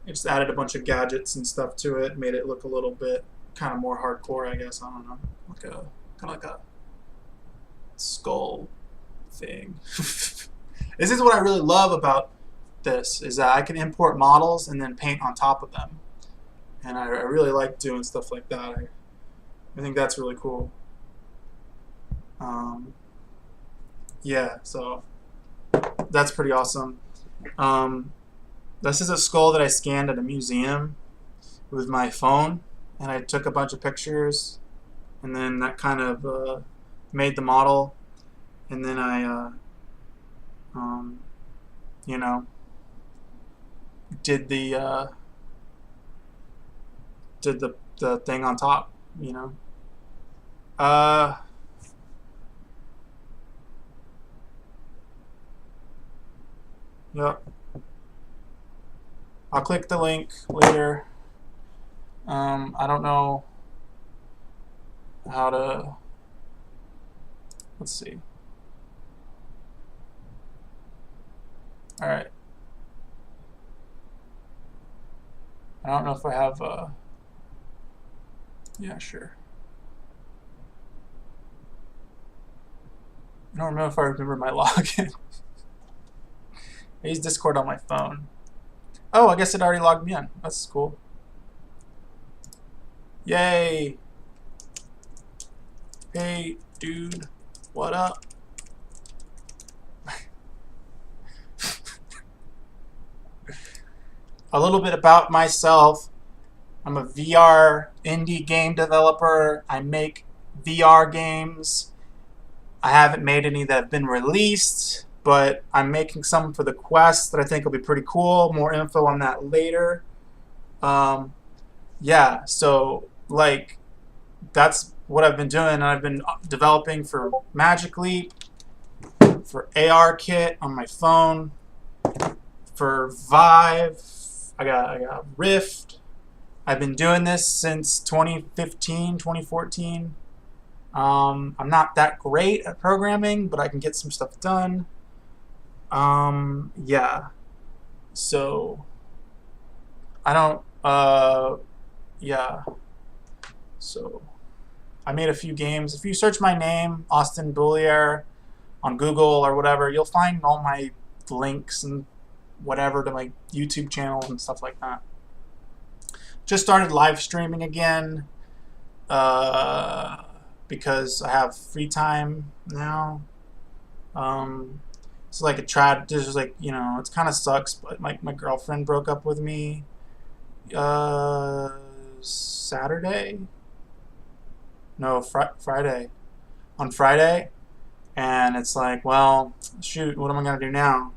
just added a bunch of gadgets and stuff to it, made it look a little bit kind of more hardcore, I guess. I don't know, like a kind of like a skull thing. This is what I really love about this, is that I can import models and then paint on top of them, and I really like doing stuff like that. I think that's really cool. Yeah, so that's pretty awesome. This is a skull that I scanned at a museum with my phone, and I took a bunch of pictures, and then that kind of made the model, and then I, you know, did the thing on top, you know. Yep. I'll click the link later. I don't know how to, let's see. All right. I don't know if I have, yeah, sure. I don't know if I remember my login. I use Discord on my phone. Oh, I guess it already logged me in. That's cool. Yay! Hey, dude, what up? A little bit about myself. I'm a VR indie game developer. I make VR games. I haven't made any that have been released, but I'm making some for the Quest that I think will be pretty cool. More info on that later. Yeah, so like that's what I've been doing. I've been developing for Magic Leap, for ARKit on my phone, for Vive. I got Rift. I've been doing this since 2015, 2014. I'm not that great at programming, but I can get some stuff done. Yeah. So I don't, yeah. So I made a few games. If you search my name, Austin Boulier, on Google or whatever, you'll find all my links and whatever to my YouTube channel and stuff like that. Just started live streaming again because I have free time now. It's like there's like, you know, it kind of sucks, but my girlfriend broke up with me Saturday? No, Friday. On Friday, and it's like, well, shoot, what am I gonna do now?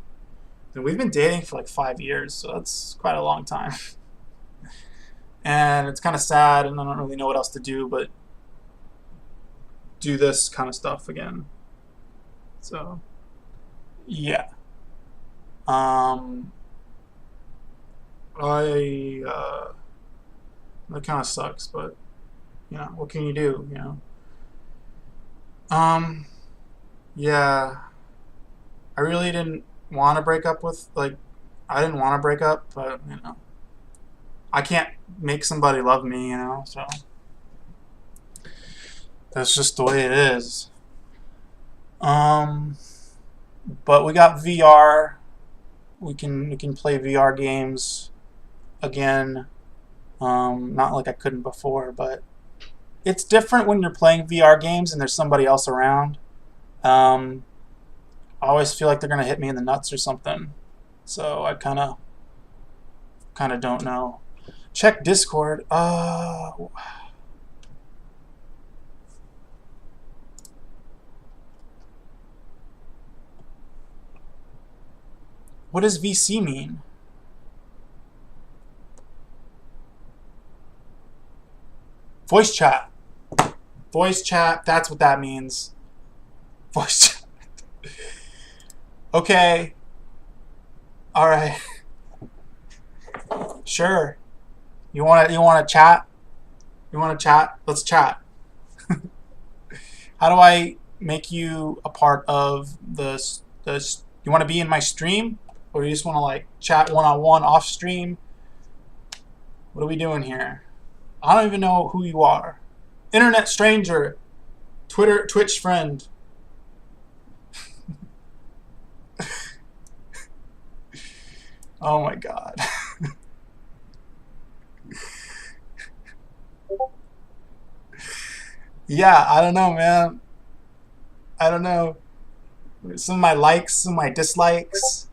And we've been dating for like 5 years, so that's quite a long time. And it's kind of sad, and I don't really know what else to do but do this kind of stuff again. So, yeah. That kind of sucks, but you know, what can you do? You know. Yeah. I really didn't want to break up with, like, I didn't want to break up, but you know, I can't make somebody love me, you know, so that's just the way it is. But we got VR. We can play VR games again. Not like I couldn't before, but it's different when you're playing VR games and there's somebody else around. I always feel like they're gonna hit me in the nuts or something, so I kind of don't know. Check Discord. What does VC mean? Voice chat. Voice chat, that's what that means. Voice chat. Okay. Alright. Sure. You wanna chat? You wanna chat? Let's chat. How do I make you a part of this? You wanna be in my stream? or you just want to like chat one-on-one off stream? What are we doing here? I don't even know who you are. Internet stranger, Twitch friend. Oh my god. Yeah, I don't know, man. I don't know. Some of my likes, some of my dislikes.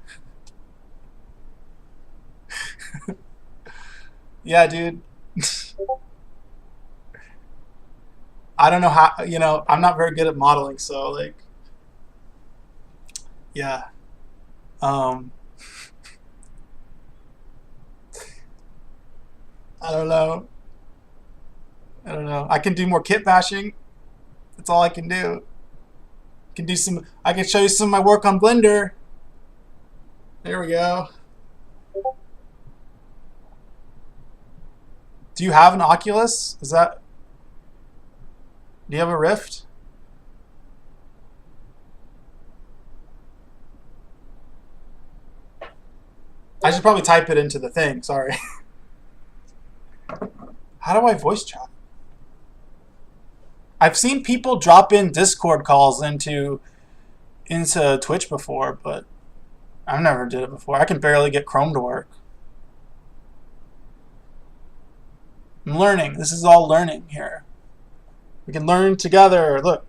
Yeah, dude. I don't know how, I'm not very good at modeling, so like, yeah. Um, I don't know. I don't know. I can do more kit bashing. That's all I can do. I can show you some of my work on Blender. There we go. Do you have an Oculus? Do you have a Rift? I should probably type it into the thing, sorry. How do I voice chat? I've seen people drop in Discord calls into Twitch before, but I've never did it before. I can barely get Chrome to work. I'm learning. This is all learning here. We can learn together. Look.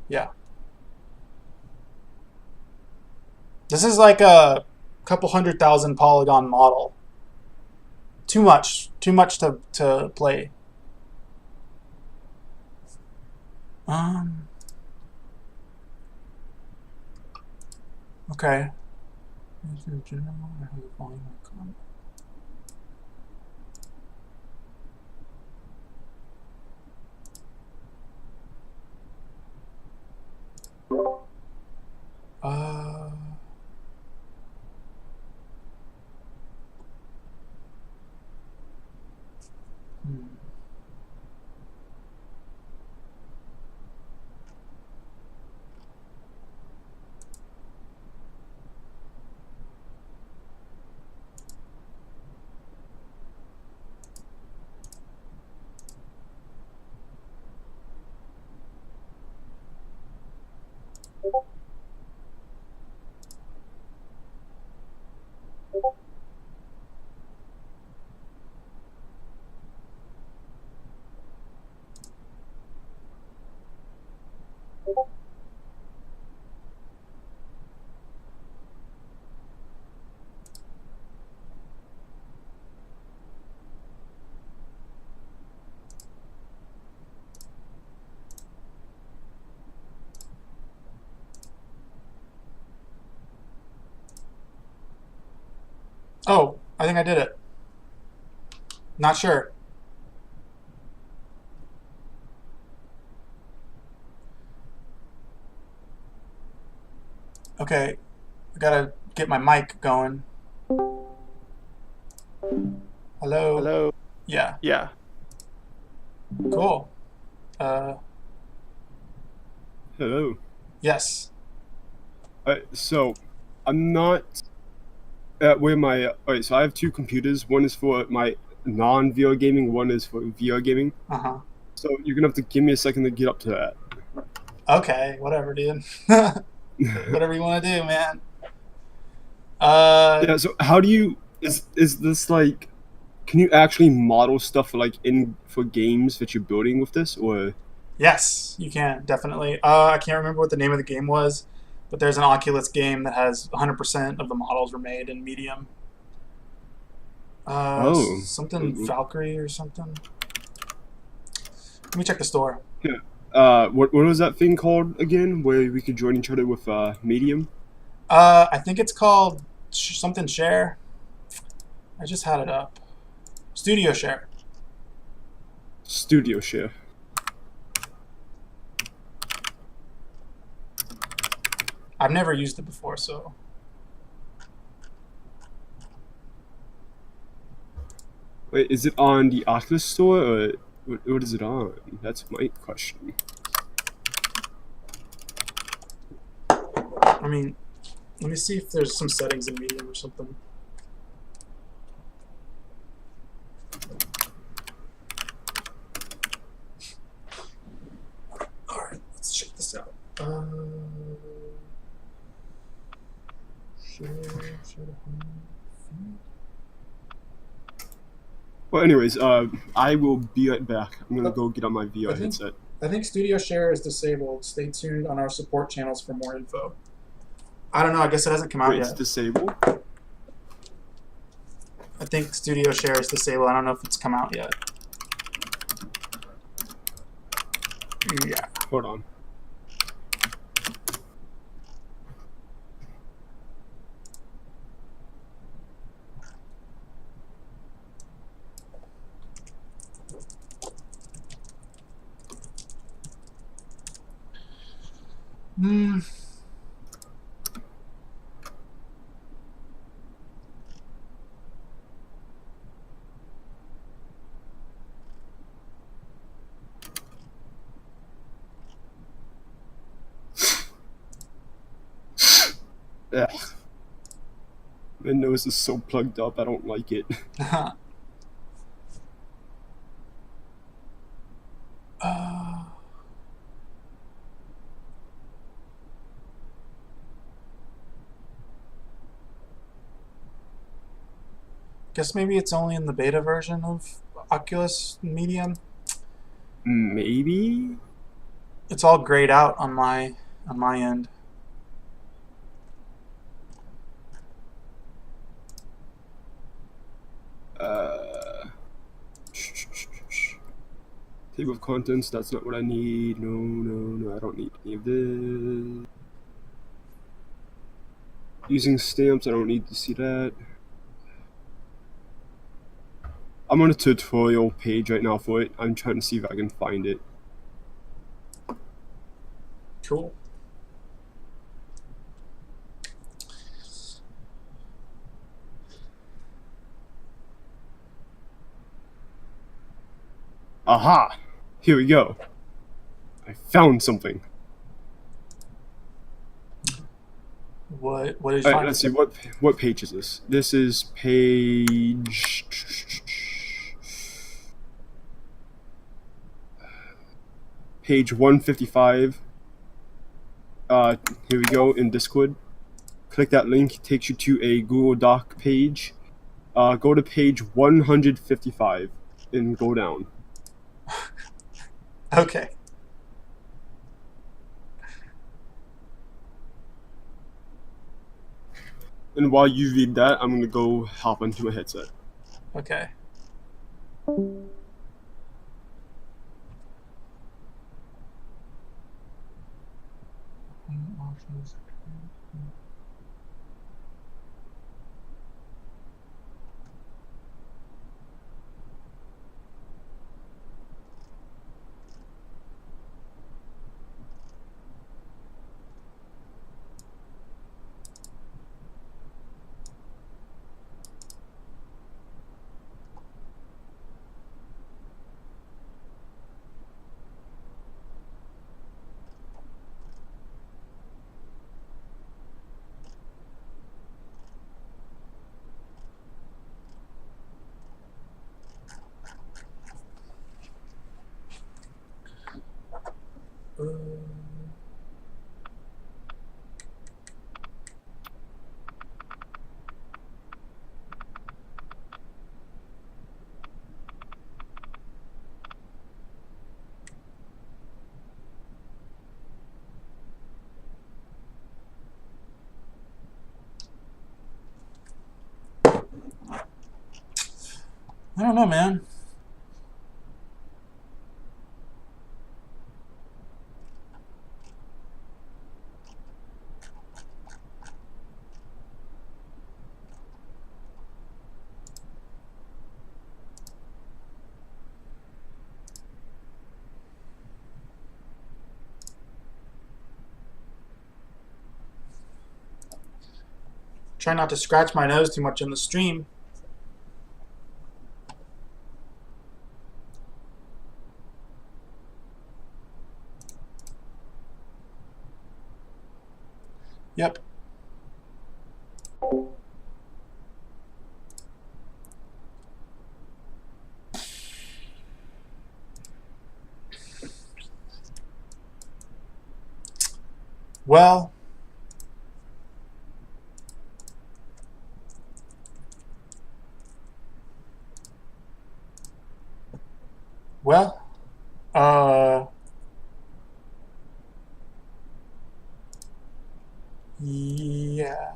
Yeah. This is like a couple 100,000 polygon model. Too much to play. Okay. Oh, I think I did it. Not sure. Okay, I gotta get my mic going. Hello? Hello. Yeah, Yeah. cool. Hello. Yes. So, I'm not where my. Alright, so I have two computers. One is for my non-VR gaming. One is for VR gaming. Uh-huh. So you're gonna have to give me a second to get up to that. Okay, whatever, dude. Whatever you want to do, man. Yeah. So how do you? Is this like? Can you actually model stuff for games that you're building with this, or? Yes, you can, definitely. I can't remember what the name of the game was, but there's an Oculus game that has 100% of the models were made in medium. Something Valkyrie or something. Let me check the store. Yeah. What was that thing called again? Where we could join each other with Medium? I think it's called something Share. I just had it up. Studio Share. Studio Share. I've never used it before, so. Wait, is it on the Oculus store, or what is it on? That's my question. I mean, let me see if there's some settings in Medium or something. Alright, let's check this out. Share to home feed. Well, anyways, I will be right back. I'm gonna go get on my VR headset. I think Studio Share is disabled. Stay tuned on our support channels for more info. I don't know. I guess it hasn't come out Wait, yet. it's disabled? I think Studio Share is disabled. I don't know if it's come out yet. Yeah. Hold on. Ugh. My nose is so plugged up, I don't like it. Guess maybe it's only in the beta version of Oculus Medium. Maybe? It's all grayed out on my end. Table of contents, that's not what I need. No, I don't need any of this. Using stamps, I don't need to see that. I'm on a tutorial page right now for it. I'm trying to see if I can find it. Cool. Aha! Here we go. I found something. What did you Alright, find? let's see. What page is this? This is page... Page 155. Here we go in Discord. Click that link. It takes you to a Google Doc page. Go to page 155 and go down. Okay. And while you read that, I'm gonna go hop onto my headset. Okay. I don't know, man. Try not to scratch my nose too much in the stream. Yep. Well, well, yeah.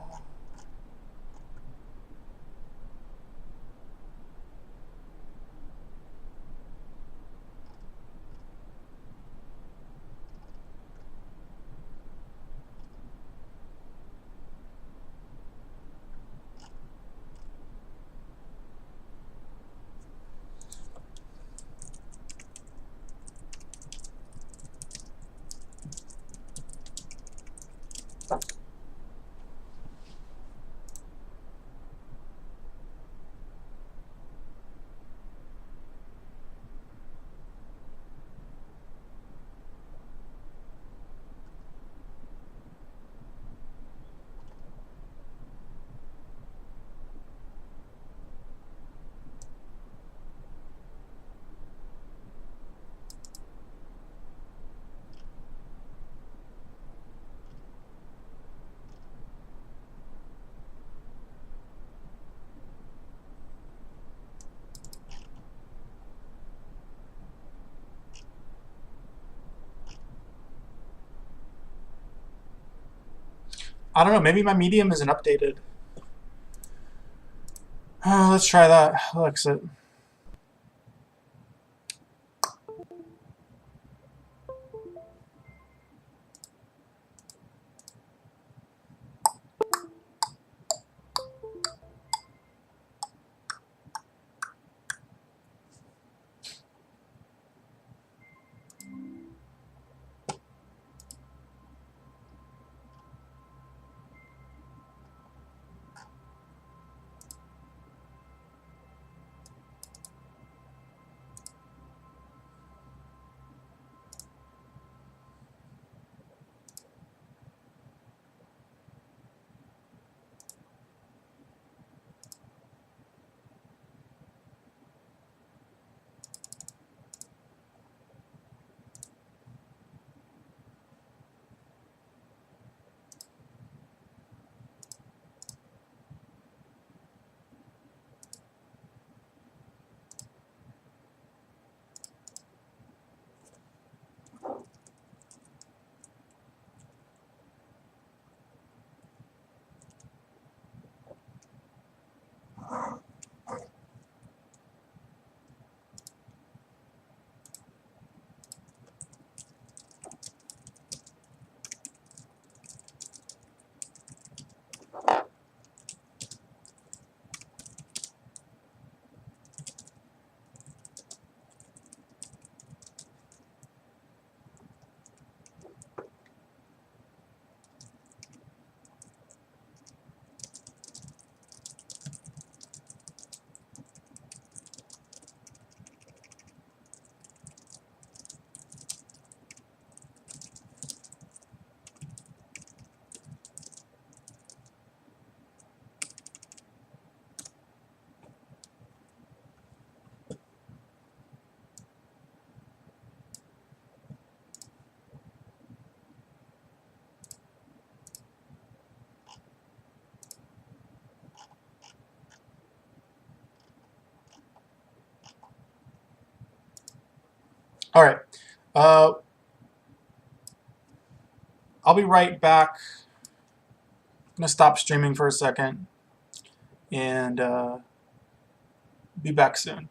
I don't know, maybe my medium isn't updated. Let's try that. I'll exit. All right. I'll be right back. I'm going to stop streaming for a second and be back soon.